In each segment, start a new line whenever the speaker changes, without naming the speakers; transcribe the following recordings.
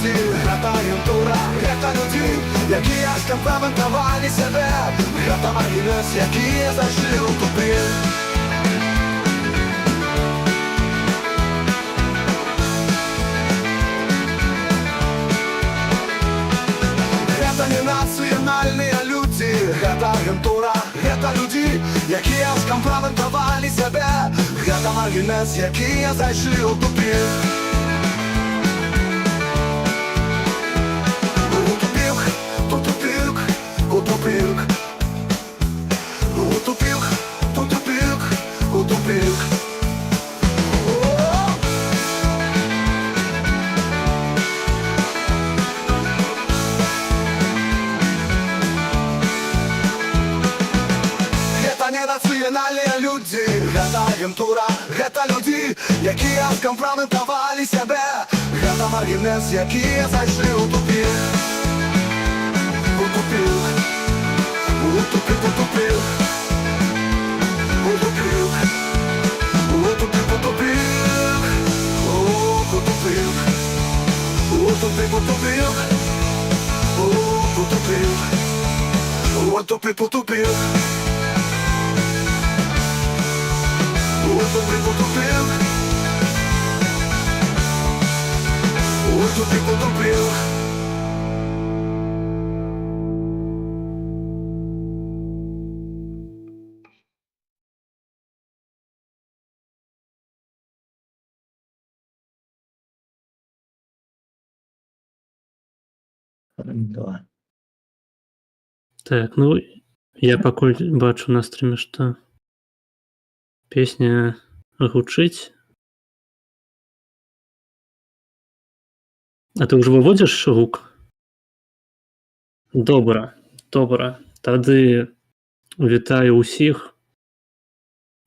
людзі, гэта агентура, гэта людзі, якія скампраментавалі сябе. Гэта маргінес, якія зайшлі ў тупік. Гэта не нацыянальныя людзі, гэта агентура, гэта людзі, якія скампраментавалі сябе. Гэта маргінес, якія зайшлі ў тупік. Нацыянальныя людзі, гэта агентура, гэта людзі, якія скампраментавалі сябе. Гэта маргінес, якія зайшлі ў тупік. У тупік, у тупік, у тупік, у тупік, у тупік, у тупік, у тупік, у тупік, у тупік, у тупік, у тупік, у тупік.
Так, ну я пакуль бачу на стріме, што песня гучыць. А ты ўжо выводзіш гук? Добра, добра. Тады вітаю ўсіх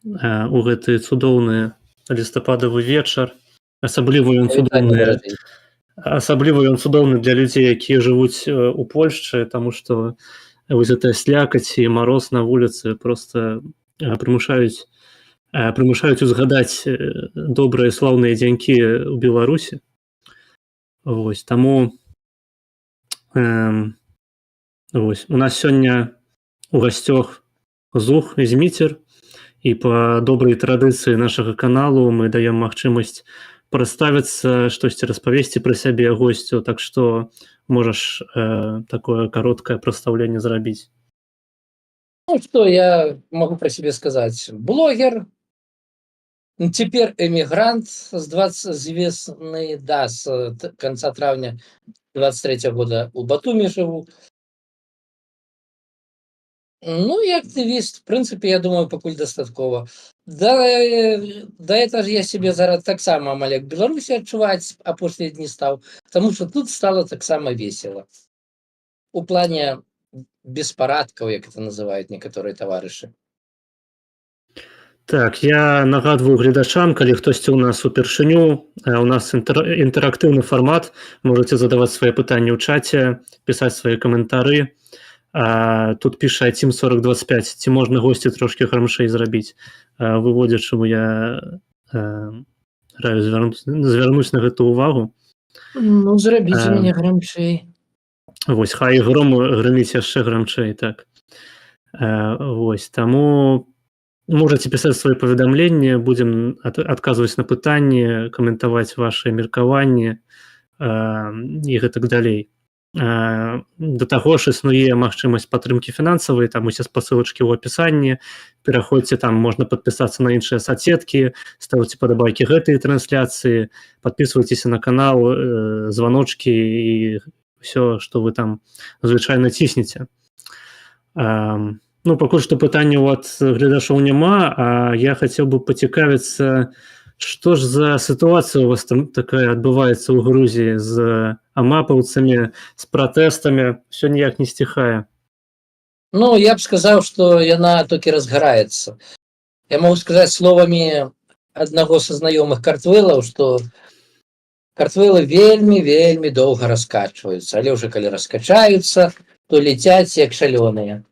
у гэты цудоўны лістападавы вечар. Асабліва ён цудоўны для людзей, якія жывуць у Польшчы, таму што вось гэтая слякаць і мароз на вуліцы проста прымушаюць узгадаць добрыя слаўныя дзянькі ў Беларусі. Вось, таму вось, у нас сёння у гасцёх Зух і Зміцер, і па добрай традыцыі нашага каналу мы даем магчымасць прадставіцца, штосьці распавесці пра сябе госцю, так што можаш такое кароткае прадстаўленне зрабіць.
Ну что я могу про себя сказать? Блогер, теперь эмигрант с весны, да, с конца травня 23 года у Батуми живу. Ну и активист, в принципе, я думаю, покуль достатково. Да это же я себе зараз так само амаль як Беларусі адчуваць апошнія дні стаў, потому что тут стало так само весело. У плане беспарадкаў, як это называют некаторыя таварышы.
Так, я нагадваю гледачам, калі хтосьці ў нас упершыню, у нас інтэрактыўны фармат, можаце задаваць свае пытанні ў чаце, пісаць свае каментары. Тут піша Тим4025, ці можна госці трошкі грамшэй зрабіць. Выводзячы, я раю звярнуць на гэту увагу.
Ну, зрабіце мяне грамшэй.
Вось, хай гром грыміць яшчэ грамчэй, так. Вось, таму можаце пісаць свае паведамленні, будзем адказваць на пытанні, каментаваць вашыя меркаванні і гэтак далей. Да таго ж існуе магчымасць падтрымкі фінансавай, там усе спасылачкі ў апісанні, пераходзьце, там можна падпісацца на іншыя соцсеткі, ставце падабайкі гэтай трансляцыі, падпісвайцеся на канал, званочкі і все, што вы там звычайна ціснеце. Ну, пакуль што пытанняў ад гледачоў няма, а я хацеў бы пацікавіцца, што ж за сітуацыя у вас там такая адбываецца ў Грузіі з амапаўцамі, з пратэстамі, все ніяк не сціхае?
Ну, я б сказаў, што яна толькі разгараецца. Я могу сказаць словамі аднаго са знаёмых картвэлаў, што картвэлы вельмі доўга раскачваюцца, але ўжо калі раскачаюцца, то ляцяць як шалёныя.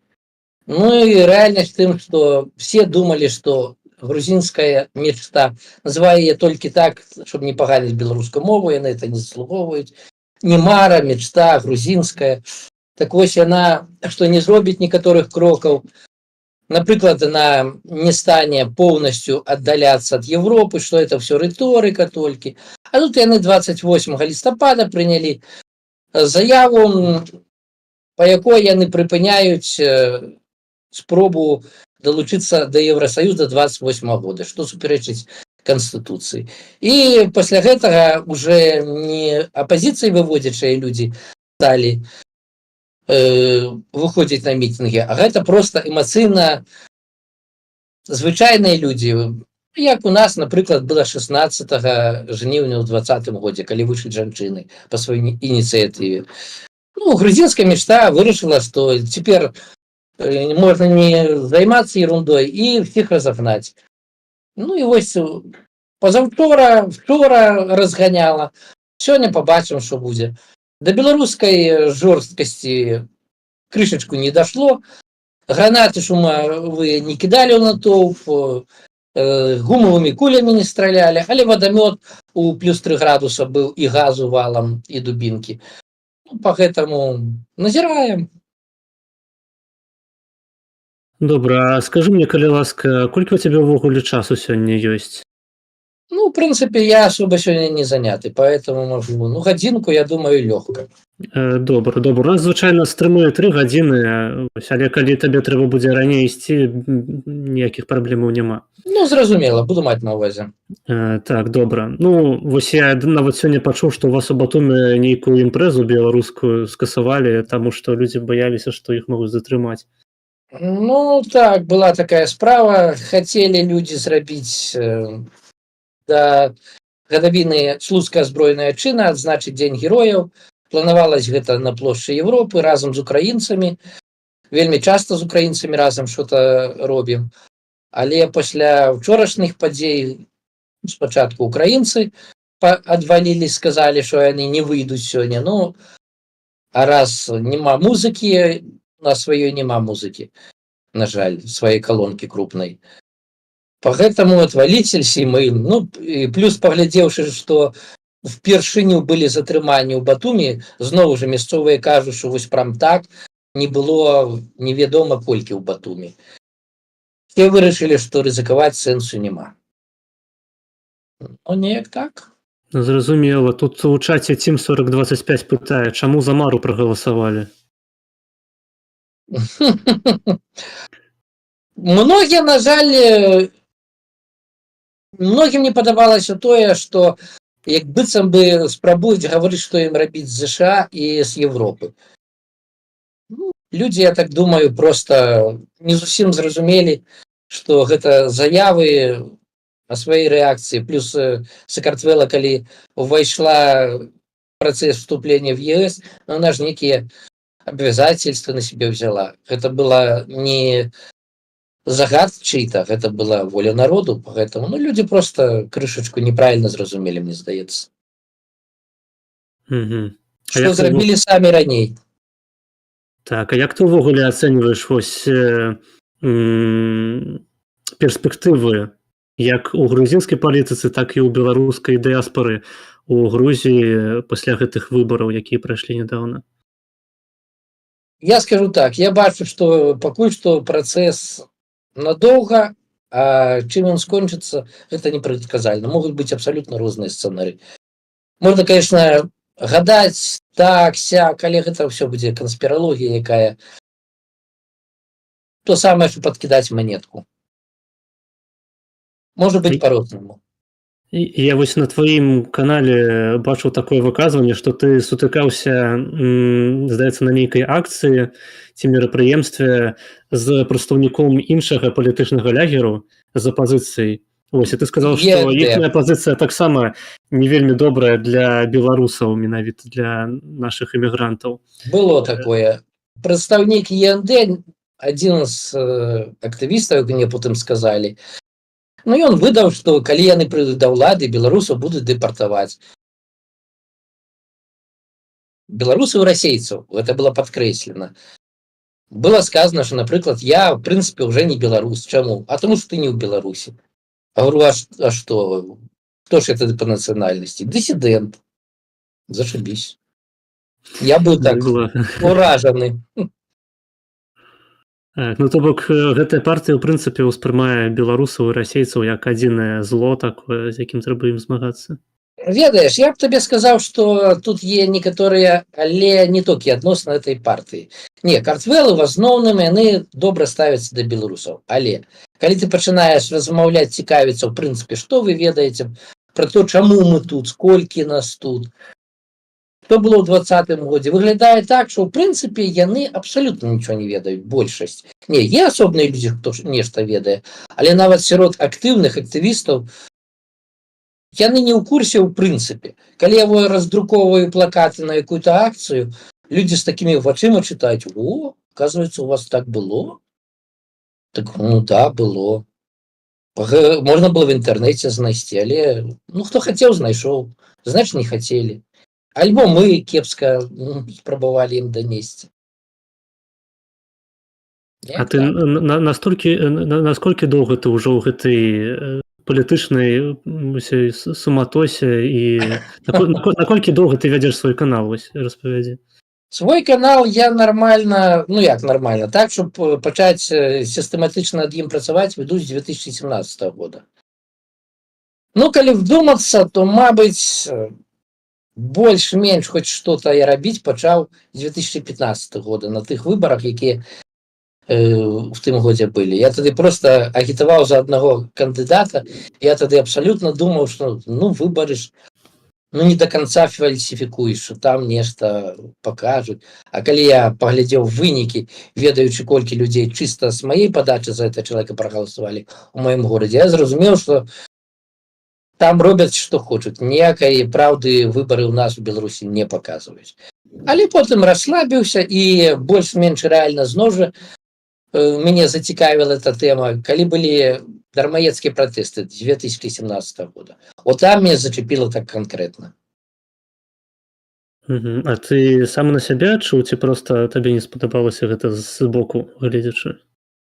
Ну і рэальнасць тым, што все думалі, што грузинская мечта, называю я толькі так, чтобы не поганить беларускую мову, яны это не заслуговывают. мара, мечта грузинская. Так вось яна, што не зробіць некаторых крокаў, напрыклад, она не стане поўнасцю аддаляцца ад Европы, што это все рыторыка толькі. А тут яны 28 лістапада прынялі заяву, па якой яны прыпыняюць спробу далучыцца да Еўрасаюза 28 года, што супярэчыць Канстытуцыі. І пасля гэтага уже не апазіцыі выводзячыя людзі сталі выходзіць на мітынгі, а гэта проста эмацыйна звычайныя людзі, як у нас, напрыклад, было 16 жніўня ў 2020 годзе, калі выйшлі жанчыны па сваёй ініцыятыве. Ну, грузинская мечта вырашыла, што цяпер можна не займацца ерундой і всіх разагнаць. Ну і вось вчора разганяла. Сёння пабачым, што будзе. Да беларускай жорсткасці крышачку не дашло. Гранаты шумовыя не кідалі ў натоўп, гумавымі кулямі не стралялі, але вадамёт у плюс 3 градуса быў і газу валам, і дубінкі. Ну, па гэтаму назіраем.
Добра, а скажы мне, калі ласка, колькі у цябе ўвогуле часу сёння ёсць?
Ну, в принципе, я особо сегодня не заняты, поэтому могу, годинку, я думаю, легко.
Добра. У нас звычайна стрымуе 3 гадзіны, але калі табе трэба будзе раней ісці, ніякіх праблемаў няма.
Ну, зразумела, буду маць на ўвазе.
Так, добра. Ну, вось я нават сёння пачуў, што у вас у Батуме нейкую імпрэзу беларускую скасавалі, таму што людзі баяліся, што іх могуць затрымаць.
Ну, так, была такая справа. Хотели люди зрабіць да гадавіны слуцкая збройная чына, адзначыць дзень герояў. Планавалось гэта на плошчы Европы разам з украінцамі. Вельмі часта з украінцамі разам что-то робім. Але пасля ўчорашніх падзей спачатку украінцы адвалілі, сказалі, што яны не выйдуць сёння. Ну, а раз няма музыкі, на сваёй няма музыкі, на жаль, сваёй колонкі крупнай. Поэтому отваліцелься мы. Ну, і плюс паглядзеўшы, што впершыню былі затрыманні ў Батуме, зноў жа мясцовыя кажуць, што вось прям так не было невядома колькі ў Батуме. Все вырашылі, што рызыкаваць сэнсу няма. Ну, неяк так.
Зразумела. Тут у чаце Team 4025 пытае, чаму за Мару прагаласавалі?
Многія, на жаль, многім не падабалася тое, што як быццам бы спрабуюць гаварыць, што ім рабіць з ЗША і з Европы. Ну, людзі, я так думаю, просто не зусім зразумелі, што гэта заявы о сваёй рэакцыі. Плюс Сакартвела, калі увайшла працэс вступлення в ЕС, она ж некія обязательства на себе взяла. Это было не загад чей-то, это была воля народу, поэтому люди просто крышечку неправильно зразумелі, мне здаецца. Што зрабілі самі раней.
Так, а як ты ўвогуле ацэньваеш вось перспектывы як у грузінскай палітыцы, так і ў беларускай дыяспары у Грузіі пасля гэтых выбараў, якія прайшлі нядаўна?
Я скажу так, я бачу, што пакуль што працэс надоўга, а чым ён скончыцца, гэта непрадказальна. Могуць быць абсалютна розныя сцэнары. Можна, конечно, гадаць так, сяк, але гэта ўсё будзе канспіралогія якая. То самае, што падкідаць манетку. Можа быць па-рознаму.
Я вось на тваім канале бачыў такое выказванне, што ты сутыкаўся, здаецца, на нейкай акцыі ці мерапрыемстве з прадстаўніком іншага палітычнага лягеру з апазіцыяй. Вось, і ты сказаў, што іхняя пазіцыя таксама не вельмі добрая для беларусаў, менавіта для нашых эмігрантаў.
Было такое. Прадстаўнік ЕНД, адзін з актывістаў, мне потым сказалі, ну, ён выдаў, што калі яны прыйдуць да ўлады, беларусаў будуць дэпартаваць. Беларусаў, расейцаў, гэта было падкрэслена. Было сказано, что, напрыклад, я, в прынцыпе, уже не беларус. Чаму? А тому, что ты не ў Беларусі. А говорю, а что? Кто ж это по нацыянальнасці? Дысідэнт. Зашибись. Я быў так
Было.
уражаны.
Так, ну то бок гэтая партыя ў прынцыпе ўспрымае беларусаў і расейцаў як адзінае зло такое, з якім трэба ім змагацца.
Ведаеш, я б табе сказаў, што тут є некаторыя, але не толькі адносна этой партыі. Не, картвэлы в асноўным яны добра ставяцца да беларусаў. Але калі ты пачынаеш размаўляць, цікавіцца, ў прынцыпе, што вы ведаеце пра то, чаму мы тут, сколькі нас тут, што было ў 20-м годзе, выглядае так, што ў прынцыпе яны абсалютна нічого не ведаюць, большасць. Не, є асобныя людзі, хто нешта ведае, але нават сярод актыўных актывістаў яны не ў курсе ў прынцыпе. Калі я раздруковываю плакаты на якую-то акцыю, людзі з такімі вачыма чытаюць: о, оказывается, у вас так было? Так, ну да, было. Можна было в інтэрнэце знайсці, але ну хто хацеў, знайшоў, значыць не хацелі. Альбо мы кепска спрабавалі ім данесці.
А ты насколькі доўга ты ўжо ў гэтай палітычнай суматосе і наколькі доўга ты вядзеш свой канал, вось распавядзі.
Свой канал я нормально, ну як нормально, так, щоб пачаць сістэматычна над ім працаваць, веду з 2017 года. Ну, калі вдумацца, то, мабыць, больш-менш хоць што-то я рабіць пачаў з 2015 года на тых выбарах, якія в тым годзе былі. Я тады просто агітаваў за аднаго кандыдата, я тады абсалютна думаў, што ну выбары ж не до конца фальсифікуеш, што там нешта пакажуць. А калі я паглядзеў вынікі, ведаючы колькі людзей чыста з маёй падачы за гэта чалавека прагаласавалі ў маім горадзе, я зразумеў, што там робяць што хочуць, ніякай праўды выбары ў нас у Беларусі не паказваюць. Але потым расслабіўся і больш-менш рэальна зноў жа мяне зацікавіла эта тэма, калі былі дармаедскія пратэсты 2017 года. Вот там меня зачепило так конкретно.
А ты сам на сябе адчуў, ці проста табе не спадабалася гэта з боку гледзячы?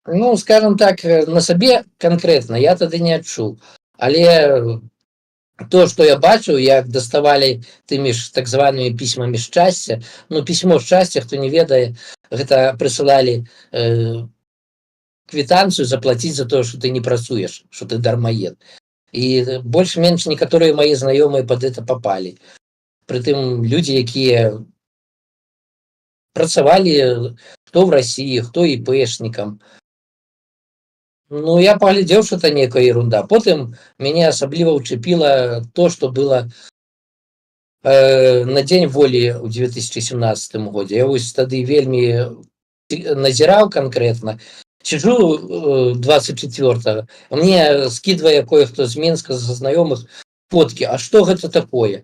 Ну, скажем так, на сабе конкретно я тады не адчуў. Але то, што я бачыў, як даставалі тымі ж так званымі пісьмамі шчасця, ну, пісьмо шчасця, хто не ведае, гэта прысылалі квітанцыю заплаціць за тое, што ты не працуеш, што ты дармаед. І больш-менш некаторыя мае знаёмыя пад гэта папалі. Прытым людзі, якія працавалі хто в Расіі, хто ІПшнікам. Ну, я паглядзеў, што это некая ерунда. Потым мяне асабліва ўчапіла то, што было на Дзень волі ў 2017 годзе. Я вось тады вельмі назіраў канкрэтна. Сиджу 24-го, мне скидывае кое-хто з Менска, з знаёмых, фотки. А што гэта такое?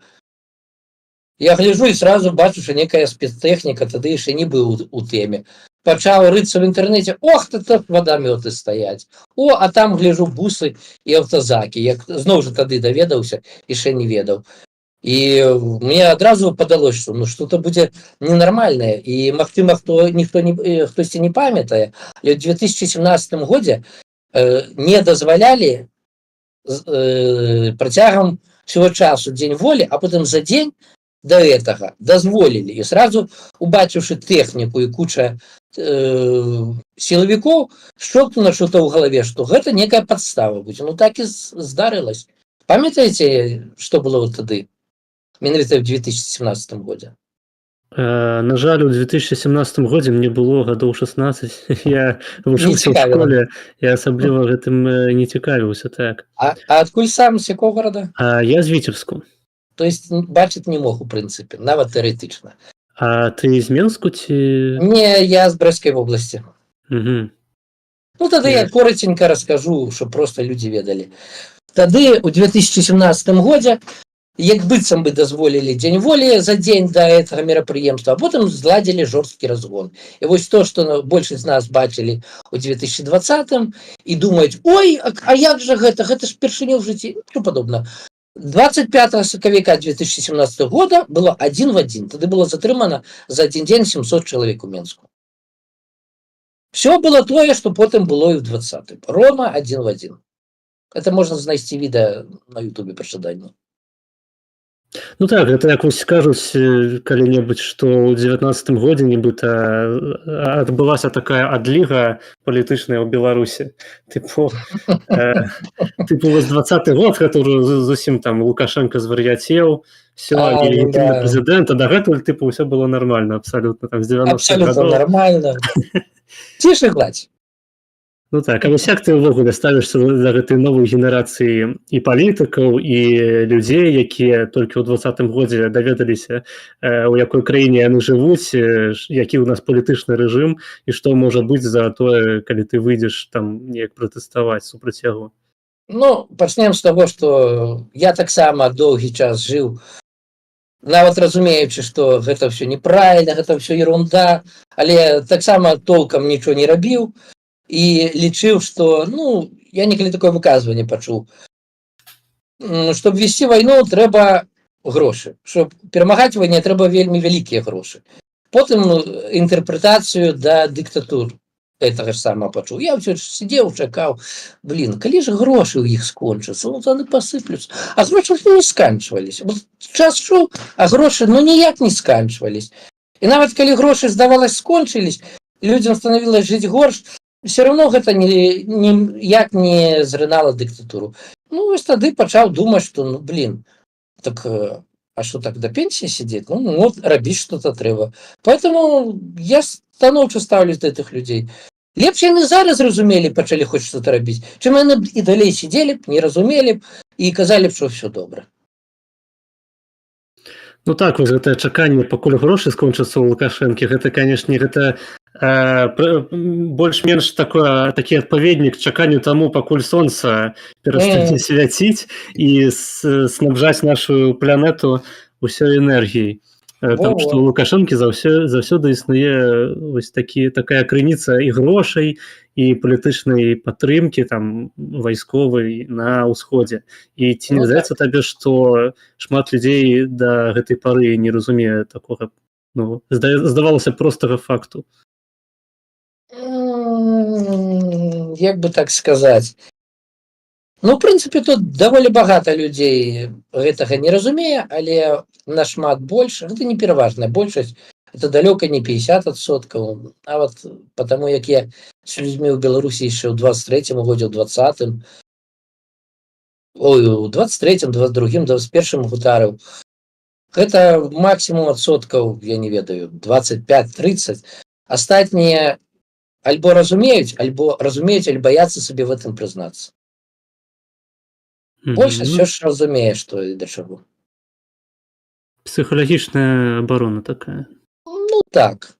Я гляжу і сразу бачу, што некая спецтэхніка, тады яшчэ не быў у тэме. Пачаў рыцца в інтэрнэце, ох, тут вадамёты стаяць. О, а там гляжу бусы і аўтазакі. Я зноў жа тады даведаўся, яшчэ не ведаў. І мне адразу падалося, што ну што-то будзе ненармальнае. І магчыма, хтосьці не памятае, але ў 2017 годзе не дазвалялі працягам свайго часу Дзень волі, а потым за дзень да гэтага дазволілі. І сразу, убачыўшы тэхніку і куча сілавікоў, шчоўкнула што-то ў галаве, што гэта некая падстава будзе. Ну так і здарылася. Памятаеце, што было тады? Менавіта ў 2017 годзе.
На жаль, у 2017 годзе мне было гадоў 16. Я вучыўся ў школе і асабліва гэтым не цікавіўся. Так.
А адкуль сам, з якога горада?
Я з Віцебску.
То есть бачыць не мог у прынцыпе, нават тэарэтычна.
А ты з Менску ці?
Не, я з Брэскай вобласці.
Ну
тады я коротенька раскажу, щоб просто людзі ведалі. Тады у 2017 годзе як быццам бы дазволілі Дзень волі за дзень да гэтага мерапрыемства, а потым зладзілі жорсткі разгон. І вось то, што большасць з нас бачылі у 2020-м і думаюць, ой, а як жа гэта ж першыню в жыцці, що падобна. 25 сакавіка 2017 года было 1 в 1. Тады было затрымана за адзін дзень 700 чалавек у Менску. Все было тое, што потым было і ў 20-м. Рома 1 в 1. Это можна знайсці відэа на Ютубе пры жаданні.
Ну так, гэта як вось скажуць калі-небудзь, што ў 19 годзе нібыта адбылася такая адліга палітычная ў Беларусі. Тыпу, тыпу вось 20 год, гэта ўжо зусім там Лукашенко звар'яцеў, все,
Ну
нелегітымны
да,
прэзідэнт, а дагэтуль тыпу ўсё было нармальна абсалютна там з 90-х
абсолютно
гадоў.
нормально. Тише гладь.
Ну так, а вось як ты ўвогуле ставішся да гэтай новай генерацыі і палітыкаў і людзей, якія толькі ў 20 годзе даведаліся, у якой краіне яны жывуць, які ў нас палітычны рэжым і што можа быць за тое, калі ты выйдзеш там неяк пратэставаць супраць яго.
Ну, пачнем з таго, што я таксама доўгі час жыў, нават разумеючы, што гэта ўсё неправільна, гэта ўсё ерунда, але таксама толкам нічого не рабіў і лічыў, што, ну, я некалі такое выказванне пачуў. Щоб весці вайну, трэба грошы. Щоб перамагаць вайне, трэба вельмі вялікія грошы. Потым інтэрпрэтацыю да дыктатур гэтага ж самага пачуў. Я ўсё сидзеў, чакаў, калі ж грошы ў іх скончацца, ну, яны пасыплюцца. А грошы не сканчваліся. Час шоў, а грошы, ну, ніяк не сканчвались. І нават калі грошы, здавалось, скончылись, людзям станавілася жыць горш, все равно гэта ніяк не зрынала дыктатуру. Ну, вось тады пачаў думаць, што, ну, так, а што так да пенсіі сидзець? Ну, вот, рабіць што-то трэба. Поэтому я станоўча ставлюсь да гэтых людзей. Лепш яны зараз разумелі, пачалі хоць што-то рабіць, чым яны і далей сидзелі б, не разумелі б і казалі б, што ўсё добра.
Ну так, вось гэтае чаканне, пакуль грошы скончацца ў Лукашэнкі, гэта, канешне, гэта больш-менш такі адпаведнік чаканню таму, пакуль сонца перастане свяціць і снабжаць нашу планету ўсёй энергіяй. Таму што ў Лукашэнкі заўсёды існуе вось такая крыніца і грошай, і палітычнай падтрымкі там вайсковай на ўсходзе. І ці не здаецца табе, што шмат людзей да гэтай пары не разумее такога, ну, здавалося, простага факту?
Як бы так сказаць? Ну, в прынцыпе, тут даволі багата людзей гэтага не разумее, але нашмат больш, гэта не пераважная большасць, это далёка не 50%, нават потому, як я з людзьмі ў Беларусі яшчэ ў 23-м годзе, ў 20-м, у 23-м, 22-м, 21-м гутарыў, гэта максімум адсоткаў, я не ведаю, 25-30. Астатнія альбо разумеюць, альбо баяцца сабе в этом прызнацца. Большасць все ж разумее, што і да чаго.
Псіхалагічная абарона такая.
Ну так.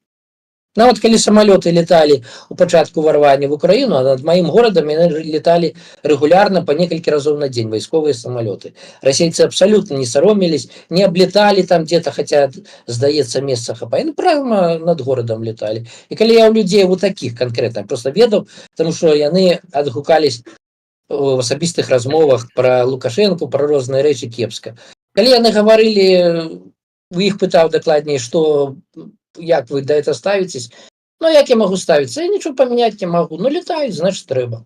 Нават калі самалёты леталі у пачатку ўварвання в Украіну, а над маім горадам яны леталі рэгулярна па некалькі разоў на дзень, вайсковыя самалёты. Расейцы абсалютна не саромелись, не аблеталі там где-то, хаця, здаецца, месца хапае. Яны прямо над горадам леталі. І калі я ў людзей у такіх канкрэтна проста ведаў, тому што яны адгукались в асабістых размовах пра Лукашэнку, пра розныя рэчы кепска. Калі яны гаварылі, у іх пытаў дакладней, што як вы да это ставіцесь, ну як я магу ставіцца? Я нічого памяняць не магу, ну летаюць, значит трэба.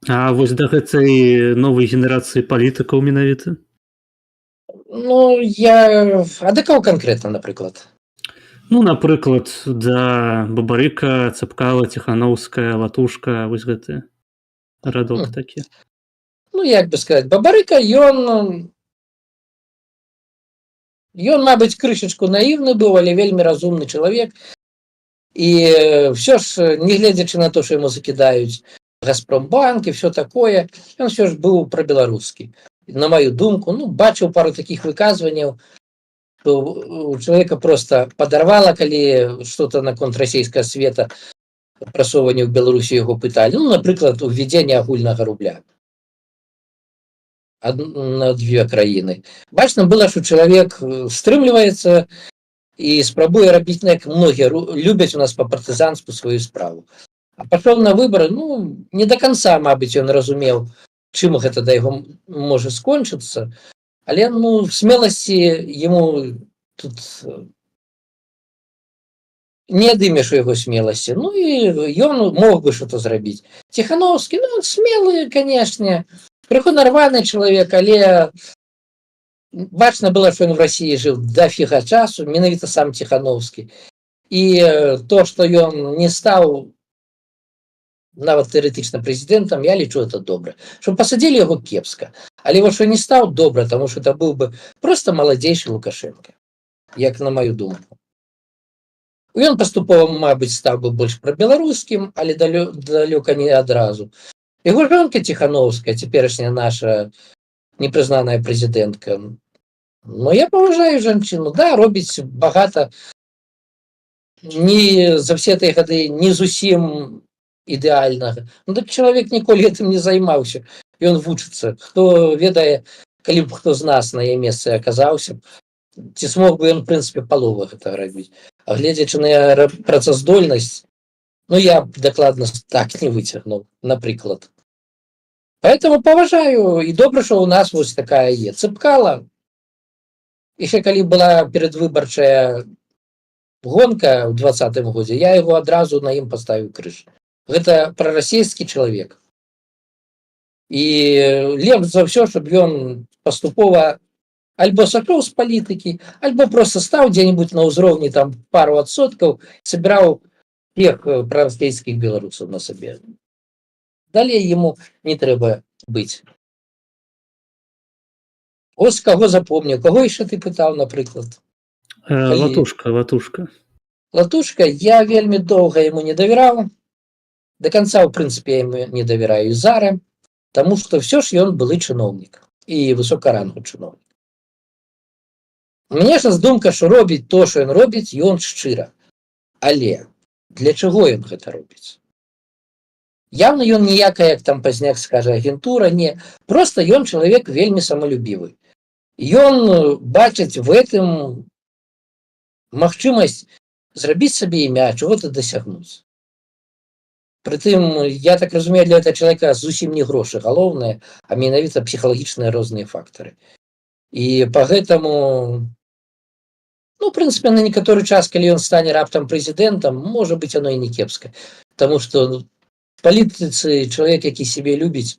А вось да гэтай новай генерацыі палітыкаў менавіта?
Ну, а да каго канкрэтна, напрыклад?
Ну, напрыклад, да Бабарыка, Цапкала, Ціханаўская, Латушка, вось гэты радок такі.
Ну, як бы сказаць, Бабарыка, ён, мабыць, крышачку наіўны быў, але вельмі разумны чалавек. І все ж, не гледзячы на то, што яму закідаюць Газпромбанк і все такое, ён все ж быў прабеларускі. На маю думку, ну, бачыў пару такіх выказванняў, што у чалавека просто падарвала, калі што-то наконт расійскага света прасоўвання ў Беларусі яго пыталі. Ну, напрыклад, увядзенне агульнага рубля на две краіны. Бачна было, што чалавек стрымліваецца і спрабуе рабіць, як многія любяць у нас па-партызанску сваю справу. А пашоў на выбары, ну, не до конца, мабыць, ён разумеў, чым гэта да яго можа скончыцца, але, ну, смеласці яму тут не адымеш у яго смеласці. Ну, і ён мог бы што-то зрабіць. Ціханаўскі, ну, смелы, канешне, Крыху нарваны чалавек, але бачна было, што ён в Расіі жыў дафіга часу, менавіта сам Ціхановскі. І то, што ён не стаў нават тэарэтычна прэзідэнтам, я лічу это добра. Што пасадзілі яго кепска. Але вось што не стаў добра, таму што это быў бы проста маладзейшы Лукашенко, як на маю думку. Ён паступова, мабыць, стаў бы больш прабеларускім, але далёка не адразу. Яго жонка Ціхановская, цяперашняя наша непрызнаная прэзідэнтка, ну, я паважаю жанчыну, да, робіць багата, не за все тыя гады не зусім ідэальнага. Ну, так чалавек ніколі гэтым не займаўся, ён вучыцца. Хто ведае, калі б хто з нас на яе месцы аказаўся, ці смог бы ён, в прынцыпе, палову гэтага рабіць. А гледзячы на працаздольнасць, ну, я б дакладна так не выцягнуў, напрыклад. Поэтому паважаю, і добра, што ў нас вось такая є. Цыпкала, яшчэ калі была перадвыбарчая гонка ў 2020 годзе, я яго адразу на ім паставіў крыж. Гэта прарасійскі чалавек. І лепш за ўсё, щоб ён паступова альбо сышоў з палітыкі, альбо проста стаў дзе-нибудь на ўзроўні там пару адсоткаў, сабіраў тех прарасійскіх беларусаў на сабе. Далей яму не трэба быць. Ось каго запомніў, каго яшчэ ты пытаў, напрыклад?
Латушка.
Латушка, я вельмі доўга яму не давяраў. До конца, в прынцыпе, я яму не давяраю і зараз, таму што ўсё ж ён былы чыноўнік і высокаранговы чыноўнік. Мне ж думка, што робіць то, што ён робіць, ён шчыра. Але для чаго ён гэта робіць? Явно ён ніякая, як там пазняк скажа, агентура, не. Просто ён чалавек вельмі самалюбівы. Ён бачыць в этом магчымасць зрабіць сабе імя, чого-то дасягнуць. Прытым, я так разумею, для этого чалавека зусім не грошы галоўнае, а менавіта псіхалагічныя розныя фактары. І па гэтаму, ну, в прынцыпе, на некаторы час, калі ён стане раптам прэзідэнтам, можа быць, оно і не кепска. Таму што в палітыцы чалавек, які сябе любіць,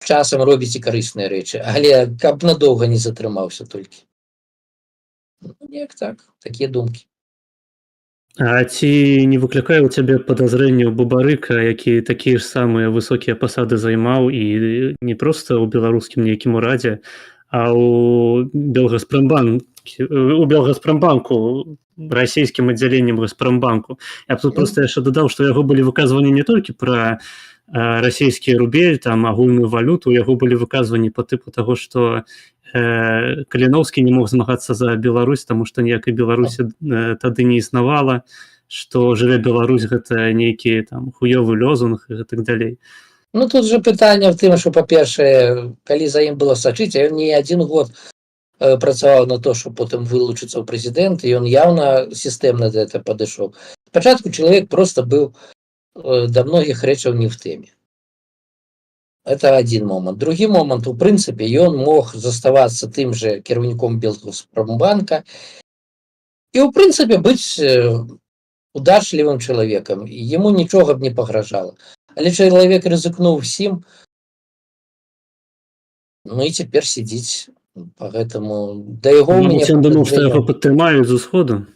часам робіць і карысныя рэчы, але каб надоўга не затрымаўся толькі. Ну, неяк так, такія думкі.
А ці не выклікае ў цябе падазрэнняў Бабарыка, які такія ж самыя высокія пасады займаў і не проста ў беларускім нейкім урадзе, а ў Белгаспромбанку, расійскім аддзяленнем Газпромбанку. Я б тут проста яшчэ дадаў, што яго былі выказванні не толькі пра расійскі рубель, там агульную валюту, у яго былі выказванні па тыпу таго, што Каліноўскі не мог змагацца за Беларусь, таму што ніякай Беларусі тады не існавала, што жыве Беларусь гэта нейкі там хуёвы лозунг і так далей.
Ну, тут же пытанне в тым, што, па-першае, калі за ім было сачыць, а ён не адзін год працаваў на то, што потым вылучыцца ў прэзідэнт, і ён яўна сістэмна да гэта падышоў. Спачатку чалавек проста быў да многіх рэчаў не в тэме. Это один момент. Другі момент, у прынцыпе, ён мог заставацца тым же кіраўніком Белгаспромбанка і, у прынцыпе, быць удачлівым чалавекам. Яму нічога б не пагражала. Але чалавек рызыкнуў усім, ну і цяпер сидзіць по гэтаму. Да яго ў мяне
ён думаў, што яго падтрымаюць з усходу?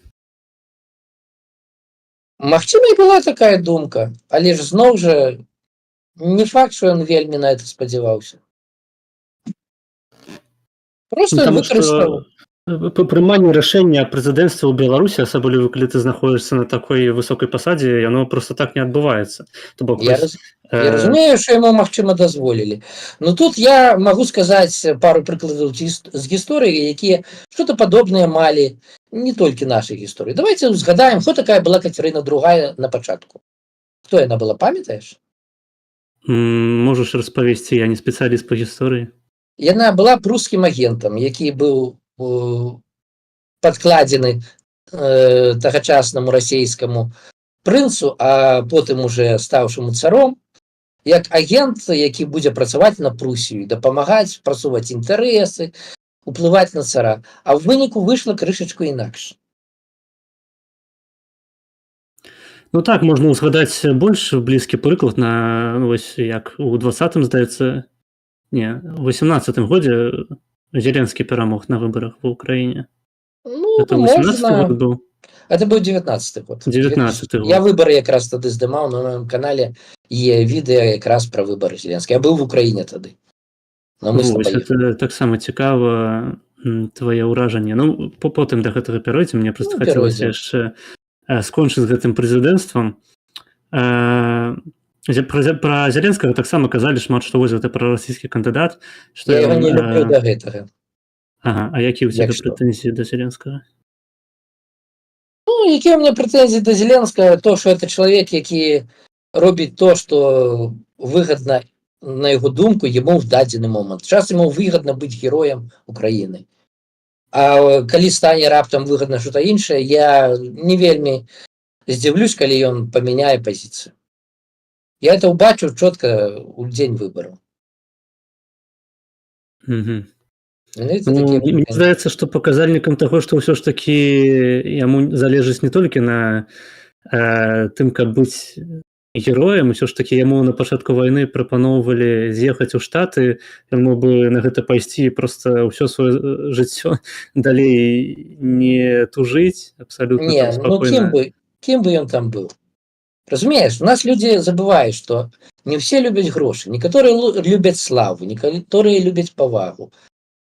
Магчыма, і была такая думка, але ж зноў жа не факт, што ён вельмі на это спадзяваўся. Просто ён выкарыстаў.
Прыманне рашэння прэзідэнцтва ў Беларусі, асабліва калі ты знаходзішся на такой высокай пасадзе, яно просто так не адбываецца.
Я разумею, што яму, магчыма, дазволілі. Но тут я магу сказаць пару прыкладаў з гісторыі, якія што-то падобнае малі не толькі нашай гісторыі. Давайте згадаем, хто такая была Кацярына II на пачатку. Хто яна была, памятаеш?
Можаш распавесці, я не спецыяліст па гісторыі.
Яна была прускім агентам, які быў падкладзены тагачаснаму расійскаму прынцу, а потым уже стаўшаму царом, як агент, які будзе працаваць на Прусію, дапамагаць, прасуваць інтарэсы, уплываць на цара. А в выніку выйшла крышачку інакш.
Ну так, можна ўзгадаць больш блізкі прыклад на вось як у 20-м, здаецца, не, у 18-м годзе Зеленскі перамог на выбарах ва Ўкраіне.
Ну,
Это 18-й год
можно.
быў?
Это был 19-й год.
19-й
Я
год.
выборы якраз тады здымаў на моем канале і відэа якраз пра выбары Зеленскі. Я быў в Украіне тады. Намысла
Вось,
паехаў.
это таксама цікава, твае ўражанне. Ну, потым да гэтага пяройдзем. Мне проста
Ну,
хацелася
пяройдзем.
яшчэ скончыць з гэтым прэзідэнцтвам. Пра Зеленскага таксама казалі шмат, што вось гэта прарасійскі кандыдат, што
Я яго не люблю
ён...
да гэтага.
Ага, а якія ў
Як
цябе
што?
прэтэнзіі да Зеленскага?
Ну, якія ў мяне прэтэнзіі да Зеленскага, то, што это чалавек, які робіць то, што выгадна, на яго думку, яму в дадзены момант. Час яму выгадна быць героем Украіны. А калі стане раптам выгадна што-то іншае, я не вельмі здзіўлюсь, калі ён памяняе пазіцыю. Я это ўбачыў чётка ў дзень выбараў.
Угу.
Менавіта
Ну,
такія
мне
прэтэнзіі.
здаецца, што паказальнікам таго, што ўсё ж такі яму залежыць не толькі на тым, каб быць героем, усё ж такі яму на пачатку вайны прапаноўвалі з'ехаць у Штаты, ён мог бы на гэта пайсці і проста ўсё сваё жыццё далей не тужыць, абсалютна там
Не, ну
спакойна.
кім бы ён там быў? Разумееш, у нас людзі забываюць, што не ўсе любяць грошы, некаторыя любяць славу, некаторыя любяць павагу.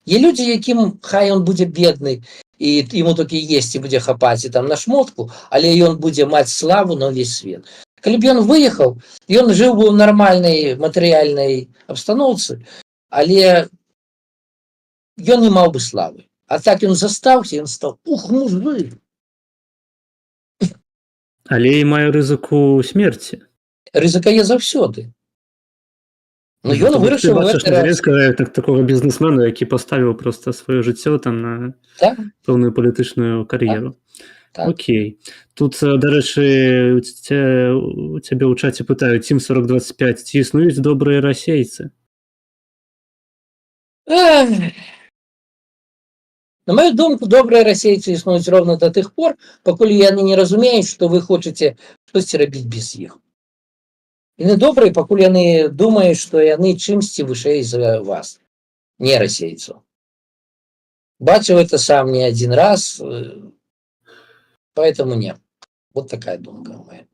Є людзі, якім хай ён будзе бедны і яму толькі есці будзе хапаць і там на шмотку, але ён будзе маць славу на ўвесь свет. Калі б ён выехаў, ён жыў бы ў нармальнай матэрыяльнай абстаноўцы, але ён не маў бы славы. А так ён застаўся, ён стаў мужик.
Але і мае рызыку смерці.
Рызыка є заўсёды. Ну, ён вырашыў
бачыш Зеленскага такога бізнесмена, які паставіў проста сваё жыццё там на
Так,
пэўную палітычную кар'еру.
так.
Окей. Тут, дарэчы, у цябе ў чаце пытаюць Team 4025, ці існуюць добрыя расейцы?
На мою думку, добрыя расейцы існуюць ровно да тых пор, пакуль яны не разумеюць, што вы хочаце штосьці рабіць без іх. Яны добрыя, пакуль яны думаюць, што яны чымсьці вышэй за вас, не расейцаў. Бачыў это сам не один раз, поэтому не. Вот такая думка моя.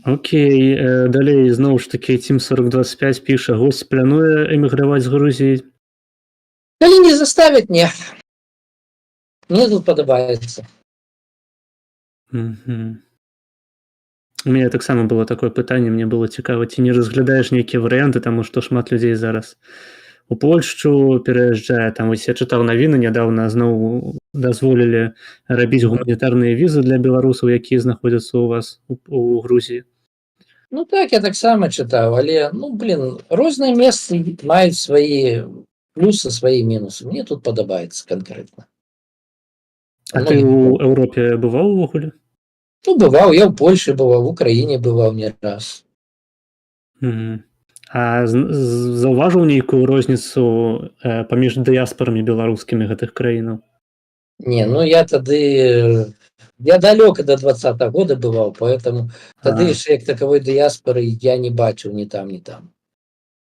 Окей. Далей, зноў ж такі, Team 4025 піша, гос плануе эміграваць з Грузіі?
Калі не заставяць, не. Мне тут падабаецца.
У мяне таксама было такое пытанне, мне было цікава, ці не разглядаеш нейкія варыянты, таму што шмат людзей зараз у Польшчу пераязджае, там вось я чытаў навіны нядаўна, зноў дазволілі рабіць гуманітарныя візы для беларусаў, якія знаходзяцца ў вас у Грузіі.
Ну так, я таксама чытаў, але, розныя месцы маюць свае плюсы, свае мінусы. Мне тут падабаецца канкрэтна.
А ты ў Еўропе бываў увогуле?
Ну, бываў, я ў Польшы бываў, в Украіне бываў не раз.
А заўважыў нейкую розніцу паміж дыяспарамі беларускімі гэтых краінаў?
Не, я тады... Я далёка до 20-го года бываў, поэтому тады яшчэ як таковой дыяспоры я не бачыў ні там, ні там.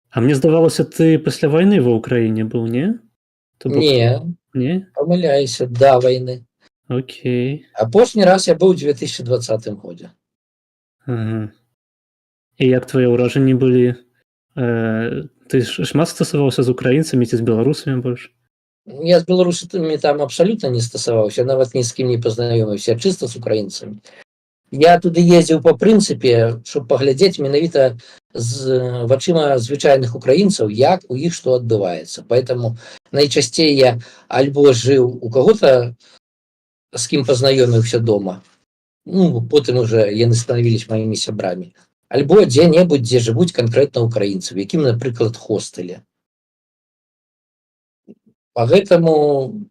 А мне здавалася, ты пасля вайны ва Ўкраіне быў, не?
Не, памыляюся, да вайны.
Окей.
Апошні раз я быў у 2020 годзе.
І як твае ўражанні былі? Ты шмат стасаваўся з украінцамі ці з беларусамі больш?
Я з беларусамі там абсалютна не стасаваўся, нават ні з кім не пазнаёміўся, чыста з украінцамі. Я туды ездзіў па прынцыпе, щоб паглядзець менавіта з вачыма звычайных украінцаў, як у іх што адбываецца. Поэтому найчасцей я альбо жыў у каго-то, з кім пазнаёміўся дома, потым уже яны станавіліся маімі сябрамі, альбо дзе-небудзь, дзе жывуць канкрэтна украінцы, в якім, напрыклад, хостэле. Поэтому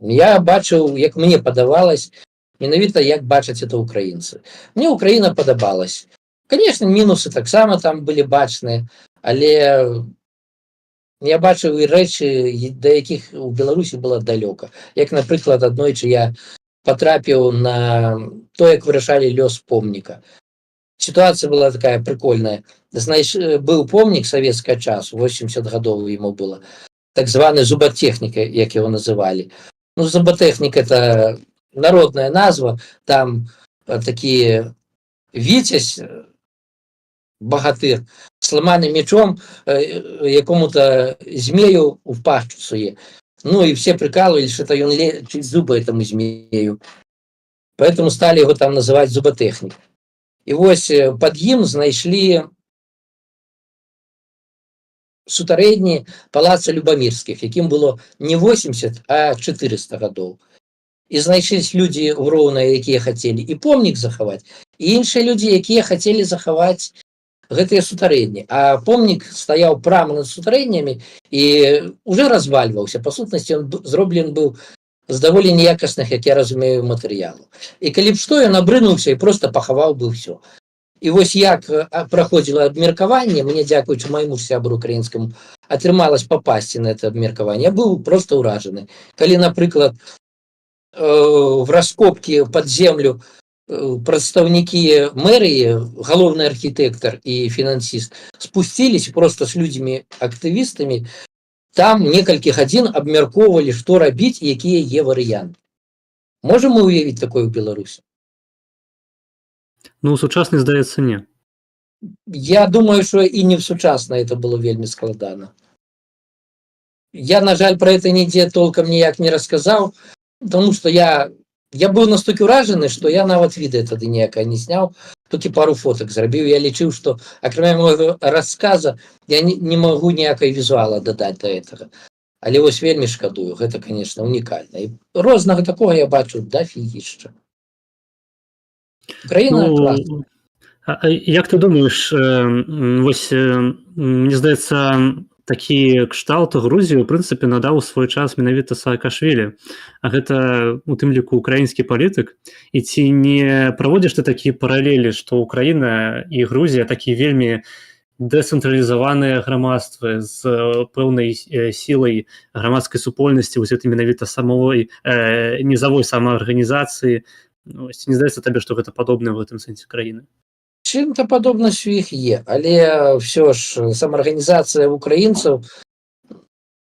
я бачыў, як мне падавалось, менавіта як бачаць это украінцы. Мне Украіна падабалась. Конечно, мінусы таксама там былі бачныя, але я бачыў і рэчы, да якіх у Беларусі было далёка. Як, напрыклад, аднойчы я потрапіў на то, як вырашалі лёс помніка. Ситуация была такая прикольная. Был помнік савецкага часу, 80 гадоў ему было, так званы зуботехніка, як его называли. Ну, зуботехнік — это народная назва, там такі віцязь, багатыр, с ламаным мечом якому-то змею в пащу суе. Ну, и все прикалывались, что это он лечит зубы этому змею. Поэтому стали его там называть зуботехник. І вось пад ім знайшлі сутарэдні палаца Любамірскіх, якім было не 80, а 400 гадоў. І знайшліся людзі ў Роўна, якія хацелі і помнік захаваць, і іншыя людзі, якія хацелі захаваць гэтыя сутарэдні. А помнік стаяў прама над сутарэднямі і уже развальваўся. Па сутнасці, ён зроблены быў з даволі неякасных, як я разумею, матэрыялаў. І калі б што, ён абрынуўся і проста пахаваў бы ўсё. І вось як праходзіла абмеркаванне, мне, дзякуючы майму сябру украінскаму, атрымалось папасці на это абмеркаванне. Я быў проста ўражаны. Калі, напрыклад, в раскопкі пад землю прадстаўнікі мэрыі, галоўны архітэктар і фінансіст спусціліся проста з людзьмі-актывістамі, там некалькі гадзін абмяркоўвалі, што рабіць і якія є варыянты. Можам мы ўявіць такое ў Беларусі?
Ну, сучасны, здаецца, не.
Я думаю, что и не в сучаснае это было вельмі складана. Я, на жаль, про это нідзе толком ніяк не рассказаў, потому что я быў настолькі ўражаны, что я нават відэа тады ніякае не сняў, толькі пару фоток зрабіў. Я лічыў, что акрамя майго рассказа я не магу ніякай візуала дадаць до этого. Але вось вельмі шкадую, гэта, конечно, унікальна. І рознага такога я бачу дафігішча. Украіна класна.
Як ты думаеш, вось, мне здаецца, такі кшталт Грузію, у прынцыпе, надаў у свой час менавіта Саакашвілі, а гэта, у тым ліку, украінскі палітык, і ці не праводзіш ты такія паралелі, што Украіна і Грузія такі вельмі дэцэнтралізаваныя грамадствы з пэўнай сілай грамадскай супольнасці, вось гэта менавіта самой нізавой самаарганізацыі. Не здаецца табе, што гэта падобнае ў гэтым сэнсе краіны?
Чым-то падобнасць у іх є, але ўсё ж самаарганізацыя украінцаў,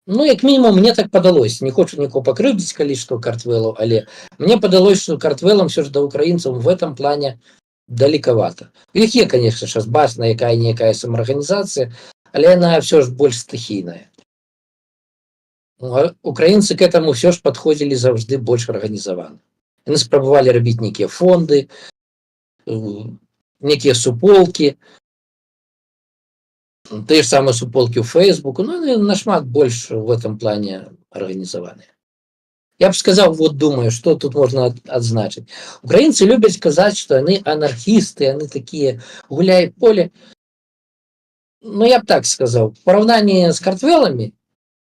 ну, як мінімум, мне так падалось. Не хочу нікого пакрыўдзіць, калі што, Картвэлаў, але мне падалось, што Картвэлам ўсё ж да украінцаў в этом плане далекавата. У іх є, конечно, сейчас бачна якая-некая самаарганізацыя, але яна ўсё ж больш стыхійная. Украінцы к этому ўсё ж падходзілі заўжды больш арганізавана. Яны спрабавалі рабіць нейкія фонды, некие суполки, те же самые суполки в Фейсбуку, но они нашмат больше в этом плане организованы. Я бы сказал, вот думаю, что тут можно отзначить. Украинцы любят сказать, что они анархисты, они такие гуляют в поле. Но я бы так сказал, в поравнании с Картвелами,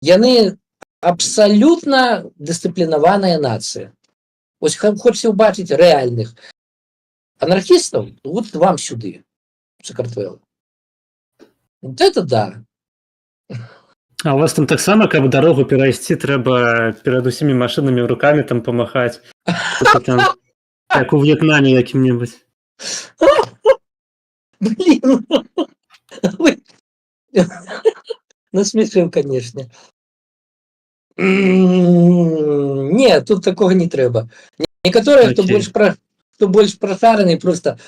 яны абсолютно дисциплинованная нация. Вот хочется убачить реальных анархистов, вот вам сюды, Картвелы. Вот это да.
А у вас там таксама, каб дарогу перайсці, трэба перад усімі машынамі рукамі там памахаць, як у В'етнаме якім-небудзь.
Блин, вы насмешил, конечно. Нет, тут такого не трэба. Некоторые, хто больш прошарений, просто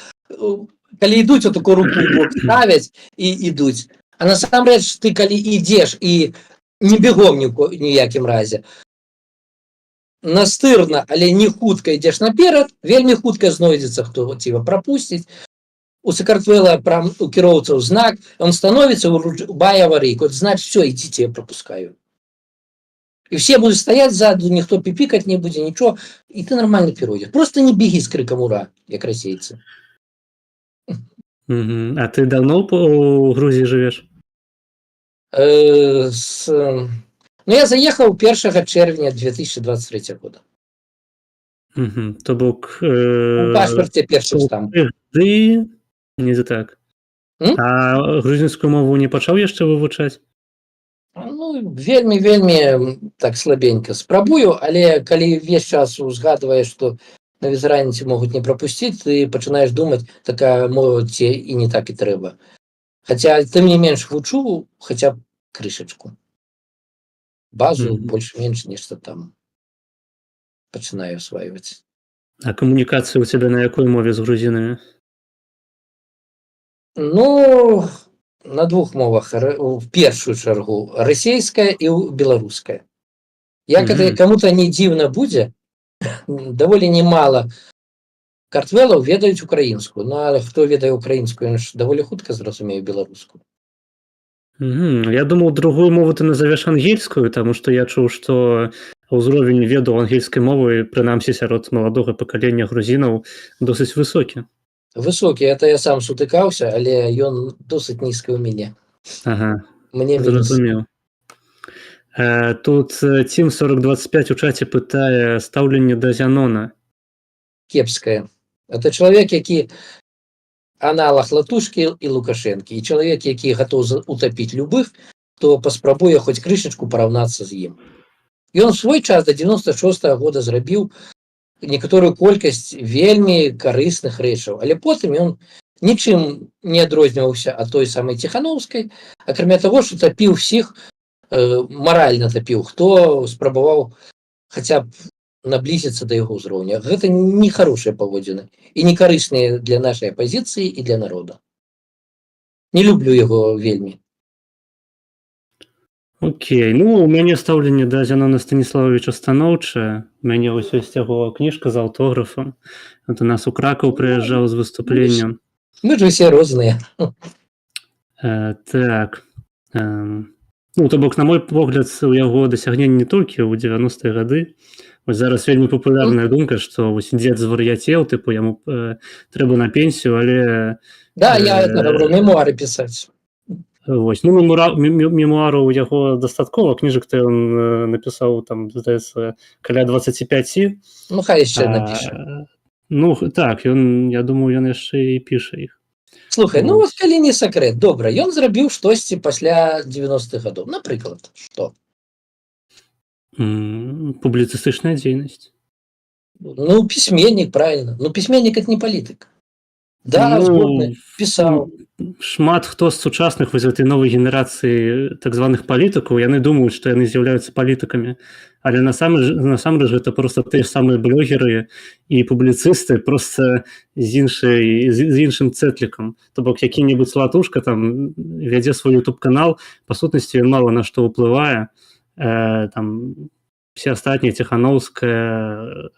калі ідуць, то таку руку в бок ставяць і ідуць. А насамрэч ты калі ідзеш і не бегом ніякім разе, настырна, але не хутка ідзеш наперад, вельмі хутка знойдзецца, хто цябе прапусціць. У Сакартвела у кіроўцаў знак, он становится, урубае аварийку, это значит, все, идите, я пропускаю. И все будут стоять сзади, никто пипикать не будет, ничего, и ты нормально перейдешь. Просто не беги с криком «Ура!», як расейцы.
А ты давно у Грузии живешь?
Ну, я заехал 1 червня 2023 года.
То бок...
У пашпарте першы штамп.
Ты... Не за так. А грузінскую мову не пачаў яшчэ вывучаць?
Ну, вельмі так слабенька спрабую, але калі ўвесь час узгадваеш, што на візраніце могуць не прапусціць, ты пачынаеш думаць, такая ці і не так і трэба. Хаця тым не менш вучу хаця б крышачку. Базу
Мгм.
больш-менш нешта там пачынаю асвайваць.
А камунікацыя ў цябе на якой мове з грузінамі?
Ну, на двух мовах. В першую чаргу расейская і беларуская.
Мгм.
Кому-то не дзіўна будзе, даволі немало картвелаў ведаюць украінскую. Ну, але хто ведае украінскую, ён ж даволі хутка зразумее беларускую.
Мгм. Я думаў, другую мову ты назавеш ангельскую, таму што я чуў, што ўзровень ведаў ангельскай мовы, прынамсі сярод маладога пакалення грузінаў, досыць высокі.
Высокі, это я сам сутыкаўся, але ён досыць нізкі ў мяне.
Ага,
Мне мінус.
зразумеў. Тут Team 4025 у чаце пытае стаўленне да Зянона.
Кепскае. Это чалавек, які аналаг Латушкі і Лукашэнкі, і чалавек, які гатоў утапіць любых, хто паспрабуе хоць крышачку параўнацца з ім. Ён свой час да 96-го года зрабіў некаторую колькасць вельмі карысных рэчаў, але потым ён нічым не адрозніваўся ад той самай Ціханаўскай, акрамя таго, што тапіў усіх, маральна тапіў, хто спрабаваў хаця б наблізіцца да яго ўзроўня. Гэта не хорошыя паводзіны і не карысныя для нашай апазіцыі і для народа. Не люблю яго вельмі.
Окей, ну у мяне стаўленне да Зянона Станіславовича станоўчае. У мяне вось ёсць яго кніжка з аўтографам. От у нас у Кракаў прыязджаў з выступленнем.
Мы ж усе розныя.
Так. Ну, то бок, на мой погляд, у яго дасягненні не толькі ў 90-е гады. Вось зараз вельмі папулярная думка, што вось дзед звар'яцеў, тыпу яму трэба на пенсію, але
Да, я это люблю, мемуары пісаць.
Вось, ну, мемуараў у яго дастаткова, кніжак-то ён напісаў, там, здаецца, каля 25.
Ну, хай яшчэ напіша.
Ну, так, я думаю, ён яшчэ і піша іх.
Слухай, ну, вот калі не сакрэт, добра, ён зрабіў штосьці пасля 90-х гадоў. Напрыклад, што?
Публіцыстычная дзейнасць.
Ну, пісьменнік, правильно. Ну, пісьменнік – это не палітык. Да, згодны, пісаў.
Шмат хто з сучасных вось гэтай новай генерацыі так званых палітыкаў, яны думаюць, што яны з'яўляюцца палітыкамі. Але насамрэч гэта проста тыя ж самыя блогеры і публіцысты проста з іншым цэтлікам. То бок які-небудзь Латушка там вядзе свой YouTube-канал, па сутнасці ён мала на што ўплывае. Там все астатнія, Ціханаўская,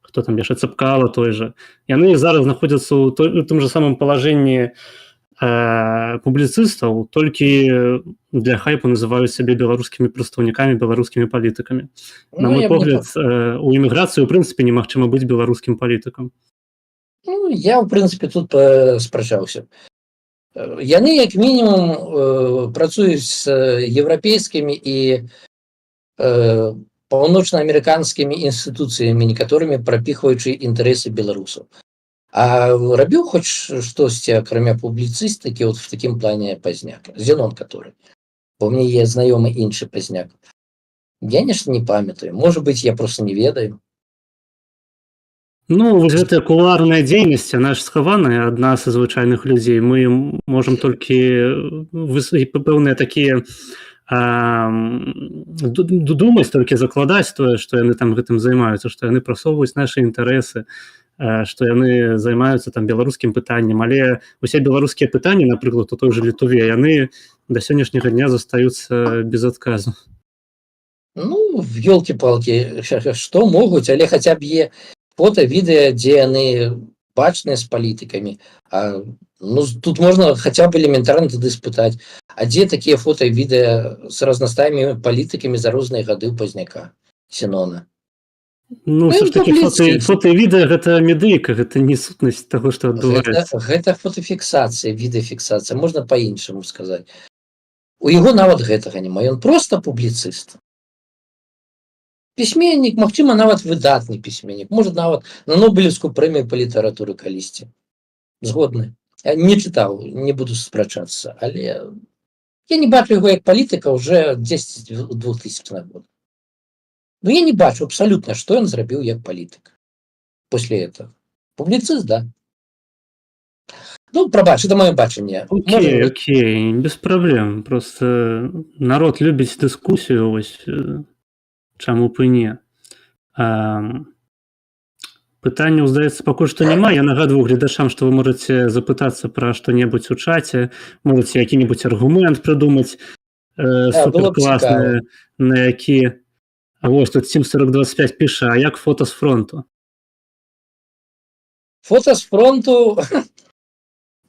хто там яшчэ, Цапкала той же. Яны зараз знаходзяцца ў тым же самым палажэнні публіцыстаў, толькі для хайпу называюць сябе беларускімі прадстаўнікамі, беларускімі палітыкамі. На мой погляд, у эміграцыі ў прынцыпе немагчыма быць беларускім палітыкам.
Ну, я, в прынцыпе, тут спрачаўся. Яны, як мінімум, працуюць з еўрапейскімі і паўночнаамерыканскімі інстытуцыямі, некаторымі прапіхваючы інтарэсы беларусаў. А рабіў хоць штосьці, акрамя публіцыстыкі, вот в такім плане Пазняк, Зенон, который. Бо мне є знаёмы іншы Пазняк. Я нешта не памятаю. Можа быць, я просто не ведаю.
Ну, вось гэтая кулуарная дзейнасць, яна ж схаваная ад нас, звычайных людзей. Мы можам толькі пэўныя такія думаць, толькі закладаць тое, што яны там гэтым займаюцца, што яны прасоўваюць нашы інтарэсы, што яны займаюцца там беларускім пытаннем, але усе беларускія пытанні, напрыклад, у той же Літуве, яны да сённяшняга дня застаюцца без адказу.
Ну, ёлкі-палкі, што могуць, але хаця б є фото, відэа, дзе яны бачныя з палітыкамі. Ну, тут можна хаця б элементарна тады спытаць, а дзе такія фото і відэа з разнастайнымі палітыкамі за розныя гады ў Пазняка, Зенона?
Ну, все ж таки фото і відэа гэта медыйка, гэта не сутнасць таго, што адбываецца.
Гэта фотафіксацыя, відэафіксацыя, можна па-іншаму сказаць. У яго нават гэтага няма, ён проста публіцыст. Пісьменнік, магчыма, нават выдатны пісьменнік, можа нават на Нобелевскую прэмію па літаратуры калісьці. Згодны. Я не чытаў, не буду спрачацца, але Я не бачу його як палітика вже 10-2000 год. Ну, я не бачу абсолютно, що він зробив як політик після цього. Публіцист, да. Ну, пробач, це моє бачення.
Окей, окей, без проблем. Просто народ любить дискусію, ось чаму б і не. Пытанняў, здаецца, пакуль што няма. Я нагадваю гледачам, што вы можаце запытацца пра што-небудзь у чаце, можаце які-небудзь аргумент прыдумаць суперкласны, на які... А вось тут Сім4025 піша, а як фота з фронту?
Фото з фронту,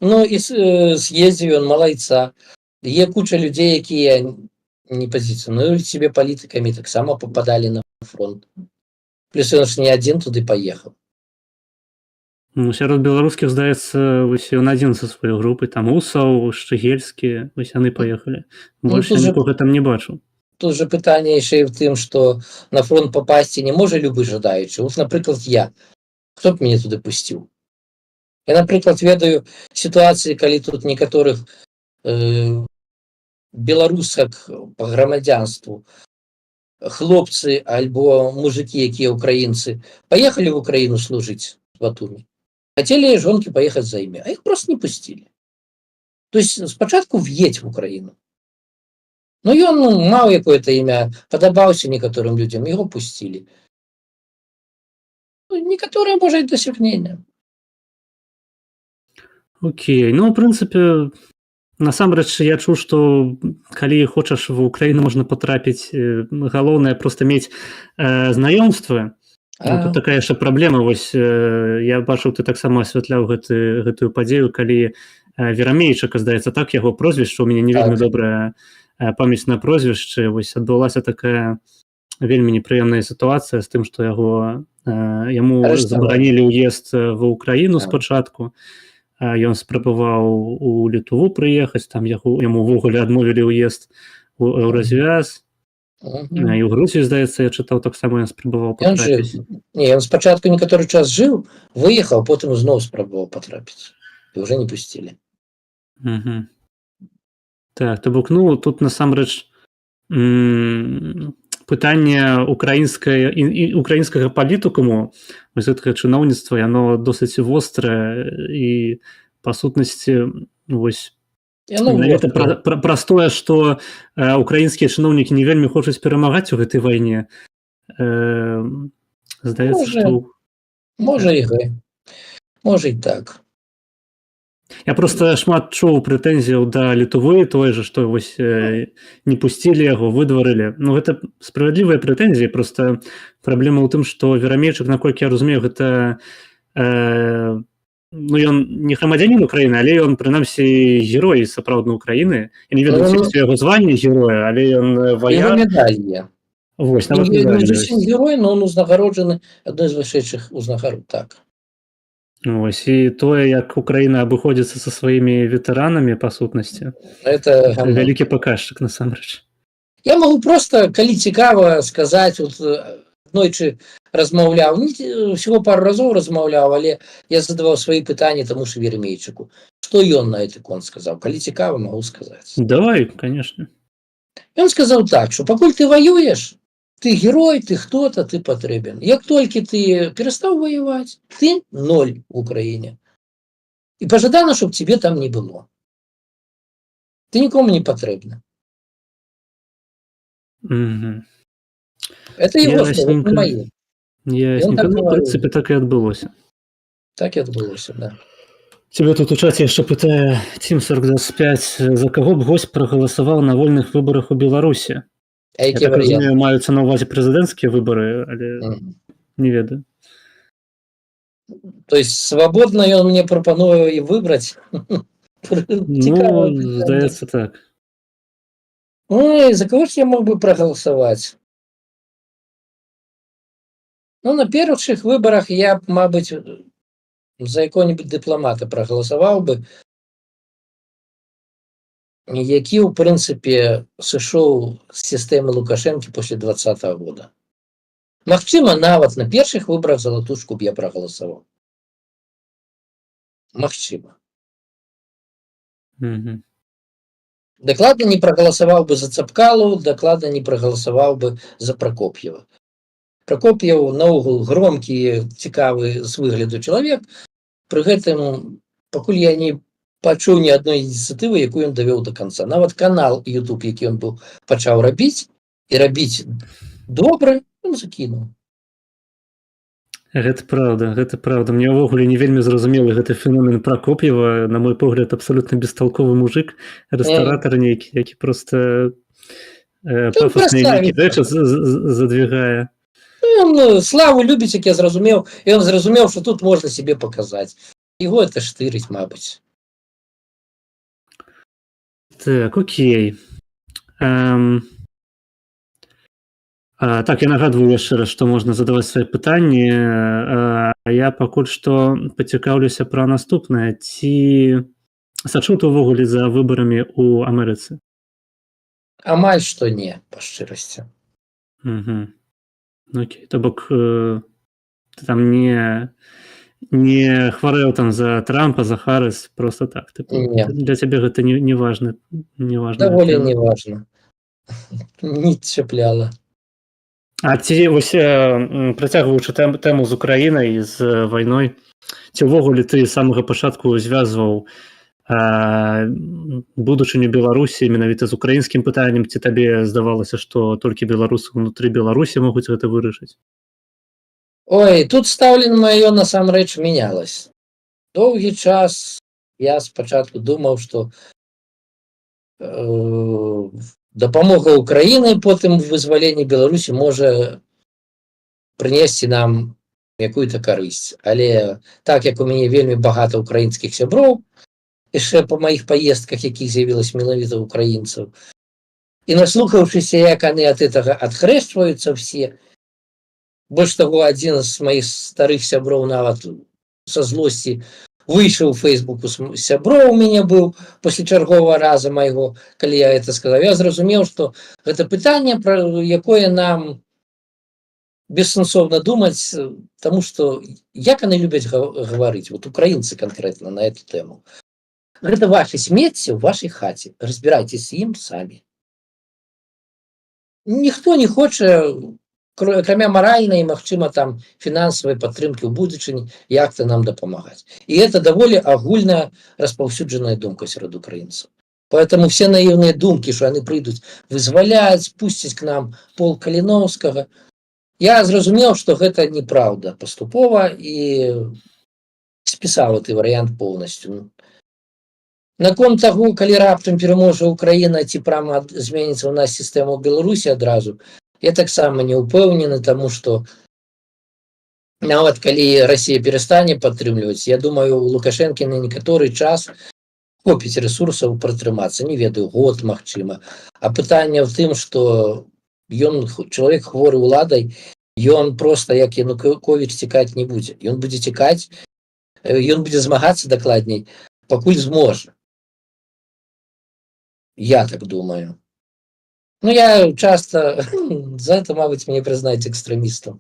ну, і з'ездзіў ён, малайца. Є куча людзей, якія не пазіцыянуюць себе палітыкамі, таксама попадалі на фронт. Плюс ён ж не адзін туды паехаў.
Ну, сярод беларускіх, здаецца, вось ён адзін са сваёй групы, там Усаў, Шчыгельскі, вось яны паехалі. Больш я нікога там не бачу.
Тут же пытанне яшчэ і в тым, што на фронт попасці не можа любы жадаючы. Вот, напрыклад, я. Хто б мяне туды пусціў? Я, напрыклад, ведаю сітуацыі, калі тут некаторых беларусак па грамадзянству хлопцы альбо мужыкі, якія украінцы, паехалі в Украіну служыць в Батумі. Хацелі жонкі паехаць за імі, а іх просто не пусцілі. То есть спачатку в'едь в Украіну. Ну, ён маў якое-то імя, падабаўся некаторым людзям, яго пусцілі. Ну, некаторыя, можа, і дасягнення.
Окей, ну, в прынцыпе, насамрэч я чуў, што калі хочаш в Украіну можна патрапіць, галоўнае проста мець знаёмствы. Тут такая яшчэ праблема, вось я бачыў, ты таксама асвятляў гэтую падзею, калі Верамейчыка, здаецца, так яго прозвішча, у мяне не вельмі добрая памяць на прозвішчы, вось адбылася такая вельмі непрыемная сітуацыя з тым, што яму забаранілі ўезд ва Ўкраіну спачатку. Ён спрабаваў у Літву прыехаць, там яму ўвогуле адмовілі ўезд у Еўразвяз. І ў Грузію, здаецца, я чытаў, таксама ён спрабаваў патрапіць.
Не, ён спачатку некаторы час жыў, выехаў, потым зноў спрабаваў патрапіць. І ўжо не пусцілі.
Так, то бок, ну, тут насамрэч пытанне украінскага палітыкуму, вось гэтага чыноўніцтва, яно досыць вострае і, па сутнасці, вось, праз тое, што украінскія чыноўнікі не вельмі хочуць перамагаць у гэтай вайне, здаецца, што...
Можа і так.
Я просто шмат чуў прэтэнзіяў да Літвы, тое же, што вось не пусцілі яго, выдварылі. Ну, гэта справядлівыя прэтэнзіі, просто праблема ў тым, што Верамейчык, наколькі я разумею, гэта ну, ён не грамадзянін Украіны, але ён, прынамсі, герой сапраўднай Украіны. Я не ведаю, ці яго званне героя, але ён ваяр.
Яго медаль є.
Вось, нават медаль ёсць.
Ён зусім герой, но он узнагароджаны адной з вышэйшых узнагарод, так.
Ось, і тое, як Украіна абыходзіцца са сваімі ветэранамі, па сутнасці,
это
вялікі паказчык, насамрэч.
Я магу проста, калі цікава, сказаць, вот, аднойчы размаўляў, всего пару разоў размаўляў, але я задаваў свае пытанні таму ж Верамейчыку. Што ён на гэты конт сказаў? Калі цікава, магу сказаць.
Давай, конечно.
Ён сказаў так, што пакуль ты воюеш, ты герой, ты хто-то, ты патрэбен. Як толькі ты перастаў воеваць, ты ноль в Украіне. І пажадана, щоб тебе там не было. Ты нікому не патрэбна. Это его слова, не мои.
Ясненько. Ну, в прынцыпе, так і адбылося.
Так і адбылося, да.
Тебе тут у чаце яшчэ пытае Тим4025, за каго б госць прагаласаваў на вольных выбарах у Беларусі?
А
я так разумею, маюцца на ўвазе прэзідэнцкія выбары, але не ведаю.
То есть свабодна ён мне прапануе і выбраць?
Ну, здаецца так.
Ой, за кого ж я мог бы прагаласаваць? Ну, на першых выбарах я б, мабыць, за якого-нибудь дыпламата прагаласаваў бы, які, ў прынцыпе, сышоў з сістэмы Лукашэнкі пасля 2020 года. Магчыма, нават на першых выбарах за Латушку б я прагаласаваў. Магчыма. Дакладна не прагаласаваў бы за Цапкалу, дакладна не прагаласаваў бы за Пракоп'ева. Пракоп'еў наогул громкі, цікавы з выгляду чалавек, пры гэтым пакуль я не пачуў ні адной ініцыятывы, якую ён давёў да канца. Нават канал YouTube, які ён быў пачаў рабіць, і рабіць добра, ён закінуў.
Гэта правда. Мне ўвогуле не вельмі зразумелы гэты феномен Пракоп'ева, на мой погляд, абсалютна бесталковы мужик, рэстаратар нейкі, які проста пафасныя нейкі рэчы задвігае.
Ён славу любіць, як я зразумеў, і ён зразумеў, што тут можна сябе паказаць. Яго это штырыць, мабыць.
Так, окей. Так, я нагадваю яшчэ раз, што можна задаваць свае пытанні. Я пакуль што пацікаўлюся пра наступнае. Ці сачыў ты ўвогуле за выбарамі ў Амерыцы?
Амаль што не, па шчырасці.
Окей, то бок ты там не хварэў там за Трампа, за Харрыс, просто так. Для цябе гэта не важна.
Даволі не важна. Не чапляла.
А ці вось працягваючы тэму з Украінай, з вайной, ці ўвогуле ты з самага пачатку звязваў будучыню Беларусі менавіта з украінскім пытаннем, ці табе здавалася, што толькі беларусы ўнутры Беларусі могуць гэта вырашыць?
Ой, тут стаўленне маё насамрэч мянялася. Доўгі час я спачатку думаў, што дапамога Украіны потым вызваленні Беларусі можа прынесці нам якую-то карысць. Але так як у мяне вельмі багата украінскіх сяброў, яшчэ па маіх паездках, якіх з'явілася менавіта украінцаў, і наслухаўшыся, як яны ад гэтага адхрэшчваюцца все, больш таго, адзін з маіх старых сяброў нават са злосці выйшаў у Фейсбуку сяброў у мяне быў пасля чарговага раза майго, калі я это сказаў. Я зразумеў, што гэта пытанне, пра якое нам бессэнсоўна думаць, таму што як яны любяць гаварыць, вот украінцы канкрэтна на эту тэму. Гэта ваше смецце ў вашай хаце, разбірайцеся з ім самі. Ніхто не хоча, акрамя маральнай і, магчыма, там фінансавай падтрымкі ў будучыні, як-то нам дапамагаць. І это даволі агульная распаўсюджаная думка сярод украінцаў. Поэтому все наіўныя думкі, што яны прыйдуць вызваляць, пусціць к нам пол Каліноўскага, я зразумеў, што гэта неправда паступова і спісаў гэты варыянт поўнасцю. Наконт таго, калі раптам пераможа Украіна, ці прама зменіцца ў нас сістэма ў Беларусі адразу, я таксама не ўпэўнены, таму што нават калі Расія перастане падтрымліваць, я думаю, у Лукашэнкі на некаторы час хопіць рэсурсаў пратрымацца, не ведаю, год, магчыма. А пытанне ў тым, што ён, чалавек хворы ўладай, ён проста, як Януковіч, цікаць не будзе. Ён будзе цікаць, ён будзе змагацца дакладней, пакуль зможа. Я так думаю. Ну, я часто за это, мабыць, мне прызнаюць экстрэмістам.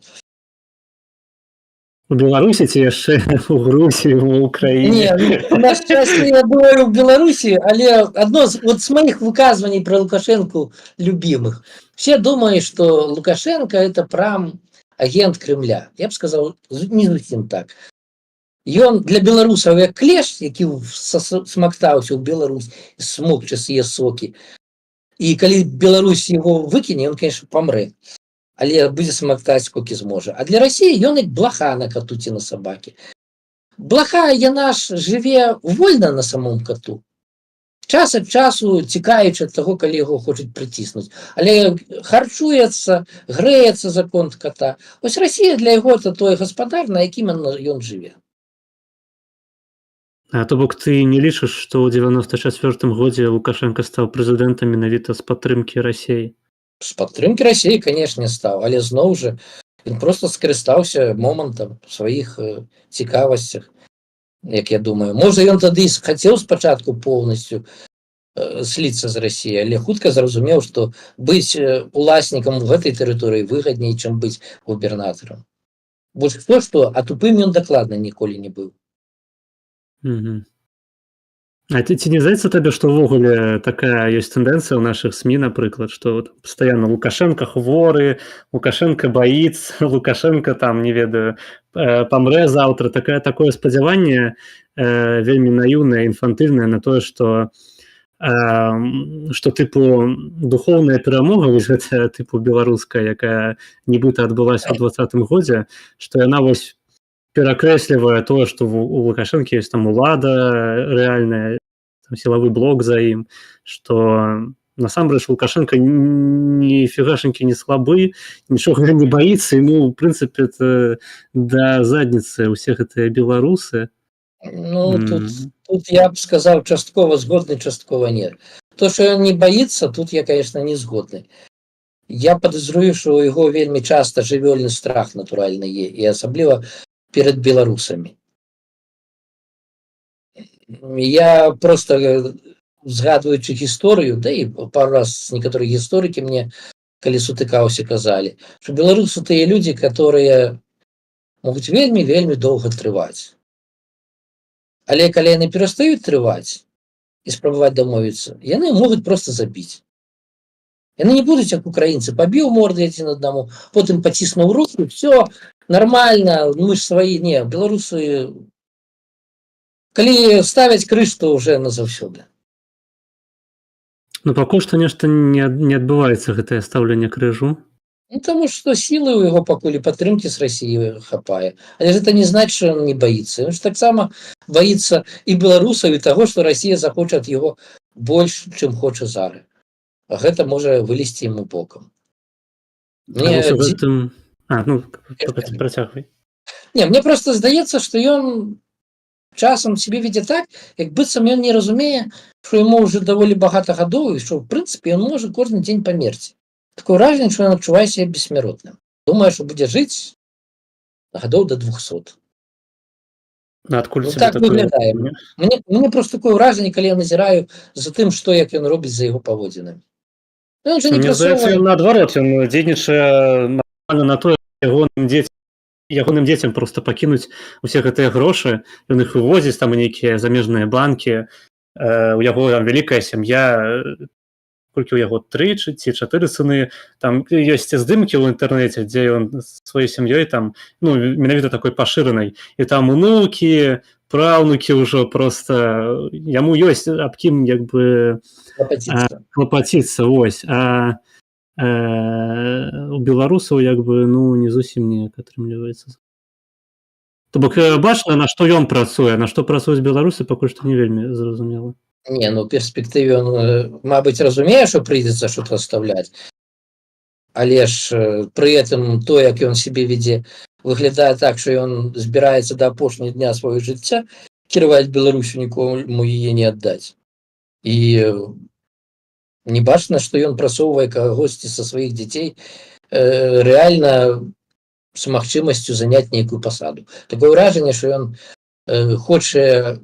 У Беларусі ці яшчэ у Грузіі, у Украіне?
Не, на шчасце, я думаю, у Беларусі, але адно з моих выказванняў пра Лукашэнку любимых. Все думаюць, што Лукашенко это прям агент Кремля. Я б сказаў, не зусім так. Ён для беларусаў як клеш, які смактаўся ў Беларусь, смокча сые сокі. І калі Беларусь яго выкіне, ён, конечно, памрэ. Але будзе смактаць, сколькі зможа. А для Расіі ён як блаха на кату ці на сабакі. Блаха, яна ж жыве вольна на самом кату. Час ад часу цікаючы ад таго, калі яго хочуць прыціснуць. Але харчуецца, грэецца за конт ката. Вось Расія для яго это той гаспадар, на якім ён жыве.
А то бок ты не лічыш, што ў 94-м годзе Лукашенко стаў прэзідэнтам менавіта з падтрымкі Расіі?
З падтрымкі Расіі, канешне, стаў, але зноў жа ён проста скарыстаўся момантам сваіх цікавасцях, як я думаю. Можа, ён тады хацеў спачатку поўнасцю сліцца з Расіяй, але хутка зразумеў, што быць уласнікам у гэтай тэрыторыі выгадней, чым быць губернатарам. Больш што, а тупым ён дакладна ніколі не быў.
Ну, А ці не здаецца табе, што ўвогуле такая ёсць тэндэнцыя ў нашых СМІ, напрыклад, што пастаянна Лукашенко хворы, Лукашенко баіцца, Лукашенко там, не ведаю, памрэ заўтра. Такое спадзяванне вельмі наіўнае, інфантыльнае на тое, што тыпу духоўная перамога, вось гэтая тыпу беларуская, якая нібыта адбылася ў 2020 годзе, што яна вось перакрэслівае тое, што у Лукашэнкі ёсць там улада рэальная, там сілавы блок за ім, што насамрэч Лукашенко ніфігашенькі не слабы, нічога не баіцца, ему в прынцыпе да задніцы ўсе гэтыя беларусы.
Ну, тут я б сказаў, часткова згодны, часткова нет. То, што ён не баіцца, тут я, конечно, не згодны. Я падазрую, што ў яго вельмі часта жывёльны страх натуральны є, і асабліва перед беларусамі. Я просто, згадваючы гісторыю, да і пару раз некаторыя гісторыкі мне, калі сутыкаўся, казалі, што беларусы тыя людзі, которые могуць вельмі доўга трываць. Але калі яны перастаюць трываць і спрабаваць дамовіцца, яны могуць просто забіць. Яны не будуць, як украінцы, пабіў морды адзін аднаму, потым паціснуў руку, все нормально, мы ж сваі, не, беларусы, калі ставяць крыж, то уже назаўсёды.
Ну, пакуль што нешта не адбываецца гэтае стаўленне крыжу.
Ну, тому што сілы ў яго пакуль і падтрымкі з Расіі хапае. Але гэта не значыць, што ён не баіцца. Ён ж таксама баіцца і беларусаў, і таго, што Расія захоча ад яго больш, чым хоча зараз. А гэта можа вылезці яму бокам.
Працягвай.
Не, мне просто здаецца, што ён часам сябе ведзе так, як быццам ён не разумее, што яму ўжо даволі багата гадоў, і што, в прынцыпе, ён можа кожны дзень памерці. Такое ўражанне, што ён адчувае сябе бессмяротным. Думае, што будзе жыць гадоў до 200.
Адкуль
так выглядае. Мне просто такое ўражанне, калі я назіраю за тым, што як ён робіць за яго паводзінамі. Ён же не
прасоўвае. Наадварот, ён дзейнічае на тое, ягоным дзецям просто пакінуць усе гэтыя грошы, ён іх вывозіць там у нейкія замежныя банкі, у яго там вялікая сям'я, колькі ў яго 3 ці 4 сыны, там ёсць здымкі ў інтэрнэце, дзе ён сваёй сям'ёй там, ну, менавіта такой пашыранай, і там унукі, праўнукі ўжо просто, яму ёсць аб кім як бы клапаціцца, вось, а у беларусаў як бы, ну, не зусім неяк атрымліваецца. То бок бачна, на што ён працуе, на што працуюць беларусы, пакуль што не вельмі зразумела.
Не, ну, в перспектыве он, мабыць, разумее, что придется что-то оставлять. Але ж при этом то, як ён себе веде, выглядае так, что он збираецца до апошняга дня свого жыцця кіраваць Беларусю, нікому яе не аддаць. І не бачна, что ён прасоўвае кагосьці са сваіх дзяцей реально с магчымасцю заняць нейкую пасаду. Такое ўражанне, что ён хоча.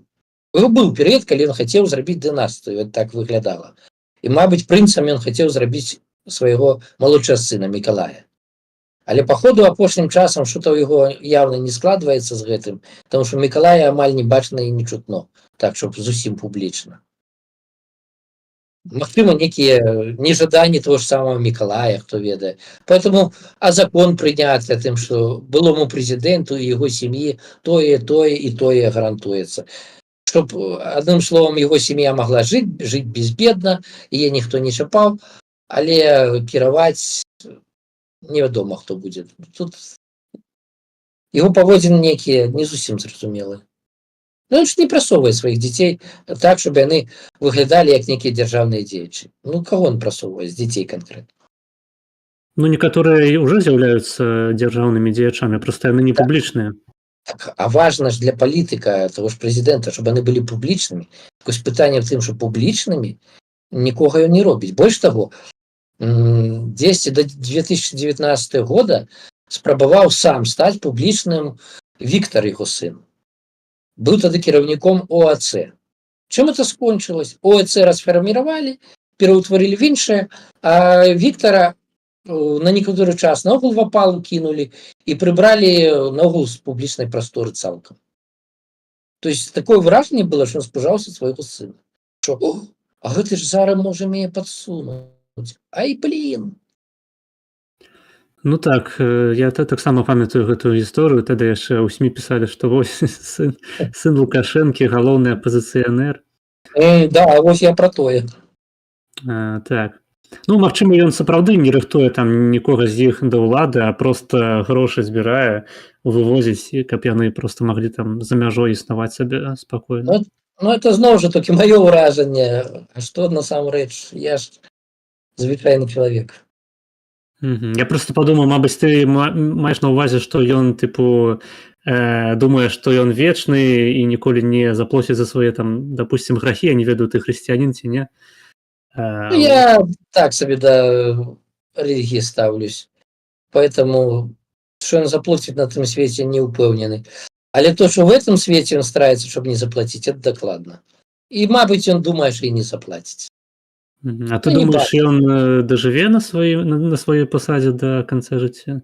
Быў перыяд, калі ён хацеў зрабіць дынастыю, так выглядала. І, мабыць, прынцам ён хацеў зрабіць свайго малодшага сына Мікалая. Але, паходу, апошнім часам што-то ў яго явна не складваецца з гэтым, таму што Мікалая амаль не бачна і не чутно, так, щоб зусім публічна. Магчыма, некія нежаданні того ж самого Мікалая, хто ведае. Поэтому, а закон прыняты тым, што былому прэзідэнту і яго сям'і тое і тое гарантуецца. Чтоб, адным словом, его семья могла жить безбедно, яе ніхто не чапаў, але кіраваць невядома, хто будзе. Тут его паводзіны некія не зусім зразумелыя. Ну, он ж не прасоўвае сваіх дзяцей так, чтобы яны выглядалі як некія дзяржаўныя дзеячы. Ну, каго он прасоўвае з дзяцей канкрэтна?
Ну, некаторыя ўжо з'яўляюцца дзяржаўнымі дзеячамі, проста яны не публічныя.
Так, а важно ж для палітыка, того ж прэзідэнта, чтобы яны былі публічнымі. Такое пытанне в тым, што публічнымі нікога ён не робіць. Больш таго, дзесьці до 2019 года спрабаваў сам стаць публічным Віктор, яго сын. Быў тады кіраўніком ОАЦ. Чым это скончылось? ОАЦ расфарміравалі, пераўтварылі в іншае, а Віктора на некаторы час наогул в апалу кінулі і прыбралі наогул з публічнай прасторы цалкам. То есть такое вражение было, что он спужаўся свайго сына. Что, а гэты ж зараз можа мяне падсунуць. Ай, блин!
Ну так, я таксама памятаю гэтую гісторыю, тады яшчэ ў СМі пісалі, што вось сын Лукашэнкі галоўны апазіцыянер.
Да, вось я пра тое.
Так. Ну, магчыма, ён сапраўды не рыхтуе там нікога з іх да ўлады, а проста грошы збірае, вывозіць, каб яны проста маглі там за мяжой існаваць сабе спакойна.
Ну, это зноў жа такі маё ўражанне. А што насамрэч? Я ж звычайны чалавек.
Я просто падумаў, мабыць, ты маеш на ўвазе, што ён тыпу думае, што ён вечны і ніколі не заплоціць за свае там, допустим, грахі, я не ведаю, ты хрысціянін ці не.
Ну, я так себе до религии ставлюсь. Поэтому, что он заплатит на этом свете, не упевнений. Але то, что в этом свете он старается, чтобы не заплатить, это докладно. И, мабуть, он думает, что и не заплатить.
А ты думаешь, ён дажыве на сваёй пасадзе до конца жыцця?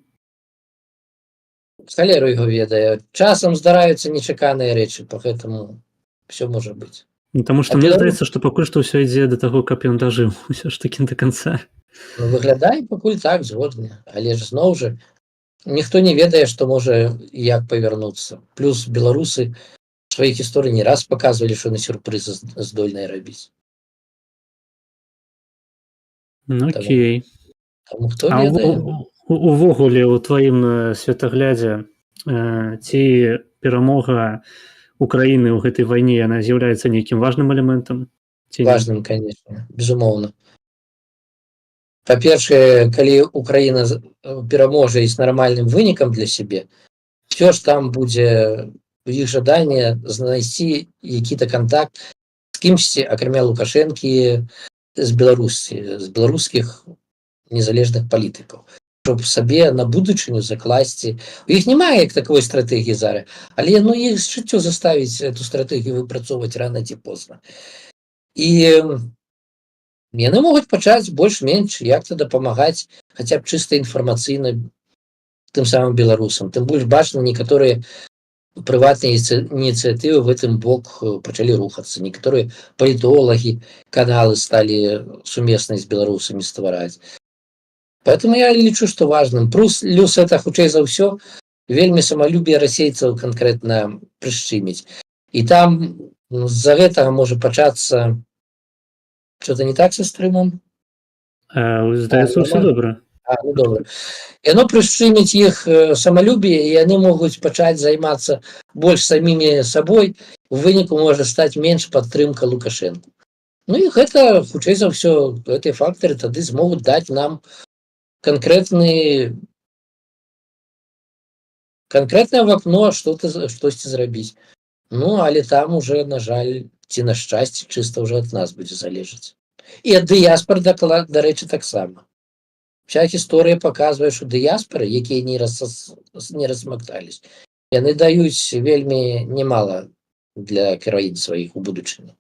Халеру его ведаю. Часом здараюцца нечаканыя рэчы, поэтому все может быть.
Ну, потому что мне здаецца, што пакуль што ўсё ідзе да таго, каб ён дажыў усё ж такі да канца.
Ну, выглядае пакуль так, згодны. Але ж зноў жа ніхто не ведае, што можа і як павярнуцца. Плюс беларусы в сваіх гісторыі не раз паказвалі, што на сюрпрызы здольныя рабіць.
Ну, окей.
Таму хто ведае?
Увогуле у тваім светаглядзе ці перамога Украины ў гэтай вайне, яна з'яўляецца нейкім важным элементам?
Важным, конечно, безумоўна. Па-першае, калі Украіна пераможа і з нармальным вынікам для сябе, все ж там будзе іх жаданне знайсці які-то контакт з кімсьці, акрамя Лукашэнкі, з Беларусі, з беларускіх незалежных палітыкаў, щоб сабе на будучыню закласці. У іх немає як таковой стратэгіі зараз, але іх жыццё заставіць эту стратэгію выпрацоўваць рана ці позна. І яны могуць пачаць больш-менш як-то дапамагаць хаця б чыста інфармацыйна тым самым беларусам. Тым больш бачна, некаторыя прыватныя ініцыятывы в гэтым бок пачалі рухацца. Некаторыя палітолагі, каналы сталі сумесна з беларусамі ствараць. Поэтому я лічу, што важным. Плюс это, хутчэй за ўсё, вельмі самалюбие расейцаў канкрэтна прышчыміць. І там з-за гэтага можа пачацца что-то не так со стрымом?
Здаецца, ўсё добра.
Ну добра. Яно прышчыміць іх самалюбие, і яны могуць пачаць займацца больш самімі сабой, у выніку можа стаць менш падтрымка Лукашэнку. Ну і гэта, хутчэй за ўсё, гэтыя фактары тады змогуць даць нам канкрэтнае в акно штосьці зрабіць. Ну, але там уже, на жаль, ці на шчасце, чыста ўжо ад нас будзе залежаць. І ад дыяспор, дарэчы, таксама. Вся гісторыя паказвае, што дыяспоры, якія не размактались, яны даюць вельмі немало для краін сваіх у будучыні.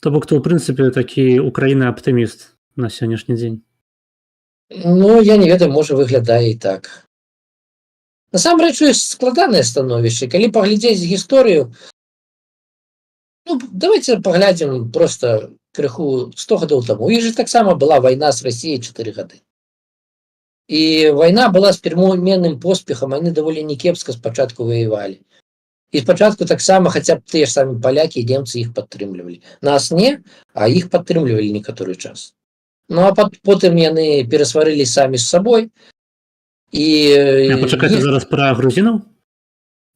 То бок, то, ў прынцыпе, такі Украіна-аптыміст на сённяшні дзень.
Ну, я не ведаю, можа, выглядае і так. Насамрэч, ёсць складанае становішча. Калі паглядзець гісторыю, ну, давайте паглядзім просто крыху 100 гадоў таму. У іх же таксама была вайна з Расіяй 4 гады. І вайна была з пераменным поспехам, яны даволі некепска спачатку ваявалі. І спачатку таксама хаця б тыя ж самі палякі і немцы іх падтрымлівалі. Нас не, а іх падтрымлівалі некаторы час. Ну, а потым яны перасварылі самі з сабой.
Пачакайце зараз пра грузінаў?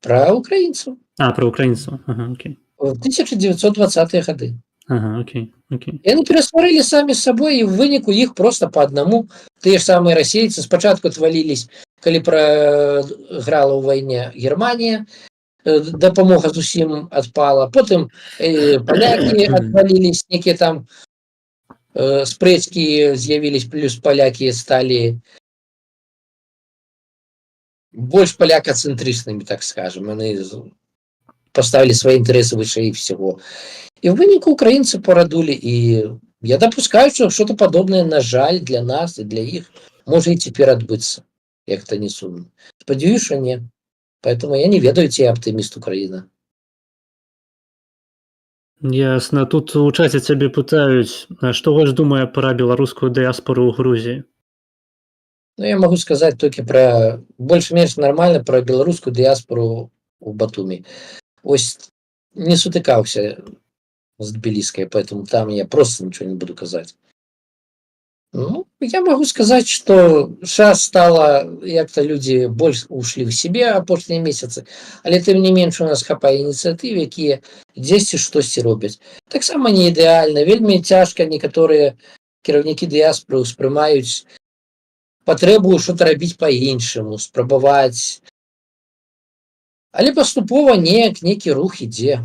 Пра украінцаў.
Пра украінцаў. Ага, окей.
В 1920-е гады.
Ага, окей.
Яны перасварылі самі з сабой, і в выніку іх просто по аднаму. Тыя ж самыя расейцы спачатку отвалились, калі прайграла ў вайне Германія, дапамога зусім адпала. Потым палякі отвалились, некія там спрэчкі з'явились, плюс палякі сталі больш паляка-цэнтрычнымі, так скажем. Яны поставили свои интересы выше всего. И в вынику украинцы порадули. И я допускаю, что что-то подобное, на жаль, для нас и для их может и теперь отбыться. Як-то не сумно. Сподіваюсь, что нет. Поэтому я не ведаю, ці оптимист Украина.
Ясно. Тут у чаце цябе пытаюць, што больш думае пра беларускую дыяспору ў Грузіі?
Ну, я могу сказать только про больш-менш нормально про беларускую дыяспору у Батуми. Ось не сутыкаўся з тбіліскай, поэтому там я просто ничего не буду казаць. Ну, я могу сказать, что сейчас стало, як-то люди больше ушли в себе апошнія месяцы, але тым не менш у нас хапае ініцыятыў, якія дзесьці штосьці робяць. Таксама не ідэальна, вельмі цяжка некаторыя кіраўнікі дыяспоры ўспрымаюць патрэбу что-то рабіць па-іншаму, спрабаваць. Але паступова некі рух ідзе.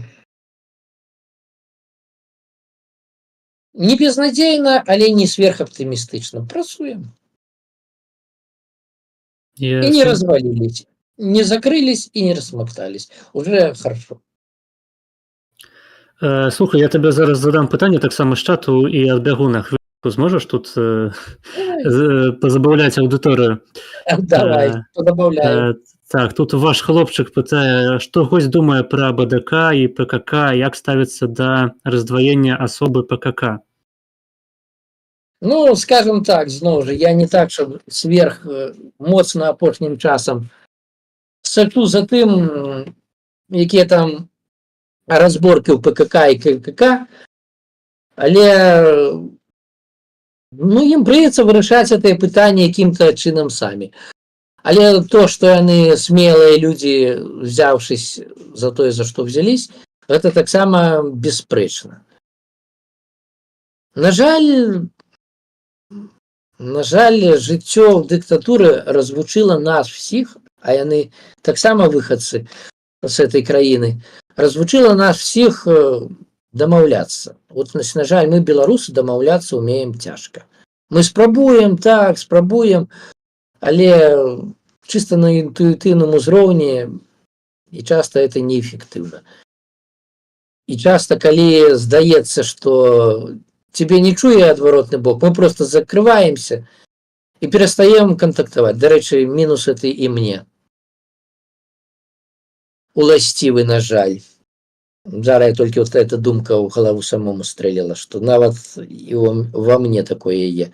Не безнадзейна, але не сверхаптымістычна. Працуем. И не
Ясно.
развалились, не закрылись и не рассмоктались. Уже хорошо.
Слухай, я табе зараз задам пытанне таксама з чату і адбягу на хвілку. Зможаш тут пазабаўляць аўдыторыю?
Давай, добавляю.
Так, тут ваш хлопчык пытае, што госць думае пра БДК і ПКК, як ставіцца да раздваення асобы ПКК?
Ну, скажем так, зноў жа, я не так, щоб сверх моцна апошнім часам сачу за тым, якія там разборкі ў ПКК і ККК, але ну, ім прыйдзецца вырашаць гэтае пытанне якім-то чынам самі. Але то, што яны смелыя людзі, взяўшись за тое, за што взялись, гэта таксама бясспрэчна. На жаль, жыццё ў дыктатуры развучыла нас всіх, а яны таксама выхадцы з этой краіны, развучыла нас всіх дамаўляцца. Вот, на жаль, мы, беларусы, дамаўляцца умеем цяжка. Мы спрабуем, так, спрабуем, але чыста на інтуітыўным узроўні, і часта это неэфектыўна. І часта, калі здаецца, што тебе не чуе адваротны бок, мы просто закрываемся і перастаем кантактаваць. Дарэчы, мінус это і мне уласцівы, на жаль. Зараз я толькі вот эта думка ў галаву самому стрэліла, што нават і ва мне такое є.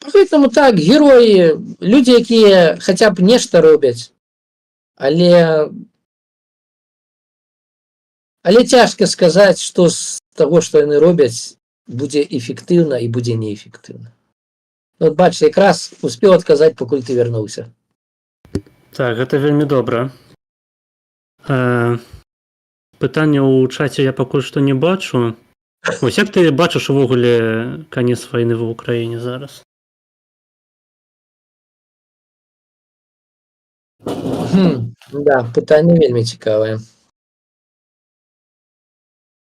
Поэтому так, героі, людзі, якія хаця б нешта робяць, але цяжка сказаць, што з таго, што яны робяць, будзе эфектыўна і будзе неэфектыўна. Вот бачыш, якраз успеў адказаць, пакуль ты вярнуўся.
Так, гэта вельмі добра. Пытання ў чаце я пакуль што не бачу. Ось як ты бачыш увогуле канец вайны ва ўкраіне зараз?
Да, пытанне вельмі цікавае.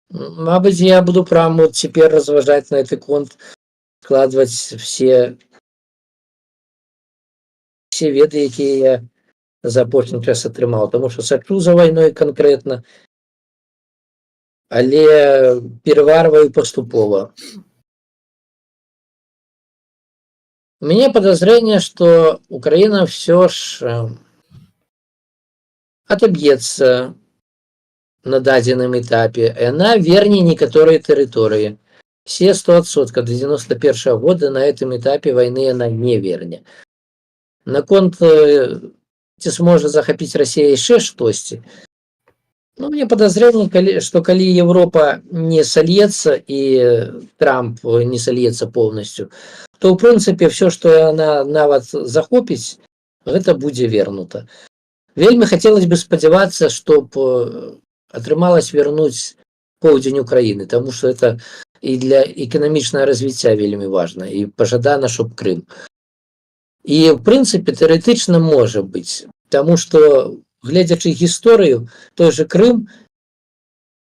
Мабыць, я буду прям вот цяпер разважаць на гэты конт, складваць все веды, якія я за апошні час атрымаў, таму што сачу за вайной канкрэтна, але пераварваю паступова. У меня подозрение, что Украина все ж отобьется на дадзеным этапе, и она верне некоторые территории. Все 100% до 91 года на этом этапе войны она не верне. Наконт ці сможа захапіць Россия яшчэ штосьці. Ну, мне подозрение, что калі Европа не сольется и Трамп не сольется полностью, то, в принципе, все, что она нават захопіць, гэта будзе вернута. Вельмі хотелось бы спадзявацца, чтоб атрымалось вернуть поўдзень Украины, потому что это и для экономичного развития вельмі важно, и пожадана, чтоб Крым. И, в принципе, теоретично может быть, потому что, глядячы гісторыю, той же Крым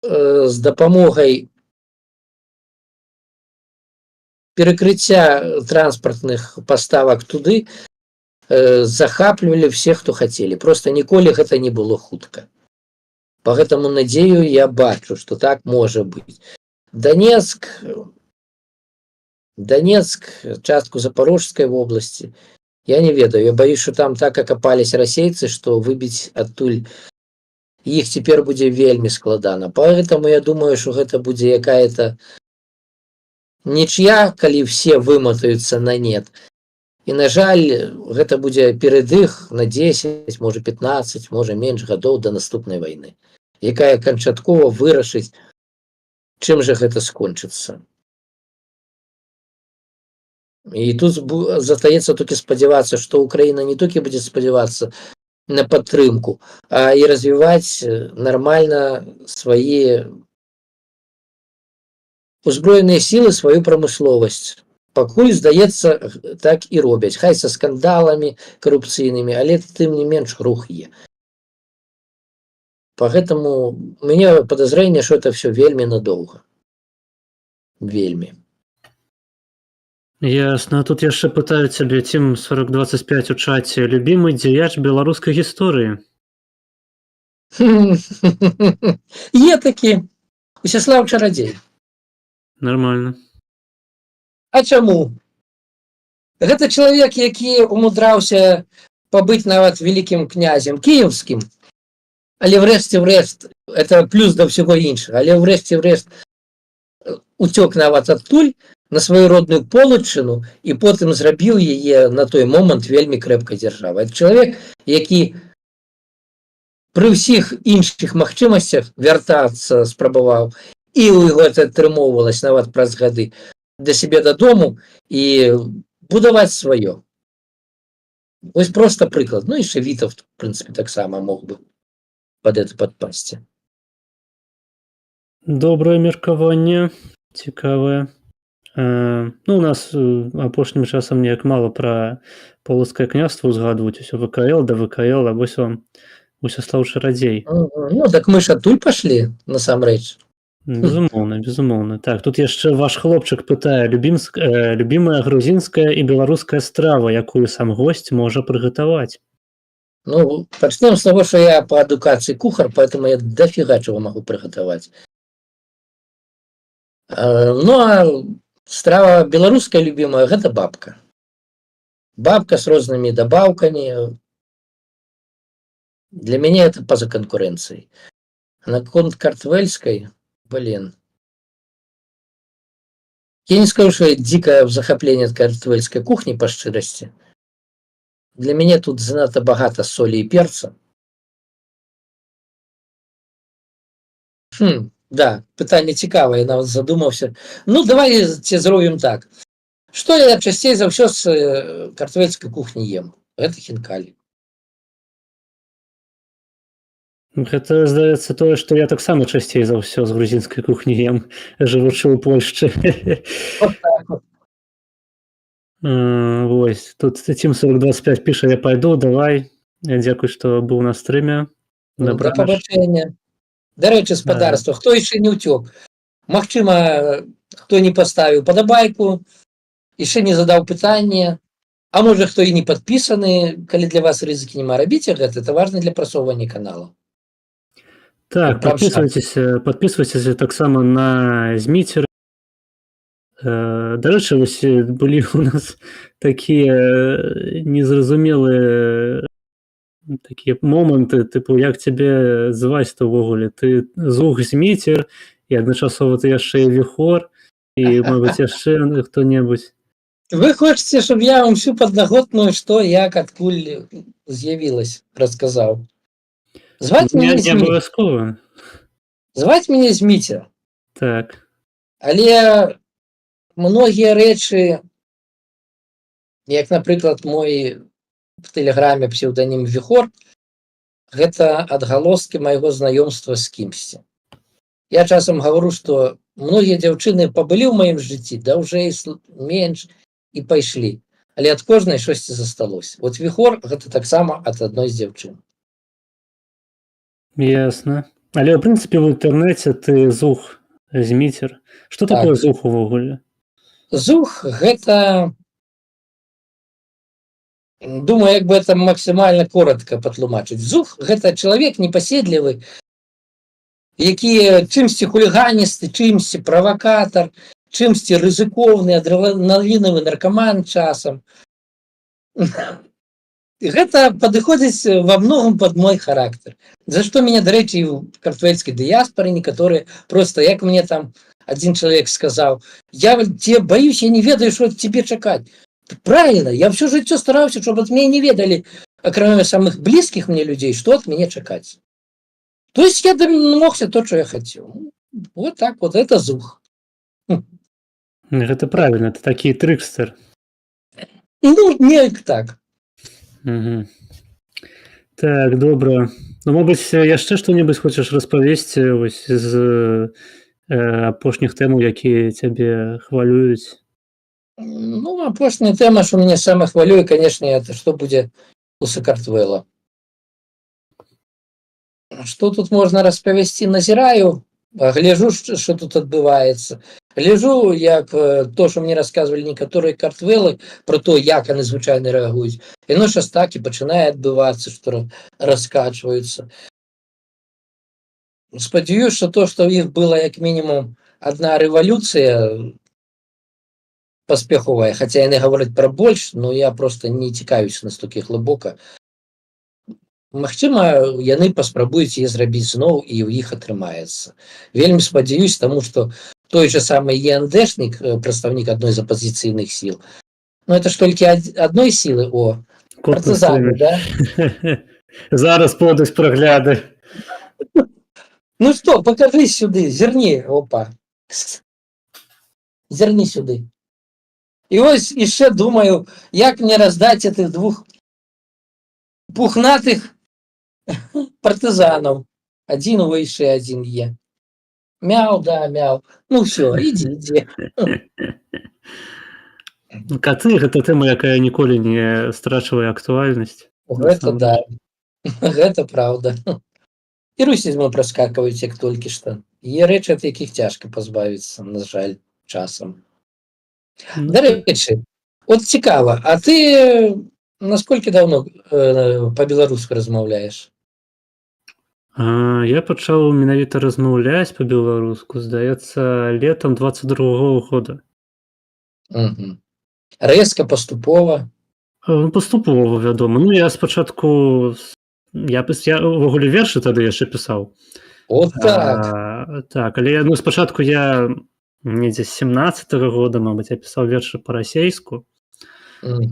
з дапамогай перекрыцця транспартных поставак туды захаплівалі всех, хто хацелі. Просто ніколі гэта не было хутка. Поэтому надею я бачу, что так можа быць. Донецк, частку Запорожской области, я не ведаю. Я боюсь, что там так окопались расейцы, что выбить оттуль іх цяпер будзе вельмі складана. Поэтому я думаю, што гэта будзе якая-то нічия, калі все выматаюцца на нет. І, на жаль, гэта будзе перадых на 10, можа 15, можа менш гадоў да наступнай вайны, якая канчаткова вырашыць, чым жа гэта скончыцца. І тут застаецца толькі спадзявацца, што Украіна не толькі будзе спадзявацца на падтрымку, а і развіваць нармальна свае узброеныя сілы, сваю прамысловасць. Пакуль, здаецца, так і робяць. Хай са скандаламі карупцыйнымі, але тым не менш рух є. Поэтому у меня подозрение, что это все вельми надолго. Вельми.
Ясно. Тут яшчэ пытаю цябе, Тим 4025 у чаце, любімы дзеяч беларускай гісторыі.
Є такі. Усяслав Чарадзей.
Нормально.
А чаму? Гэта чалавек, які умудраўся пабыць нават вялікім князем кіеўскім, але врэшце-врэшт, это плюс да ўсяго іншага, але врэшце-врэшт уцёк нават адтуль на сваю родную Полачыну і потым зрабіў яе на той момант вельмі крэпкай дзяржавай. Это чалавек, які пры ўсіх іншых магчымасцях вяртацца спрабаваў, і ў яго это атрымоўвалася нават праз гады, да сябе дадому і будаваць сваё. Вось проста прыклад. Ну, яшчэ Вітаўт, в прынцыпе, таксама мог бы пад это падпасці.
Добрае меркаванне, цікавае. Ну, у нас апошнім часам неяк мала пра полацкае княства узгадваюць, усё ВКЛ, да ВКЛ, а вось вам Усяслаў Чарадзей.
Ну, так мы ж адтуль пашлі, насамрэч.
Безумоўна, безумоўна. Так, тут яшчэ ваш хлопчык пытае, любімая грузінская і беларуская страва, якую сам госць можа прыгатаваць.
Ну, пачнем з таго, што я па адукацыі кухар, поэтому я дофіга чого магу прыгатаваць. Ну, а страва беларуская любімая, гэта бабка. Бабка з рознымі дабаўкамі. Для мяне это па-за канкурэнцыяй. Наконт картвельскай, блин. Я не скажу, что я дикое захопление от картвельской кухни, по шчырасці. Для меня тут занадто багата соли и перца. Да, пытанне цікавае, я нават задумаўся. Ну, давайте зробім так. Што я часцей за ўсё з картвельскай кухні ем? Гэта хінкалі.
Гэта, здаецца, тое, што я таксама часцей за ўсё з грузінскай кухні ем, жывучы ў Польшчы. Вось, тут Тим 4025 піша, я пайду, давай. Дзякуй, што быў на стрыме.
Да пабачэння. Дарэчы, спадарства, хто яшчэ не ўцёк? Магчыма, хто не паставіў падабайку, яшчэ не задаў пытанне, а можа, хто і не падпісаны, калі для вас рызыкі няма, рабіце гэта, это важна для прасоўвання канала.
Так, подписывайтесь таксама на Зміцер. Дарэчы, вось былі у нас такія незразумелыя такія моманты, тыпу, як цябе зваць-то ўвогуле? Ты Зух Зміцер, і адначасова ты яшчэ і Віхор, і, мабыць, яшчэ хто-небудзь.
Вы хочаце, щоб я вам всю паднаготную, што, як, адкуль з'явілась, расказаў? Зваць мяне
Зміцер.
Зваць мяне Зміцер.
Так.
Але многія рэчы, як, напрыклад, мой в тэлеграме псеўданім Віхор, гэта адгалоскі майго знаёмства з кімсьці. Я часам гавару, што многія дзяўчыны пабылі ў маім жыцці, даўжэй, менш, і пайшлі. Але ад кожнай штосьці засталося. Вот Віхор гэта таксама ад адной з дзяўчын.
Ясна. Але, ў прынцыпе, в інтэрнэце ты Зух Зміцер. Што такое Зух увогуле?
Зух гэта... Думаю, як бы это максимально коротко патлумачыць. Зух гэта чалавек непаседлівы, які чымсьці хуліганісты, чымсьці правакатар, чымсьці рызыкоўны, адреналінавы наркаман часам. гэта падыходзіць во многом под мой характар. За што мяне, дарэчы, у картвельскай дыяспоры некаторыя просто, як мне там один чалавек сказаў, я тебе боюсь, я не ведаю, што ад тебе чакаць. Правильно, я всё жыццё стараўся, чтобы ад мяне не ведалі, акрамя самых блізкіх мне людзей, што ад мяне чакаць. То есть я домогся то, что я хацеў. Вот так вот, это зух.
Гэта правільна, ты такі трыкстер.
Ну, неяк так.
Угу. Так, добра. Ну, мабыць, яшчэ што-небудзь хочаш распавесці вось з апошніх тэмаў, якія цябе хвалююць?
Ну, апошняя тэма, што мяне сама хвалюе, конечно, это што будзе у Сакартвэла. Што тут можна распавесці? Назіраю, гляжу, што тут адбываецца. Гляжу, як то, што мне расказвалі некаторыя картвэлы про то, як яны звычайна рэагуюць. Яно зараз так і пачынае адбывацца, што раскачваюцца. Спадзяюсь, што то, што ў іх была як мінімум адна рэвалюцыя паспяховая, хаця яны гавораць пра больш, но я просто не цікавіўся настолькі глыбока. Магчыма, яны паспрабуюць яе зрабіць зноў і ў іх атрымаецца. Вельмі спадзяюсь, таму што той же самый ЕНДшнік, прадстаўнік адной з апазіцыйных сіл, ну это ж толькі адной сілы, партызаны, да?
Зараз подаюць прагляды.
Ну што, пакажы сюды, зірні, опа. Зірні сюды. І ось яшчэ думаю, як мне раздаць этих двух пухнатых партызанаў. Адзін выйшы, адзін е. Мяу, да, мяу. Ну все, ідзі.
Каты — гэта тэма, якая ніколі не страчвае актуальнасць.
Гэта да. Гэта праўда. І русізмы праскакваюць, як толькі што. Є рэчы, ад якіх цяжка пазбавіцца, на жаль, часам. Дарэчы, от цікава, а ты насколькі даўно па-беларуску размаўляеш?
Я пачаў менавіта размаўляць па-беларуску, здаецца, летам 22-го года.
Рэзка, паступова?
Паступова, вядома. Ну, я спачатку... Я ўвогуле вершы тады яшчэ пісаў.
От так.
Так, але спачатку я недзе з 17-го года, мабыць, я пісаў вершы па-расейску.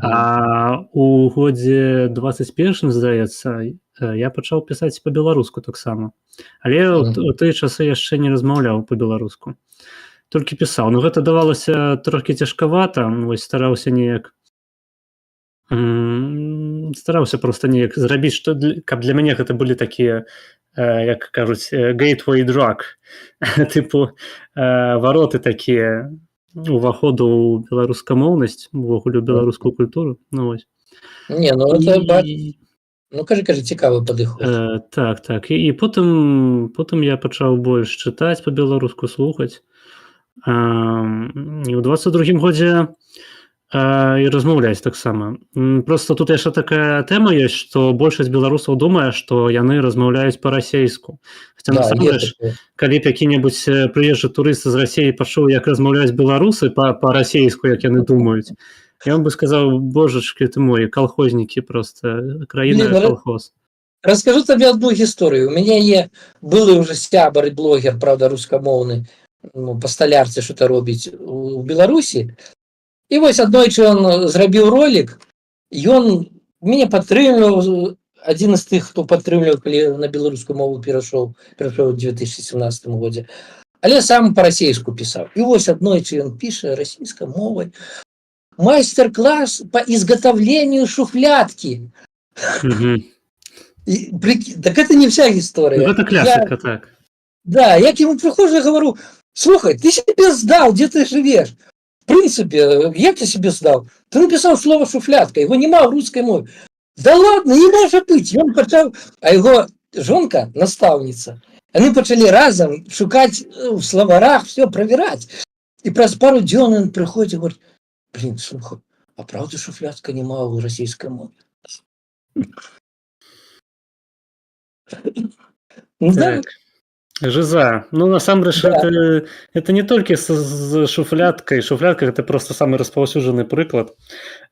А у годзе 21-м, здаецца, я пачаў пісаць па-беларуску таксама. Але ў тыя часы яшчэ не размаўляў па-беларуску. Толькі пісаў. Ну, гэта давалася трохі цяжкавата. Вось стараўся неяк... Стараўся проста неяк зрабіць, каб для мяне гэта былі такія, як кажуць, gateway drug. Тыпу вароты такія уваходу ў беларускамоўнасць, увогуле ў беларускую культуру. Ну, вось.
Не, ну это... Ну, кажы, цікавы падыход.
Так. І потым я пачаў больш чытаць па-беларуску, слухаць. І ў 22-м годзе і размаўляць таксама. Просто тут яшчэ такая тэма ёсць, што большасць беларусаў думае, што яны размаўляюць па-расейску. Хаця насамрэч, калі б які-небудзь прыезджы турыст з Расіі пачуў, як размаўляюць беларусы па-расейску, як яны думаюць, я вам бы сказаў, божачкі ты мой, калхознікі просто, краіна калхоз.
Раскажу табе одну гісторыю. У мяне є былы ўжо сябар і блогер, правда, рускамоўны, па сталярцы што-то робіць у Беларусі. І вось аднойчы ён зрабіў ролик, ён мяне падтрымліваў, адзін з тых, хто падтрымліваў, калі на беларускую мову перайшоў у 2017 годзе. Але сам па-расейску пісаў. І вось аднойчы ён піша расійскай мовай: «Майстер-класс по изготовлению шуфлятки». Так это не вся история.
Ну, это классика, так.
Да, я к нему прихожу и говорю: слушай, ты себе сдал, где ты живешь? В принципе, як ты себе сдал? Ты написал слово «шуфлятка», его нема в русской мове. Да ладно, не может быть. И он почав, а его жонка, наставница, они почали разом шукать в словарах, все проверять. И праз пару дзён он приходит и говорит: блин, слухай, а правда шуфлятка нема в российской мове?
Так. Жиза. Ну, насамрэч, это не толькі з шуфляткай. Шуфлятка — это просто самы распаўсюджаны прыклад.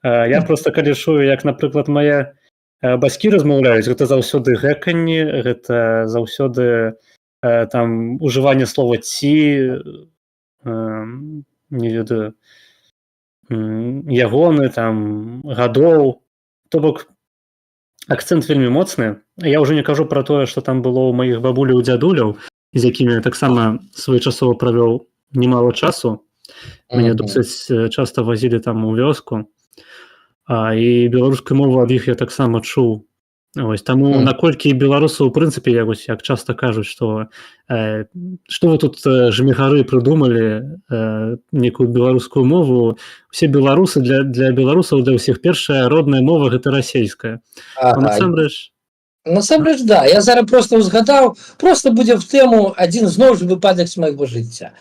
Я просто калі чую, як, напрыклад, мая бацькі размаўляюць, гэта заўсёды гэканне, гэта заўсёды там ужыванне слова ці, не ведаю, ягоны, там, гадоў. То бок, акцэнт вельмі моцны. Я ўжо не кажу пра тое, што там было ў маіх бабуляў, дзядуляў, з якімі я таксама своечасова правёў немало часу. Мяне досыць часта вазілі там у вёску. І беларускую мову ад іх я таксама чуў. Таму наколькі беларусы, у прынцыпе, як часта кажуць, што вы тут жмігары прыдумалі некую беларускую мову, усе беларусы для беларусаў, для ўсіх першая родная мова гэта расейская.
Насамрэч, да. Я зараз просто узгадаў, просто будзе в тэму адзін зноў ж выпадак з майго жыцця.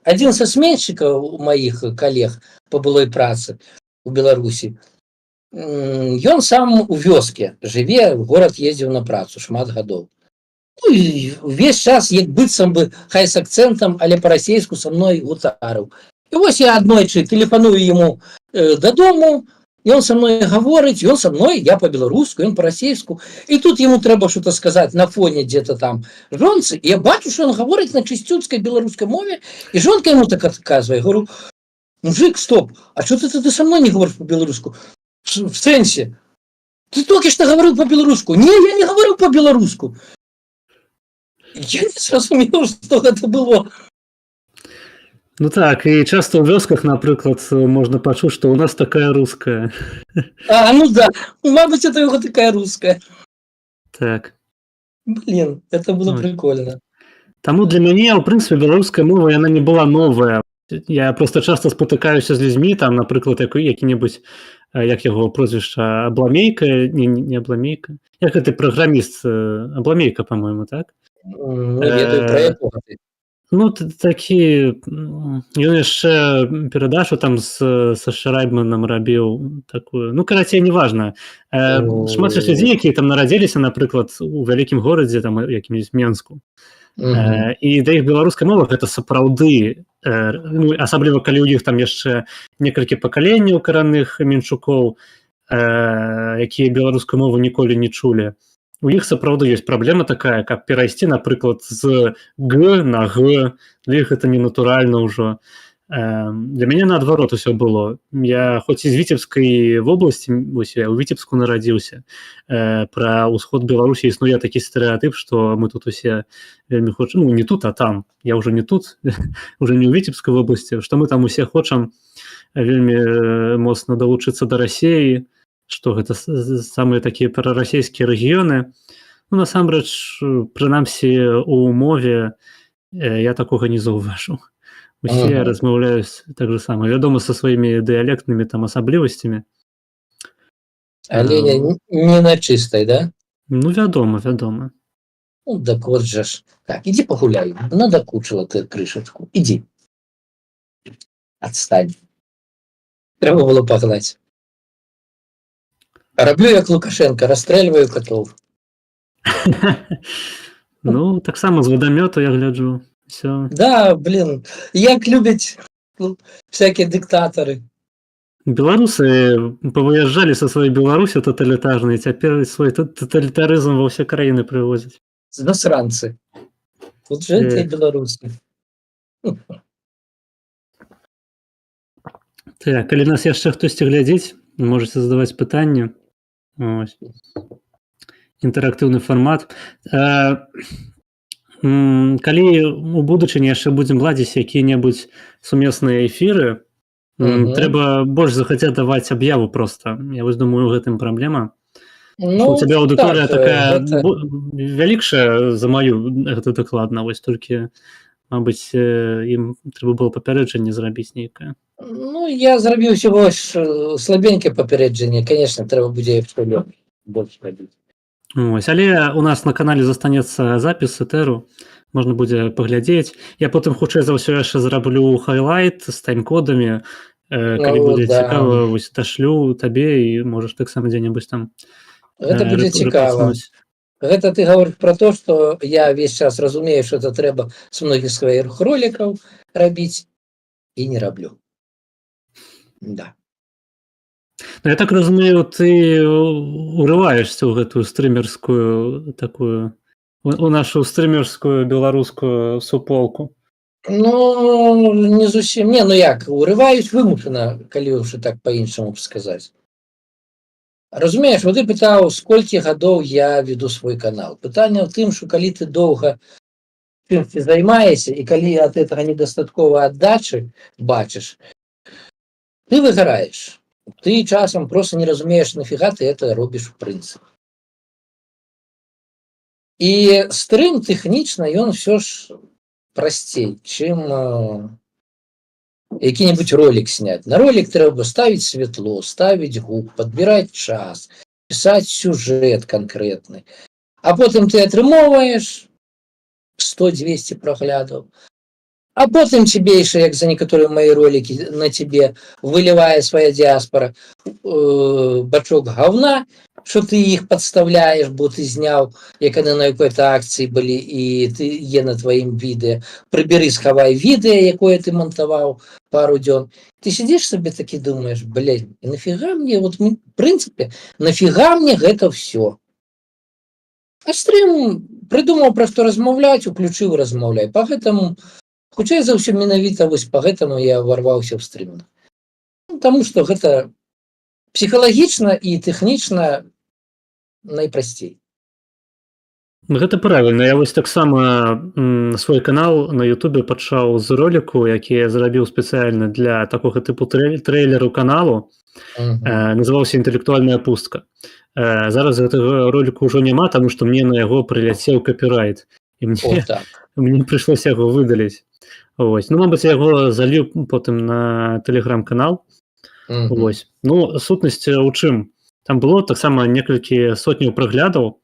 Адзін са сменшчыкаў маіх калег па былой працы у Беларусі, ён сам у вёске жыве, горад ездзіў на працу шмат гадоў. Увесь час, як быццам бы, хай з акцэнтам, але па-расейску са мной гутарыў. І вось я аднойчы тэлефаную яму дадому, ён са мной гаворыць, ён са мной, я па-беларуску, ён па-расейску. І тут яму трэба што-то сказаць на фоне дзе-то там жонцы, і я бачу, што ён гаворыць на чысцюцкай беларускай мове, і жонка яму так адказвае. Говорю: мужик, стоп, а что ты со мной не говоришь по-белорусски? В сенсе? Ты только что говорил по-белорусски. Не, я не говорю по-белорусски. Я не зразумел, что это было.
Ну так, і часто ў вёсках, напрыклад, можна пачуць, што ў нас такая руская.
Ну да, мабуть, это его такая русская.
Так.
Блин, это было прикольно.
Таму для мяне, ў прынцыпе, беларуская мова, яна не была новая. Я просто часто спотыкаюся з людзьмі, там, напрыклад, які-небудзь, як яго прозвішча, Абламейка, не Абламейка, як гэты праграміст, Абламейка, па-мойму, так?
Не ведаю пра якога ты.
Ну, такі, ён яшчэ перадачу там са Шрайбманам рабіў такую, ну, карацей, неважна. Шмат людзей, якія там нарадзіліся, напрыклад, у вялікім горадзе, там, якім-нибудь Менску. І да іх беларускай мова гэта сапраўды, асабліва калі ў іх там яшчэ некалькі пакаленняў каранных менчукоў, якія беларускую мову ніколі не чулі. У іх сапраўды ёсць праблема такая, каб перайсці, напрыклад, з г на г, для іх гэта ненатуральна ўжо. Для мяне наадварот усё было. Я хоць і з Віцебскай вобласці, вось я ў Віцебску нарадзіўся, пра ўсход Беларусі існуе такі стэрэатып, што мы тут усе вельмі хочам, ну не тут, а там, я ўжо не тут, уже не ў Віцебскай вобласці, што мы там усе хочам вельмі моцна далучыцца да Расіі, што гэта самыя такія прарасійскія рэгіёны. Ну, насамрэч, прынамсі, у мове я такога не заўважыў. Усе размаўляюць так же сама. Вядома, са сваімі дыялектнымі там асаблівасцямі.
Але не на чыстай, да?
Ну, вядома.
Ну, так вот жа ж. Так, ідзі пагуляй. Надакучыла ты крышачку. Ідзі. Адстань. Трэба было пагнаць. Раблю як Лукашенко, расстрэльваю котов.
Ну, таксама з вадамёту, я гляджу. Все.
Да, блин, як любяць всякие дыктатары.
Беларусы павыязджалі са сваёй Беларусі таталітарнай, цяпер свой таталітарызм ва ўсе краіны прывозяць.
Засранцы. Тут же эти беларусы.
Так, калі нас яшчэ хтосьці глядзіць, можаце задаваць пытанні. Інтэрактыўны фармат. Калі у будучыні яшчэ будзем ладзіць якія-небудзь сумесныя эфіры, трэба больш захацець даваць аб'яву проста. Я вось думаю, у гэтым праблема. У цябе аўдыторыя такая вялікшая за маю, гэта дакладна, вось толькі, мабыць, ім трэба было папярэджанне зрабіць нейкае.
Ну, я зрабіў усього слабенькае папярэджанне, конечно, трэба будзе больш рабіць.
Ось, але у нас на канале застанецца запіс этэру, можна будзе паглядзець. Я потым хутчэй за ўсё яшчэ зраблю хайлайт з тайм-кодамі, калі будзе цікава, вось дашлю табе і можаш таксама дзе-небудзь там.
Гэта будзе цікава. Гэта ты гаворыш пра то, што я весь час разумею, што это трэба з многіх сваіх ролікаў рабіць і не раблю. Да.
Ну, я так разумею, ты урываешься ў гэтую стрымерскую такую у нашу стрымерскую беларускую суполку.
Ну, не зусім. Не, ну як, урываюсь вымушана, калі ўжо так па-іншаму сказаць. Разумееш, вот ты пытаў, сколькі гадоў я веду свой канал. Пытанне ў тым, што калі ты доўга чымсьці займаешся, і калі ад гэтага недастаткова аддачы бачыш, ты выгараеш. Ты часам просто не разумееш, нафіга ты это робіш у прынцыпе. І стрым тэхнічна ён ўсё ж прасцей, чым які-небудзь ролик снять. На ролик трэба ставіць святло, ставіць гук, падбіраць час, пісаць сюжэт канкрэтны. А потым ты атрымоўваеш 100-200 праглядаў. А потым тебе яшчэ, як за некаторыя мои ролики, на тебе вылівае свая дыаспора бачок говна, что ты іх подставляешь, бо ты зняў, як яны на якой-то акцыі былі, і ты е на тваім відэа. Прыберы, схавай відэа, якое ты монтаваў пару дзён. Ты сидишь сабе такі думаешь, блядь, і нафіга мне, вот в прынцыпе, нафіга мне гэта все? А стрым прыдумаў пра што размаўляць, уключыў, размаўляй. Па гэтаму, хутчэй за ўсё менавіта вось па гэтаму я ворваўся ў стрым. Таму што гэта псіхалагічна і тэхнічна найпрасцей.
Гэта правільна. Я вось таксама свой канал на Ютубе пачаў з роліку, які я зрабіў спецыяльна для такога тыпу трэйлеру каналу. Называўся «Інтэлектуальная пустка». Зараз гэтага роліку ўжо няма, таму што мне на яго прыляцеў капірайт. І мне прыйшлося яго выдаліць. Вось. Ну, мабыць, я яго заліў потым на тэлеграм-канал. Вось. Ну, сутнасць у чым? Там было таксама некалькі сотняў праглядаў.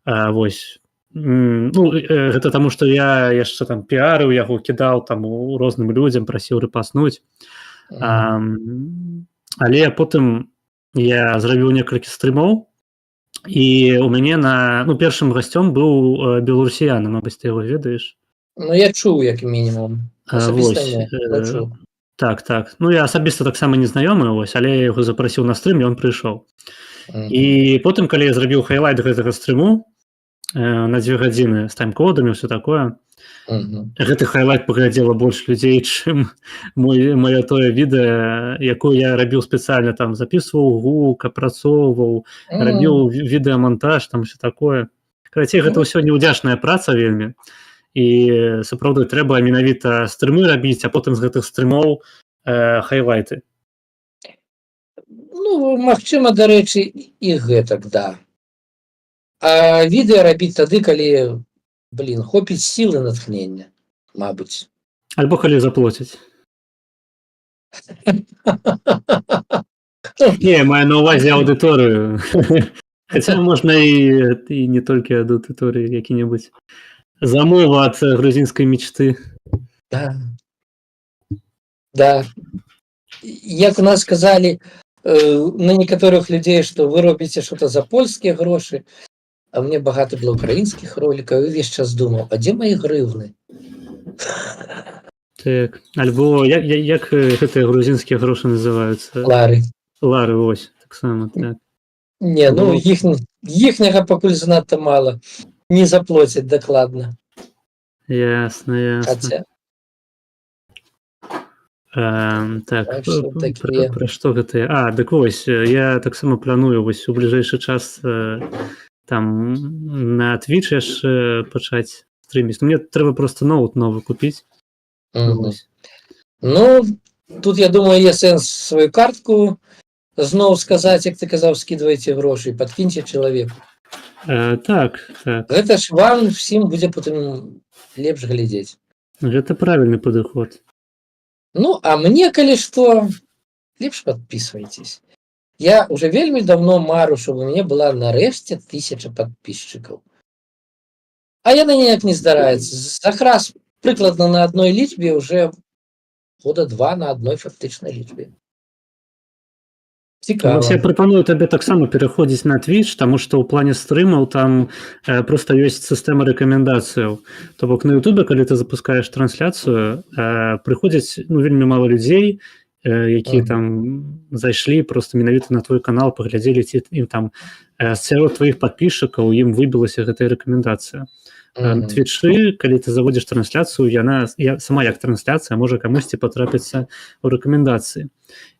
Вось. Ну, гэта таму, што я яшчэ там піарыў яго, кідаў там у розным людзям, прасіў рэпаснуць. Але потым я зрабіў некалькі стрымоў, і у мяне на першым гасцём быў беларусіяна, мабыць, ты яго ведаеш?
Ну, я чуў, як мінімум. Асабіста не, чуў.
Так. Ну, я асабіста таксама не знаёмы, але я яго запрасіў на стрым, і ён прыйшоў. І потым, калі я зрабіў хайлайт гэтага стрыму на 2 гадзіны з тайм-кодамі, ўсё такое, гэты хайлайт паглядзела больш людзей, чым маё тое відэа, якое я рабіў спецыяльна, там запісваў гук, апрацоўваў, рабіў відэамантаж, там ўсё такое. Карацей, гэта ўсё неўдзячная праца вельмі. І сапраўды трэба менавіта стрымы рабіць, а потым з гэтых стрымоў хайлайты.
Ну, магчыма, дарэчы, і гэтак, да. А відэа рабіць тады, калі, хопіць сілы натхнення, мабыць.
Альбо калі заплоцяць. Не, маю на ўвазе аўдыторыю. Хаця можна і не толькі ад аўдыторыі, які-небудзь замова ад грузінскай мечты.
Да. Як у нас сказалі на некаторых людзей, што вы робіце што-то за польскія грошы, а мне багата было украінскіх ролікаў, і ўвесь час думаў, а дзе мае грыўны?
Так, альбо як гэтыя грузінскія грошы называюцца? Лары, вось, таксама, так.
Не, ну, іхняга пакуль занадта мала. Не заплоцяць дакладна.
Ясна. Так, пра што гэта? Дык вось, я таксама планую вось у бліжэйшы час там на Twitch яшчэ пачаць стрыміць. Мне трэба проста ноут новы купіць.
Ну, тут, я думаю, є сэнс сваю картку зноў сказаць, як ты казаў, скідвайце грошы, падкіньце чалавеку.
Так.
Гэта ж вам всім будзе потым лепш глядзець.
Гэта правільны падыход.
Ну, а мне, калі што, лепш падпісвайцесь. Я уже вельмі давно мару, щоб у мяне была нарэшце 1000 подписчикаў. А яна ніяк не здараецца. Якраз прыкладна на адной лічбе уже года 2 на адной фактычнай лічбе. Цікава.
Я прапаную табе таксама пераходзіць на Twitch, таму што ў плане стрымаў там проста ёсць сістэма рэкамендацыяў. То бок на Ютубе, калі ты запускаеш трансляцыю, прыходзяць вельмі мала людзей, якія
Мгм.
там зайшлі просто менавіта на твой канал, паглядзелі, ці ім там сярод тваіх падпісчыкаў ім выбілася гэтая рэкамендацыя. На
Мгм.
Твічы, калі ты заводзіш трансляцыю, яна сама як трансляцыя можа камусьці патрапіцца ў рэкамендацыі.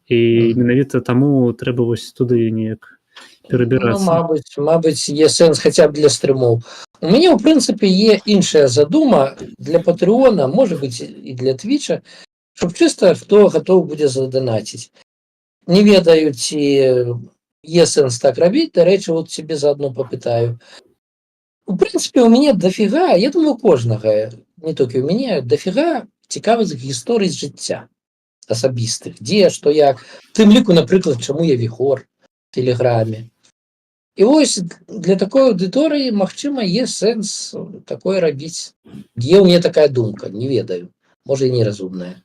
І
Мгм.
менавіта таму трэба вось туды неяк
Ну,
перабірацца.
мабыць, є сэнс хаця б для стрымоў. У мяне, ў прынцыпе, є іншая задума для Патрыона, можа быць, і для Твіча, щоб чыста хто гатоў будзе заданаціць. Не ведаю, ці є сэнс так рабіць, дарэчы, вот цябе заадно папытаю. У прынцыпе, у мяне дафіга, я думаю, кожнага, не толькі ў мяне, дафіга цікавых гісторый з жыцця асабістых, дзе, што як. У тым ліку, напрыклад, чаму я віхор в Тэлеграме. І вось для такой аўдыторыі, магчыма, є сэнс такое рабіць. Є ў мне такая думка, не ведаю. Можа, і неразумная.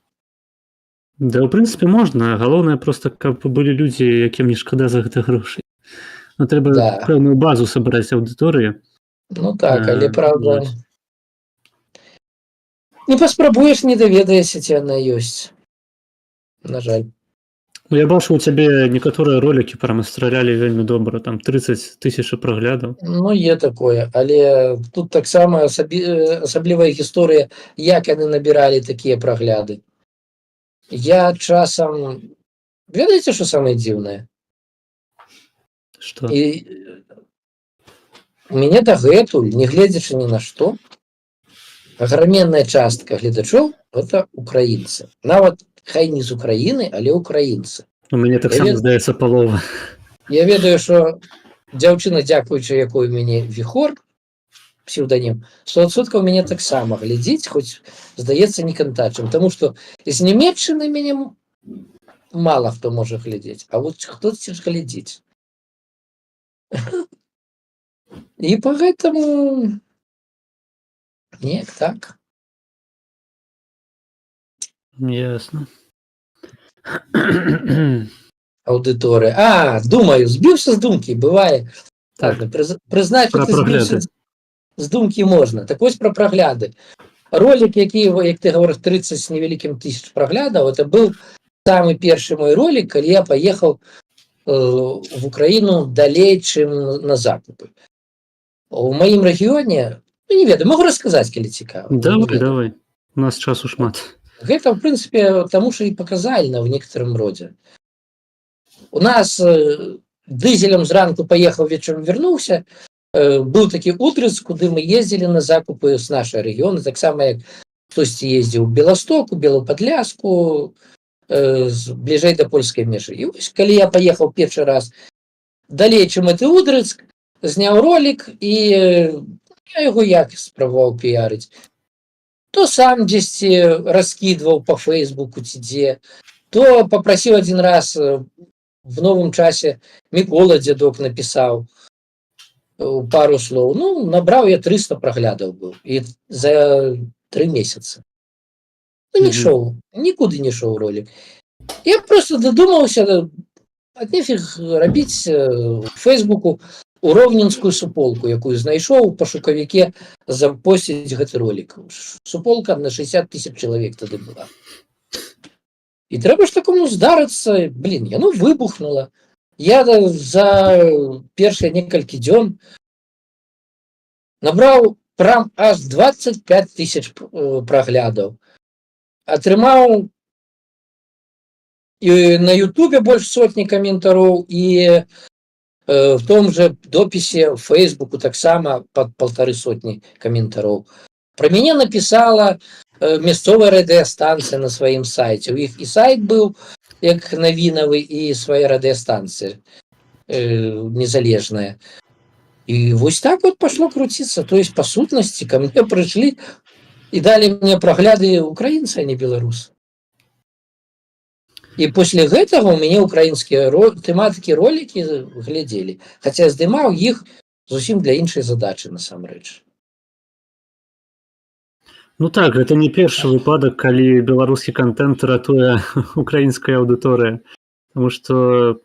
Да, ў прынцыпе, можна. Галоўнае проста, каб былі людзі, якім не шкада за гэта грошай. Ну, трэба
Да.
пэўную базу сабраць аўдыторыі.
Ну так, але правда.
Вось.
Не паспрабуеш, не даведаешся, ці яна ёсць. На жаль.
Ну, я бачу, у цябе некаторыя ролікі прямо стралялі вельмі добра, там 30 000 праглядаў.
Ну, є такое, але тут таксама асаблівая гісторыя, як яны набіралі такія прагляды. Я часам... Ведаеце, што самае дзіўнае?
Што?
І у мяне дагэтуль, не гледзячы ні на што, аграменная частка гледачоў – гэта украінцы. Нават хай не з Украіны, але ўкраінцы.
У мяне таксама, здаецца, палова.
Я ведаю, што дзяўчына, дзякуючы якой у мяне віхор, псевданім, 100% у мяне таксама глядзіць, хоць, здаецца, не кантачым. Таму што з Нямецчыны мяне мала хто можа глядзець, а вот хтосьці ж глядзіць. І поэтому неяк так.
Ясно.
Аўдыторыя. Думаю, збіўся з думкі, бывае.
Так.
Прызнаць, што
Пра
ты збіўся
прагляды.
з думкі можна. Так вось пра прагляды. Ролик, які, як ты говориш, 30 з невялікім тысяч праглядаў, это быў самы першы мой ролик, калі я паехаў в Украіну далей, чым на закупы. У маім рэгіёне, ну, не ведаю, могу расказаць, калі цікава.
Давай. У нас часу шмат.
Гэта, в прынцыпе, таму што і паказальна в некаторым родзе. У нас дызелем зранку паехаў, вечарам вярнуўся. Быў такі утрыц, куды мы ездзілі на закупы з нашай рэгіёны, таксама як хтосьці ездзіў у Беластоку, Белападляску, бліжэй да польскай межы. І вось, калі я паехаў першы раз далей, чым гэты утрыц, зняў ролик, і я яго як спрабаваў піярыць. То сам дзесьці раскідваў па Фейсбуку ці дзе, то папрасіў адзін раз в новым часе, Мікола Дзядок напісаў пару слоў. Ну, набраў я 300 праглядаў быў. І за 3 месяцы. Ну, не шоў, нікуды не шоў ролик. Я просто дадумаўся, нефіг рабіць у Фейсбуку уроўненскую суполку, якую знайшоў у пашукавіке, запосціць гэты ролик. Суполка на 60 000 чалавек тады была. І трэба ж такому здарыцца, яно выбухнула. Я за першыя некалькі дзён набраў прям аж 25 000 праглядаў. Атрымаў і на Ютубе больш сотні каментароў, і в том же дописе в Фейсбуку таксама под 150 каментароў. Про мяне написала мясцовая радыёстанцыя на сваім сайце. У іх і сайт быў як навінавы, і свая радыёстанцыя незалежная. І вось так вот пошло круціцца. То есть, по сутнасці, ко мне прыйшлі і далі мне прагляды украінцы, а не беларусы. І пасля гэтага у мяне украінскія тэматыкі ролікі глядзелі. Хаця здымаў іх зусім для іншай задачы, насамрэч.
Ну так, гэта не першы выпадак, калі беларускі контент ратуе украінская аўдыторыя. Таму што,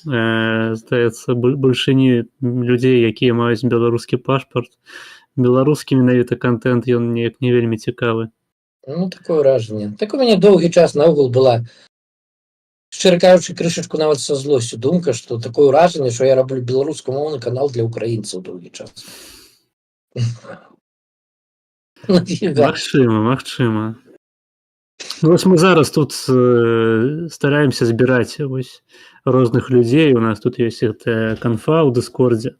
здаецца, большыні людзей, якія маюць беларускі пашпарт, беларускі менавіта контент, ён неяк не вельмі цікавы.
Ну, такое ўражанне. Так у мяне доўгі час наогул была Шчыра кажучы, крышачку нават са злосцю думка, што такое ўражанне, што я раблю беларускамоўны канал для ўкраінцаў доўгі час. Нафіга?
Магчыма. Ну, вось мы зараз тут стараемся збіраць вось розных людзей. У нас тут ёсць гэтая канфа ў Дыскордзе.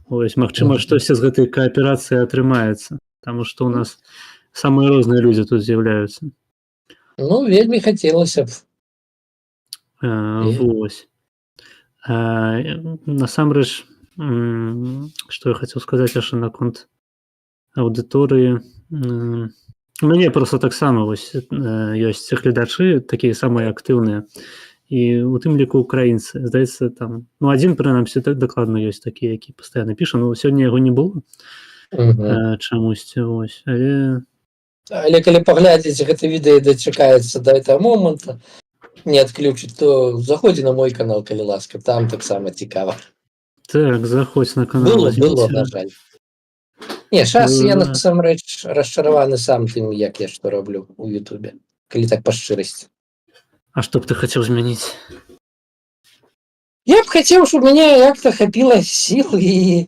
Вось, магчыма, штосьці з гэтай кааперацыі атрымаецца, таму што ў нас самыя розныя людзі тут з'яўляюцца.
Ну, вельмі хацелася б.
Вось. Насамрэч, што я хацеў сказаць яшчэ наконт аўдыторыі. У мяне проста таксама вось ёсць гледачы такія самыя актыўныя, і у тым ліку украінцы. Здаецца, там, ну, адзін, прынамсі, дакладна ёсць такі, які пастаянна піша, ну, сёння яго не было чамусьці, вось,
Але калі паглядзець гэта відэа і дачакаецца да гэтага моманта, не адключыць, то заходзі на мой канал, калі ласка, там таксама цікава.
Так, заходзь на канал.
Было, на жаль. Не, зараз я насамрэч расчараваны сам тым, як я што раблю у Ютубе, калі так па шчырасці.
А што б ты хацеў змяніць?
Я б хацеў, щоб мяне як-то хапіла сіл і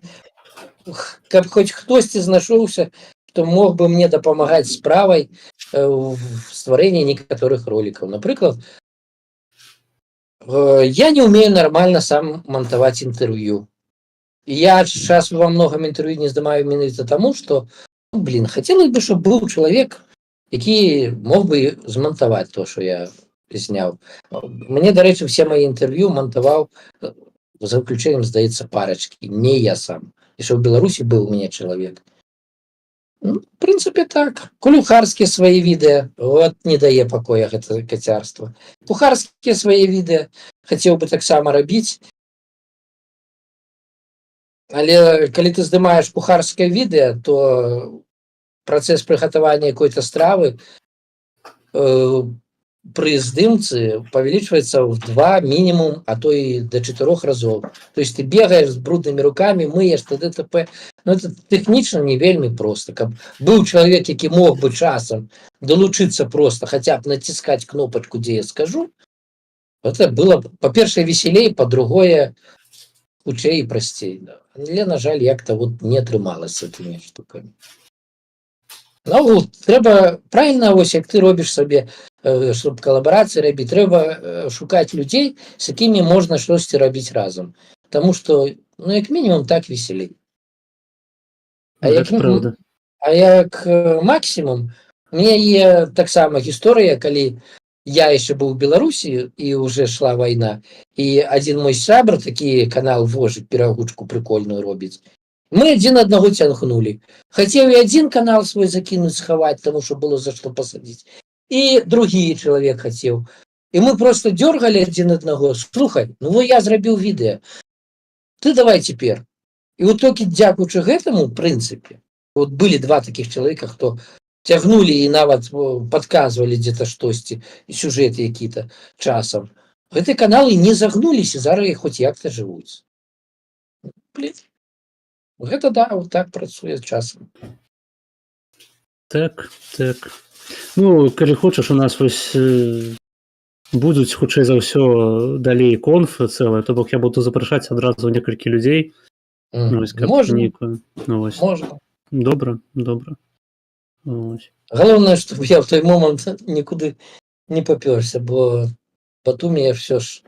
каб хоць хтосьці знайшоўся, хто мог бы мне дапамагаць справай в стварэнні некаторых ролікаў. Напрыклад, я не умею нормально сам монтаваць інтэрв'ю. Я сейчас во многом интервью не здымаю менавіта таму, што, хацелось бы, чтобы быў чалавек, які мог бы змантаваць то, што я зняў. Мне, дарэчы, все мои інтэрв'ю монтаваў, за выключэннем, здаецца, парачкі, не я сам. І што ў Беларусі быў у мяне чалавек. Ну, в прынцыпе, так. Кулюхарскія свае відэа, вот не дае пакоя гэта кацярства. Кухарскія свае відэа хацеў бы таксама рабіць. Але калі ты здымаеш кухарскае відэа, то працэс прыгатавання якой-то стравы пры здымцы павялічваецца ў 2 мінімум, а то і до 4 разоў. То есть ты бегаеш з бруднымі рукамі, мыеш т.д. Ну, это тэхнічна не вельмі проста. Каб быў чалавек, які мог бы часам далучыцца проста, хаця б націскаць кнопачку, дзе я скажу, это было, па-першае, весялей, па-другое, хутчэй і прасцей. Але, на жаль, як-то вот не атрымалася з гэтымі штукамі. Ну, трэба, правильно, ось, як ты робіш сабе, щоб калабарацыі рабіць, трэба шукаць людзей, з якімі можна штосьці рабіць разам. Таму што, ну, як мінімум, так весялей. А як максімум, мне є таксама гісторыя, калі я яшчэ быў у Беларусі, і уже шла вайна, і адзін мой сябр, такі канал Вожык, перагучку прикольную робіць, мы адзін аднаго цягнулі. Хацеў і адзін канал свой закінуць, схаваць, таму што было за што пасадзіць. І другі чалавек хацеў. І мы просто дёргалі адзін аднаго. Слухай, ну во я зрабіў відэа. Ты давай цяпер. І вот толькі дзякуючы гэтаму, в прынцыпе, вот былі 2 такіх чалавека, хто цягнулі і нават падказвалі дзе-то штосьці, сюжэты які-то часам. Гэтыя каналы не загнуліся, зараз хоць як-то жывуць. Блин. Гэта, да, вот так працуе часам.
Так. Ну, калі хочаш, у нас вось будуць, хутчэй за ўсё, далей конфы цэлыя, то бок я буду запрашаць адразу некалькі людзей.
Можна. Можна.
Добра.
Галоўнае, чтобы я в той момант нікуды не папёрся, бо потом я все ж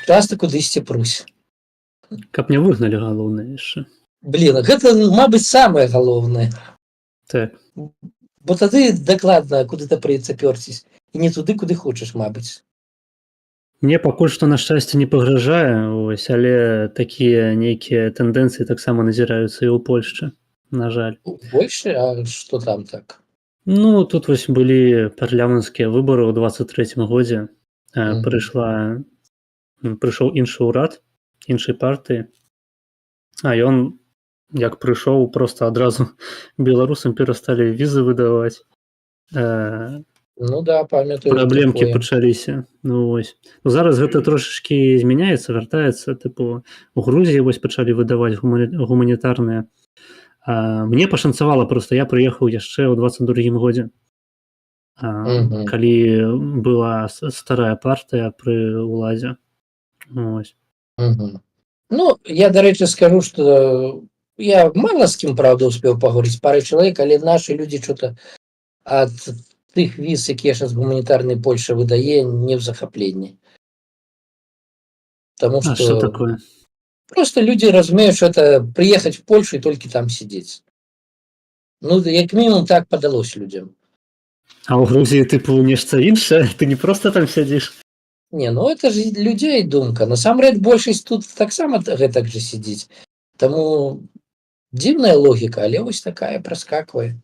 часто кудысьці прусь.
Каб не выгналі, галоўнае яшчэ.
Гэта, мабыць, самае галоўнае.
Так.
Бо тады дакладна куды-то прыйдзецца пёрціць. І не туды, куды хочаш, мабыць.
Мне пакуль што, на шчасце, не пагражае, ось, але такія нейкія тэндэнцыі таксама назіраюцца і ў Польшчы, на жаль.
У Польшчы? А што там так?
Ну, тут вось былі парламенцкія выбары ў 23-м годзе. Прыйшоў іншы ўрад, іншай партыі. А ён, як прыйшоў, проста адразу беларусам перасталі візы выдаваць.
Ну да, памятаю.
Праблемкі пачаліся. Ну, вось. Зараз гэта трошачкі змяняецца, вяртаецца. Тыпу, у Грузіі вось пачалі выдаваць гуманітарныя. Мне пашанцавала, проста я прыехаў яшчэ ў 22-м годзе.
Мгм.
калі была старая партыя пры ўладзе. Вось.
Мгм. Ну, я, дарэчы, скажу, что я мала з кім, правда, успеў пагаварыць, пары чалавек, але нашы людзі что-то ад тых віз, якія зараз гуманітарнай Польша выдае, не ў захапленні. Таму
А што
што
такое?
просто людзі разумеюць, што это прыехаць в Польшу і толькі там сядзець. Ну, як мінімум, так падалося людзям.
А ў Грузіі тыпу нешта іншае, ты не проста там сядзіш.
Не, ну это ж людзей думка. Насамрэч большасць тут таксама гэтак жа сядзіць. Таму дзіўная логіка, але вось такая праскаквае.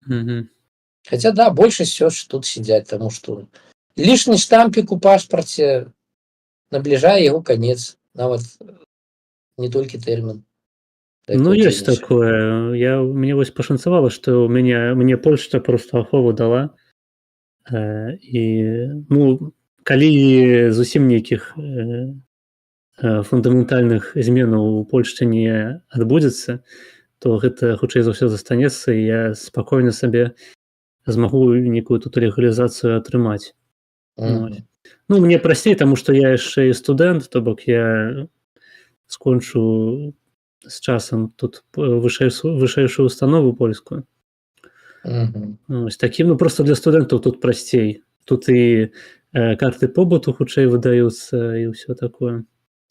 Мгм.
Хаця да, большасць ўсё ж тут сядзяць, таму што лішні штампік у пашпарце набліжае яго канец, нават не толькі тэрмін.
Ну, ёсць
дзейнічае.
такое. Мне вось пашанцавала, што мне Польшча проста ахову дала. І ну, калі зусім нейкіх фундаментальных зменаў у Польшчы не адбудзецца, то гэта хутчэй за ўсё застанецца, і я спакойна сабе змагу нейкую тут легалізацыю атрымаць. Вось.
Мгм.
Ну, мне прасцей, таму што я яшчэ і студэнт, то бок я скончу з часам тут вышэйшую установу польскую.
Мгм.
Вось такім, ну, проста для студэнтаў тут прасцей. Тут і карты побыту хутчэй выдаюцца і ўсё такое.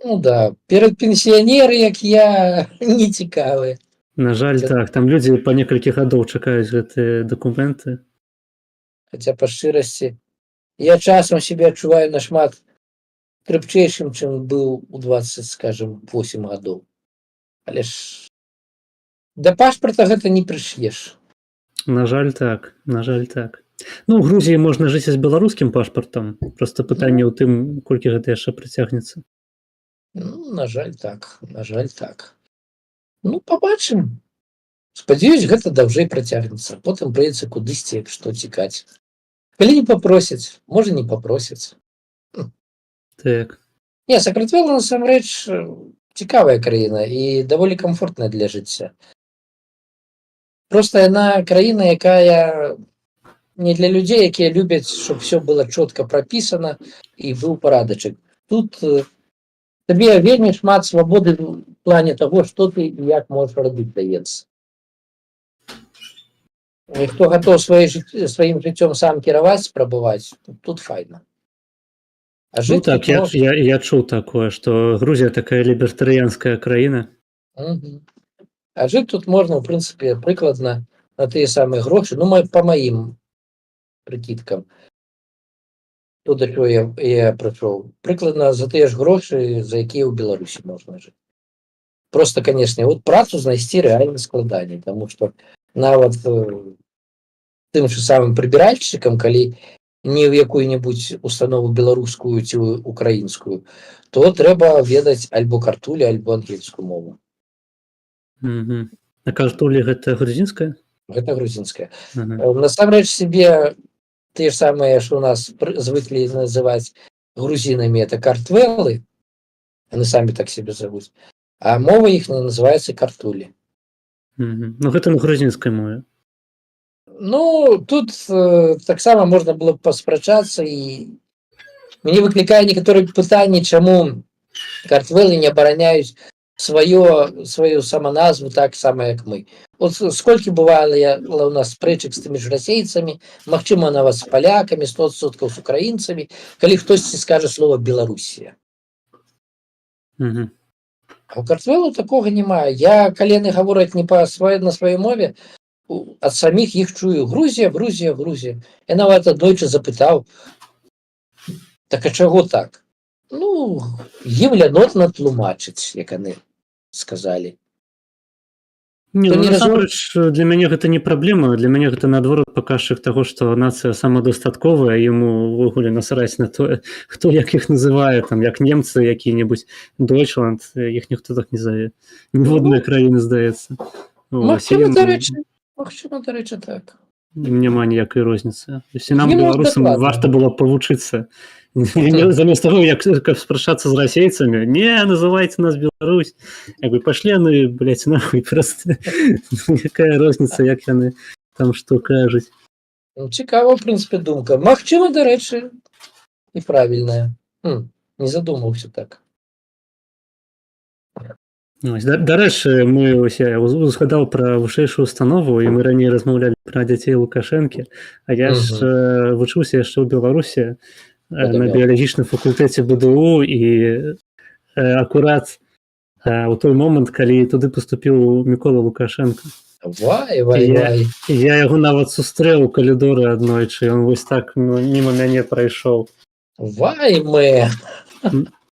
Ну да, перад пенсіянеры, як я, не цікавыя.
На жаль,
Це-
так, там людзі па некалькі гадоў чакаюць гэтыя дакументы.
Хаця па шчырасці, я часам сябе адчуваю нашмат крыпчэйшым, чым быў у 20, скажем, 8 гадоў. Але ж да пашпарта гэта не прышьеш.
На жаль, так, на жаль, так. Ну, у Грузіі можна жыць і з беларускім пашпартам. Проста пытанне ў тым, колькі гэта яшчэ прыцягнецца.
Ну, на жаль, так, на жаль, так. Ну, пабачым. Спадзяюсь, гэта даўжэй працягнецца. Потым прыйдзецца кудысьці што цікаць. Калі не папросяць, можа, не папросяць.
Так.
Не, Сакратвела насамрэч цікавая краіна і даволі камфортная для жыцця. Проста яна краіна, якая не для людзей, якія любяць, щоб все было чётка прапісана і быў парадачак. Тут табе вельмі шмат свабоды в плане таго, што ты і як можаш рабіць, даецца. І хто гатоў сваім жыццём сам кіраваць, спрабаваць, тут файна. А
Ну
жыць
так,
тут можна.
я чуў такое, што Грузія такая лібертарыянская краіна.
Мгм. А жыць тут можна, в прынцыпе, прыкладна на тыя самыя грошы, ну, па маім прыкідкам. То, да чого я прыйшоў. Прыкладна за тыя ж грошы, за якія ў Беларусі можна жыць. Просто, канешне, вот працу знайсці рэальна складаней, таму што нават тым же самым прыбіральшчыкам, калі не ў якую-небудзь установу беларускую ці украінскую, то трэба ведаць альбо картулі, альбо ангельскую мову.
Мгм. А картулі гэта грузінская?
Гэта грузінская.
Ага.
Насамрэч сябе тыя ж самыя, што ў нас звыклі называць грузінамі, это картвелы, яны самі так сябе завуць, а мова іхняя называецца картулі.
Мгм. Ну гэта на грузінскай мове.
Ну, тут таксама можна было б паспрачацца, і мяне выклікае некаторыя пытанні, чаму картвелы не абараняюць сваю саманазву так сама, як мы. От сколькі бывала у нас спрэчак з тымі ж расейцамі, магчыма, нават з палякамі, 100% з украінцамі, калі хтосьці скажа слова Беларусія.
Мгм.
А ў картвелу такога няма. Я, калі яны гавораць не на сваёй мове, ад саміх іх чую: Грузія, Грузія, Грузія. Я нават аднойчы запытаў: так а чаго так? Ну, ім лянотна тлумачыць, як яны сказалі.
Не,
То
ну
не
насамрэч для мяне гэта не праблема, для мяне гэта наадварот паказчык таго, што нацыя самадастатковая, яму ўвогуле насраць на тое, хто як іх называе, там як немцы які-небудзь, Дойчланд, іх ніхто так не заве. Ніводная краіна, здаецца.
Магчыма, дарэчы, так.
Ім няма ніякай розніцы. І нам,
Ім
беларусам,
дакладна.
варта было павучыцца. Замест того, каб спрачацца з расейцамі, не, называйце нас Беларусь. Як бы пашлі яны, блядь, нахуй, просто якая розніца, як яны там што кажуць.
Цікава, в прынцыпе, думка. Магчыма, дарэчы, і правільная. Не задумаўся так.
Дарэчы, я узгадаў пра вышэйшую установу, і мы раней размаўлялі пра дзяцей Лукашэнкі, а я ж вучыўся яшчэ ў Беларусі на біялагічным факультэце БДУ, і акурат у той момант, калі туды паступіў Мікола Лукашенко.
Вай.
Я яго нават сустрэў у калідоры аднойчы, ён вось так міма мяне прайшоў.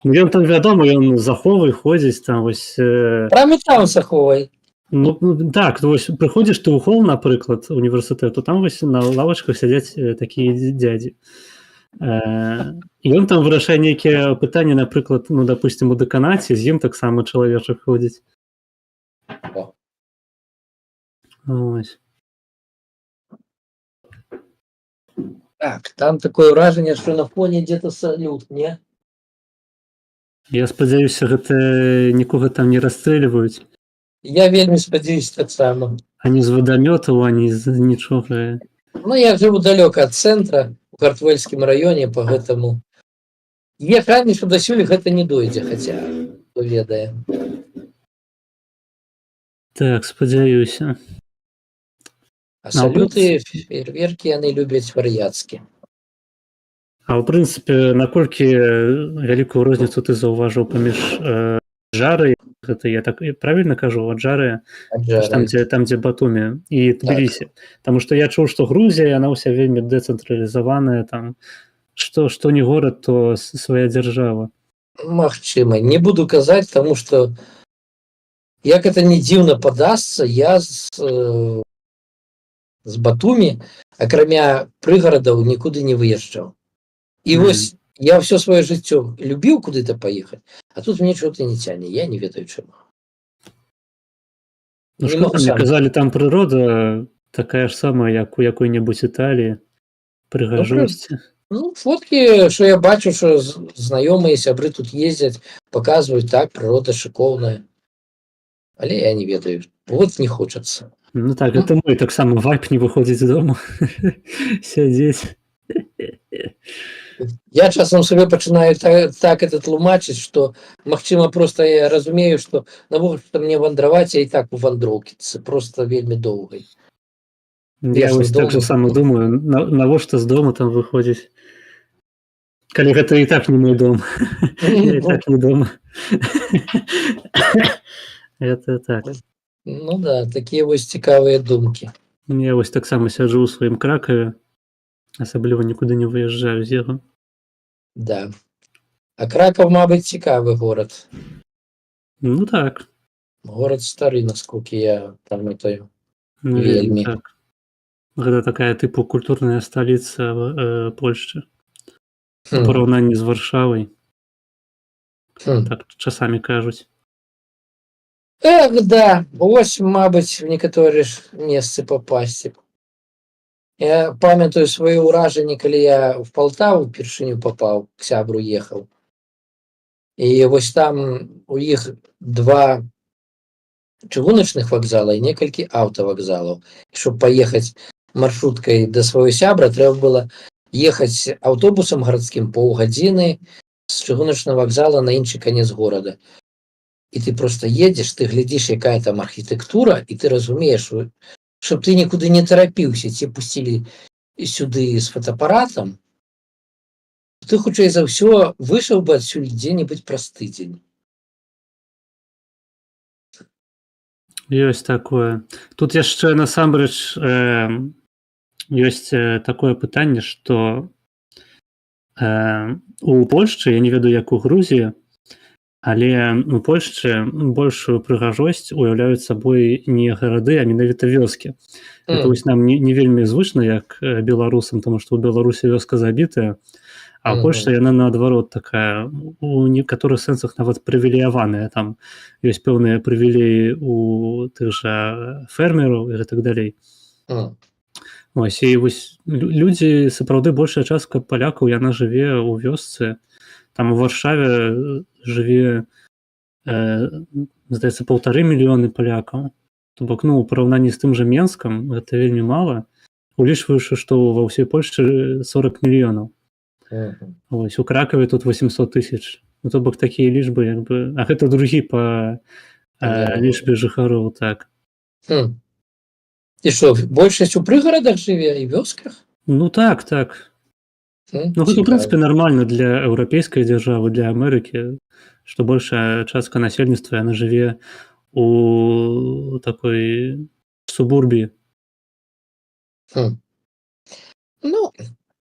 Ён там, вядома, ён заховай ходзіць там вось...
Прямо там заховай.
Ну так, вось прыходзіш ты ў хол, напрыклад, універсітэту, там вось на лавачках сядзяць такія дзядзі. І ён там вырашае нейкія пытанні, напрыклад, ну, допустим, у дэканаце, з ім таксама чалавечак ходзіць. Ось.
Так, там такое ўражанне, што на фоне дзе-то салют, не?
Я спадзяюся, гэта нікога там не расстрэльваюць.
Я вельмі спадзяюся таксама.
Ані з вадамётаў, ані з нічога.
Ну, я жыву далёка ад цэнтра, у Картвельскім раёне, па гэтаму. Я храню, што дасюль гэта не дойдзе, хаця, хто ведае.
Так, спадзяюся.
А салюты, фейерверкі, яны любяць вар'яцкі.
А ў прынцыпе, наколькі вялікую розніцу ты заўважыў паміж Аджарай, гэта я так правільна кажу, Аджарай, там, дзе Батумі, і Тбілісі. Таму што я чуў, што Грузія, яна ўся вельмі дэцэнтралізаваная, там, што не горад, то свая дзяржава.
Магчыма. Не буду казаць, таму што, як это не дзіўна падасца, я з Батумі, акрамя прыгарадаў, нікуды не выязджаў. І вось я ўсё сваё жыццё любіў куды-то паехаць, а тут мне чого-то не цяне, я не ведаю чаму.
Ну што мне казалі, там прырода такая ж самая, як у якой-небудзь Італіі, прыгажосці.
Ну, фоткі, што я бачу, што знаёмыя сябры тут ездзяць, паказваюць, так, прырода шыкоўная. Але я не ведаю, вот не хочацца.
Ну так, гэта мой таксама вайб не выходзіць з дому, сядзець.
Я часам сабе пачынаю так это тлумачыць, што, магчыма, проста я разумею, што навошта мне вандраваць, я і так у вандроўкі, проста вельмі доўгай.
Я вось так же сама думаю, навошта з дома там выходзіць, калі гэта і так не мой дом. Я і так не дома. Это так.
Ну да, такія вось цікавыя думкі.
Я вось таксама сяджу ў сваім Кракаве, асабліва нікуды не выязджаю з яго.
Да. А Кракаў, мабыць, цікавы горад.
Ну так.
Горад стары, насколькі я памятаю. Вельмі.
Так. Гэта такая тыпу культурная сталіца Польшчы. У параўнанні з Варшавай. Так часамі кажуць.
Эх, да. Вось, мабыць, в некаторыя месцы папасці. Я памятаю сваё ўражанне, калі я в Палтаву упершыню папаў, к сябру ехаў. І вось там у іх 2 чыгуначных вакзала і некалькі аўтавакзалаў. Щоб паехаць маршруткай да свайго сябра, трэба было ехаць аўтобусам гарадскім паўгадзіны з чыгуначнага вакзала на іншы канец горада. І ты просто едзеш, ты глядзіш, якая там архітэктура, і ты разумееш, щоб ты нікуды не тарапіўся, ці пусцілі сюды з фотоапаратам, ты хутчэй за ўсё выйшаў бы адсюль дзе-небудзь праз тыдзень.
Ёсць такое. Тут яшчэ насамрэч ёсць такое пытанне, што у Польшчы, я не ведаю, як у Грузіі, але у Польшчы большую прыгажосць уяўляюць сабой не гарады, а менавіта вёскі. Это вось нам не вельмі звычна, як беларусам, таму што ў Беларусі вёска забітая, а ў Польшчы яна наадварот такая, у некаторых сэнсах нават прывілеяваная. Там ёсць пэўныя прывілеі у тых жа фермераў і так далей. Вось, і вось людзі, сапраўды большая частка палякаў, яна жыве ў вёсцы. Там у Варшаве жыве, здаецца, 1,5 мільёны палякаў. То бок, ну, у параўнанні з тым жа Менскам гэта вельмі мала. улічваючы, што ва ўсёй Польшчы 40 мільёнаў.
Мгм.
Вось у Кракаве тут 800 тысяч. Ну, то бок такія лічбы як бы, а гэта другі па лічбе жыхароў, так.
Хм. І што, большасць у прыгарадах жыве і вёсках?
Ну так, так. Ну гэта, у прынцыпе, нармальна для еўрапейскай дзяржавы, для Амерыкі, што большая частка насельніцтва яна жыве у такой субурбіі.
Хм. Ну,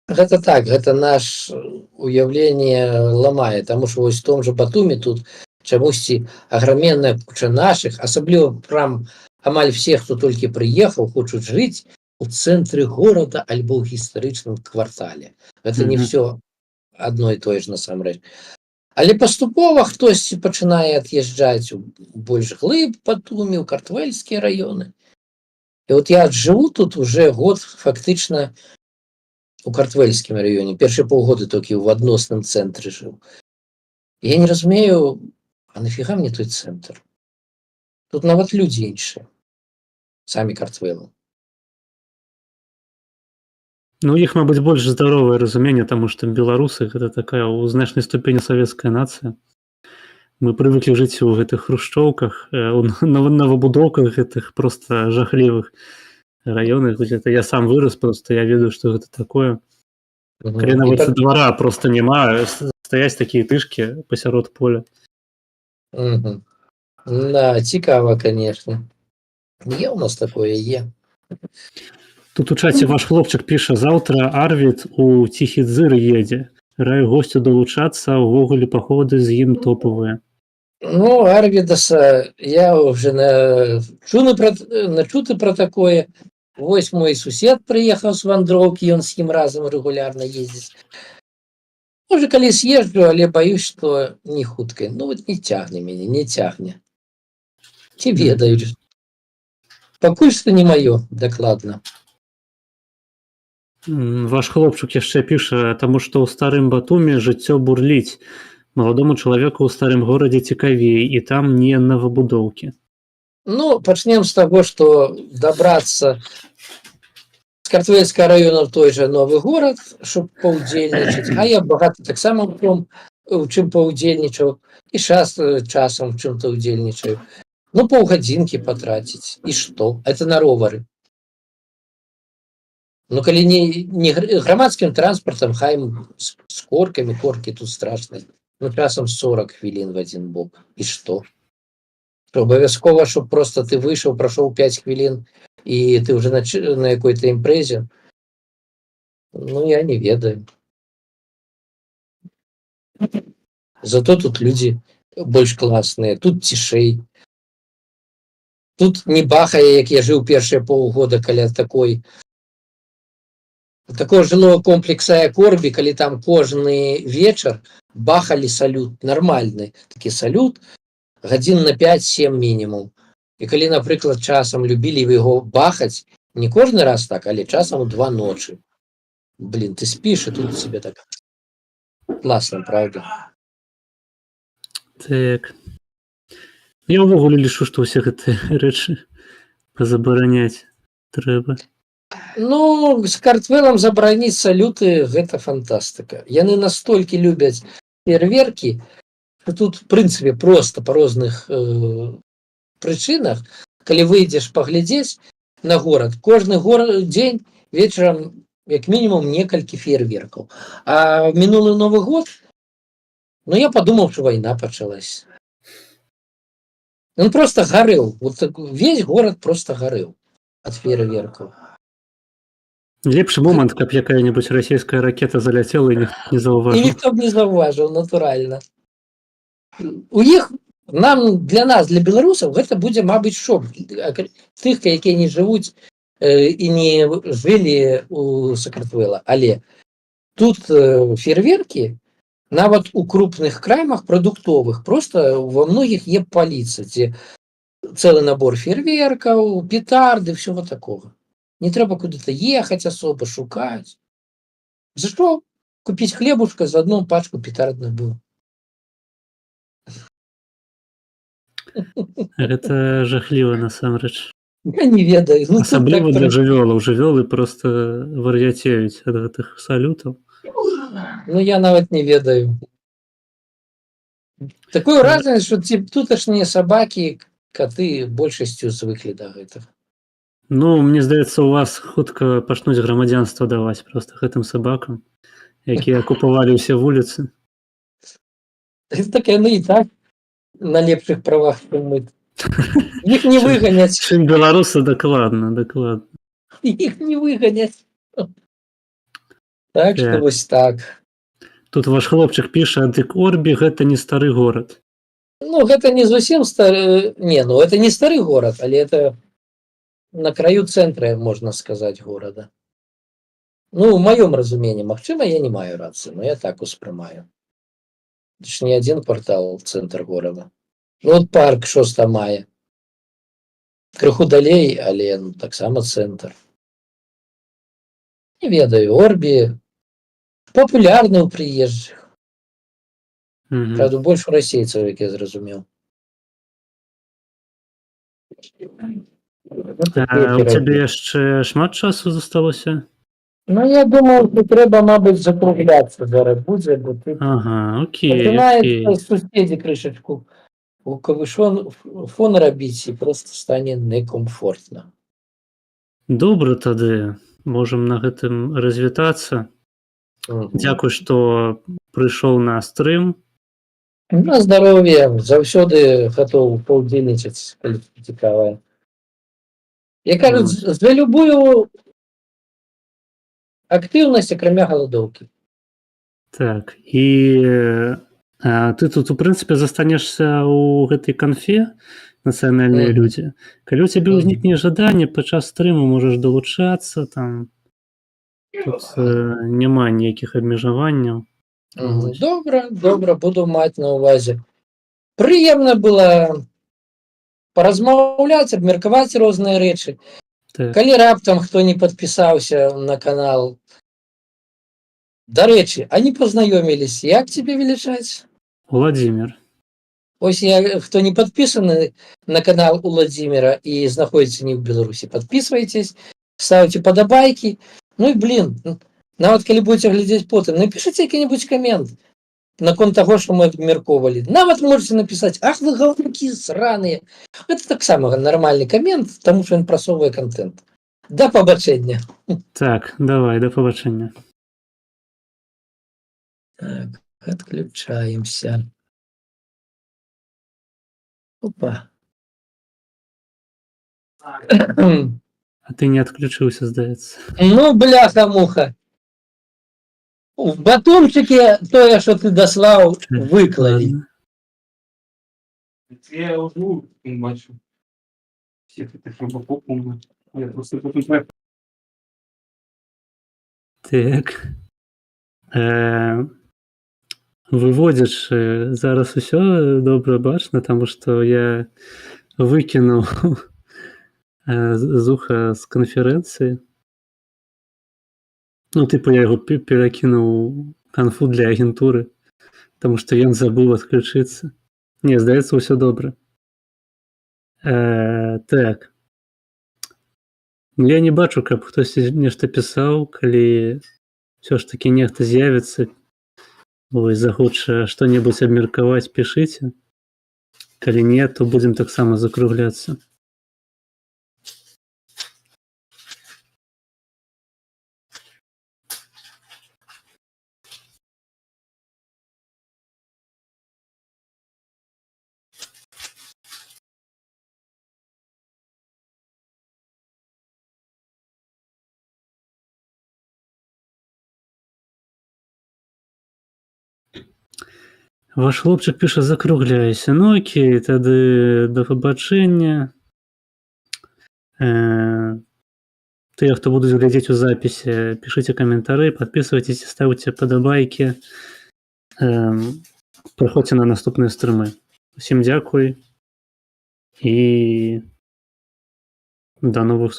гэта так, гэта наш уяўленне ламае, таму што вось в том жа Батумі тут чамусьці аграменная куча нашых, асабліва прям амаль все, хто толькі прыехаў, хочуць жыць у цэнтры горада альбо ў гістарычным квартале. Гэта не
Мгм.
все адно і тое ж насамрэч. Але паступова хтосьці пачынае ад'язджаць у больш глыб Батумі, у картвельскія раёны. І от я жыву тут уже год фактычна у картвельскім раёне. Першыя паўгоды толькі ў адносным цэнтры жыў. Я не разумею, а нафіга мне той цэнтр? Тут нават людзі іншыя. Самі картвелы.
Ну, у іх, мабыць, больш здаровае разуменне, таму што беларусы гэта такая ў значнай ступені савецкая нацыя. Мы прывыклі жыць у гэтых хрушчоўках, у новабудоўках гэтых проста жахлівых раёнах. Это я сам вырас, просто я ведаю, што гэта такое. Калі нават двара проста няма, стаяць такія тышкі пасярод поля.
Да, цікава, конечно. Є у нас такое, є.
Тут у чаце ваш хлопчык піша: заўтра Арвід у Ціхі Дзыр едзе. Раю госцю далучацца, увогуле паходы з ім топавыя.
Ну, Арвідаса я вже начуты про такое. Вось мой сусед прыехаў з вандроўкі, ён з ім разам рэгулярна ездзіць. Можа, калі з'езджу, але баюсь, што не хутка. Ну, вот не цягне мяне, не цягне. Ці ведаюць. Пакуль што не маё, дакладна.
Ваш хлопчык яшчэ піша, таму што ў старым Батуме жыццё бурліць. Маладому чалавеку ў старым горадзе цікавей, і там не новабудоўкі.
Ну, пачнем з таго, што дабрацца з картвельскага раёна в той жа новы горад, щоб паўдзельнічаць. А я багата таксама у чым паўдзельнічаў, і часам в чым-то ўдзельнічаю. Ну, паўгадзінкі патраціць. І што? Это на ровары. Ну, калі не грамадскім транспартам, хай з коркамі, коркі тут страшныя. Ну, часам 40 хвілін в адзін бок. І што? Абавязкова, щоб просто ты выйшаў, прайшоў 5 хвілін, і ты вже на якой-то імпрэзе. Ну, я не ведаю. Зато тут людзі больш класныя, тут цішэй. Тут не бахае, як я жыў першыя паўгода каля такого жылого комплекса Корбі, калі там кожны вечар бахалі салют, нармальны такі салют, гадзін на 5-7 мінімум. І калі, напрыклад, часам любілі яго бахаць, не кожны раз так, але часам у 2 ночы. Блин, ты спіш, і тут себе так класна, правда?
Так. Я ўвогуле лічу, што ўсе гэтыя рэчы пазабараняць трэба.
Ну, з картвелам забараніць салюты, гэта фантастыка. Яны настолькі любяць фейерверкі, што тут, в прынцыпе, проста па розных прычынах, калі выйдзеш паглядзець на горад, кожны дзень вечарам як мінімум некалькі фейерверкаў. А мінулы Новы год, ну, я падумаў, што вайна пачалась. Ён просто гарэў. Вот весь горад просто гарэў ад фейерверкаў.
Лепшы момант, каб якая-небудзь расійская ракета заляцела і ніхто не заўважыў.
І ніхто б не заўважыў, натуральна. У іх, для нас, для беларусаў, гэта будзе, мабыць, шок. Тых, якія не жывуць і не жылі у Сакартвэла. Але тут фейерверкі, нават у крупных крамах прадуктовых, просто во многіх є паліца, дзе цэлы набор фейерверкаў, петарды, всего такого. Не трэба куды-то ехаць асоба, шукаць. За што купіць хлебушка, за одну пачку петард набыў.
Гэта жахліва насамрэч.
Я не ведаю. Ну, тут
Асабліва
так
для
пры-
жывёлаў. Жывёлы проста вар'яцеюць ад гэтых салютаў.
Ну, я нават не ведаю. Такое ўражанне, што туташнія сабакі, каты большасцю звыклі да гэтага.
Ну, мне здаецца, у вас хутка пачнуць грамадзянства даваць проста гэтым сабакам, якія акупавалі ўсе вуліцы.
Так яны і так на лепшых правах, чым мы. Іх не выганяць.
Чым беларусы дакладна.
Іх не выганяць. Так што
Так.
вось так.
Тут ваш хлопчык піша, дык Орбі гэта не стары горад.
Ну, гэта не зусім стары... Не, ну, это не стары горад, але это на краю цэнтра, можна сказаць, горада. Ну, у маём разуменні, магчыма, я не маю рацыі, но я так успрымаю. Это ж не адзін квартал цэнтр горада. Ну, от парк 6 мая. Крыху далей, але ну, таксама цэнтр. Не ведаю, Орбі папулярны ў прыезджых.
Мгм.
Правда, больш у расейцаў, як я зразумеў.
У цябе яшчэ шмат часу засталося?
Ну, я думаю, што трэба, мабыць, закругляцца зараз будзе, бо тут
Ага, окей.
пачынаецца суседзі крышачку у кавышон фон рабіць і проста стане некомфортна.
Добра тады. Можам на гэтым развітацца. Дзякуй, што прыйшоў на стрым.
На здароўе, заўсёды гатоў паўдзельнічаць, калі цікавае. Я кажу, за любую актыўнасць, акрамя галадоўкі.
Так, і ты тут, у прынцыпе, застанешся ў гэтай канфе нацыянальныя
Мгм.
людзі. Калі ў цябе ўзнікне жаданне падчас стрыму, можаш далучацца, там тут няма ніякіх абмежаванняў. Вось.
Добра, буду маць на ўвазе. Прыемна было паразмаўляць, абмеркаваць розныя рэчы.
Так.
Калі раптам хто не падпісаўся на канал, дарэчы, а не пазнаёміліся, як цябе велічаць?
Владзімир.
Ось я, хто не падпісаны на канал Уладзіміра і знаходзіцца не ў Беларусі, падпісвайцесь, ставце падабайкі. Ну і блин, нават калі будзеце глядзець потым, напішыце які-небудзь камент наконт таго, што мы абмяркоўвалі. Нават можете напісаць: ах, вы галавнікі сраныя. Гэта таксама нармальны камент, таму што ён прасоўвае контент. Да пабачэння.
Так, давай, да пабачэння.
Так, отключаемся. Опа.
А ты не адключыўся, здаецца.
Ну, бляха-муха. В батончике тое, что ты дослал, выклали.
Ладно.
Я уже бачу. Всех этих рыбаков помню. Я просто тут знаю.
Так. Выводзячы, зараз усё добра бачна, таму што я выкінуў з уха з канферэнцыі. Ну, тыпу, я яго перакінуў канфу для агентуры, таму што ён забыў адключыцца. Не, здаецца, ўсё добра. Так. Я не бачу, каб хтосьці нешта пісаў, калі ўсё ж такі нехта з'явіцца, вось, захоча што-небудзь абмеркаваць, пішыце. Калі не, то будзем таксама закругляцца. Ваш хлопчык піша: закругляйся. Ну окей, тады да пабачэння. Тыя, хто будуць глядзець у запісе, пішыце каментары, падпісвайцеся, ставце падабайкі. Прыходзьце на наступныя стрымы. Усім дзякуй і да новых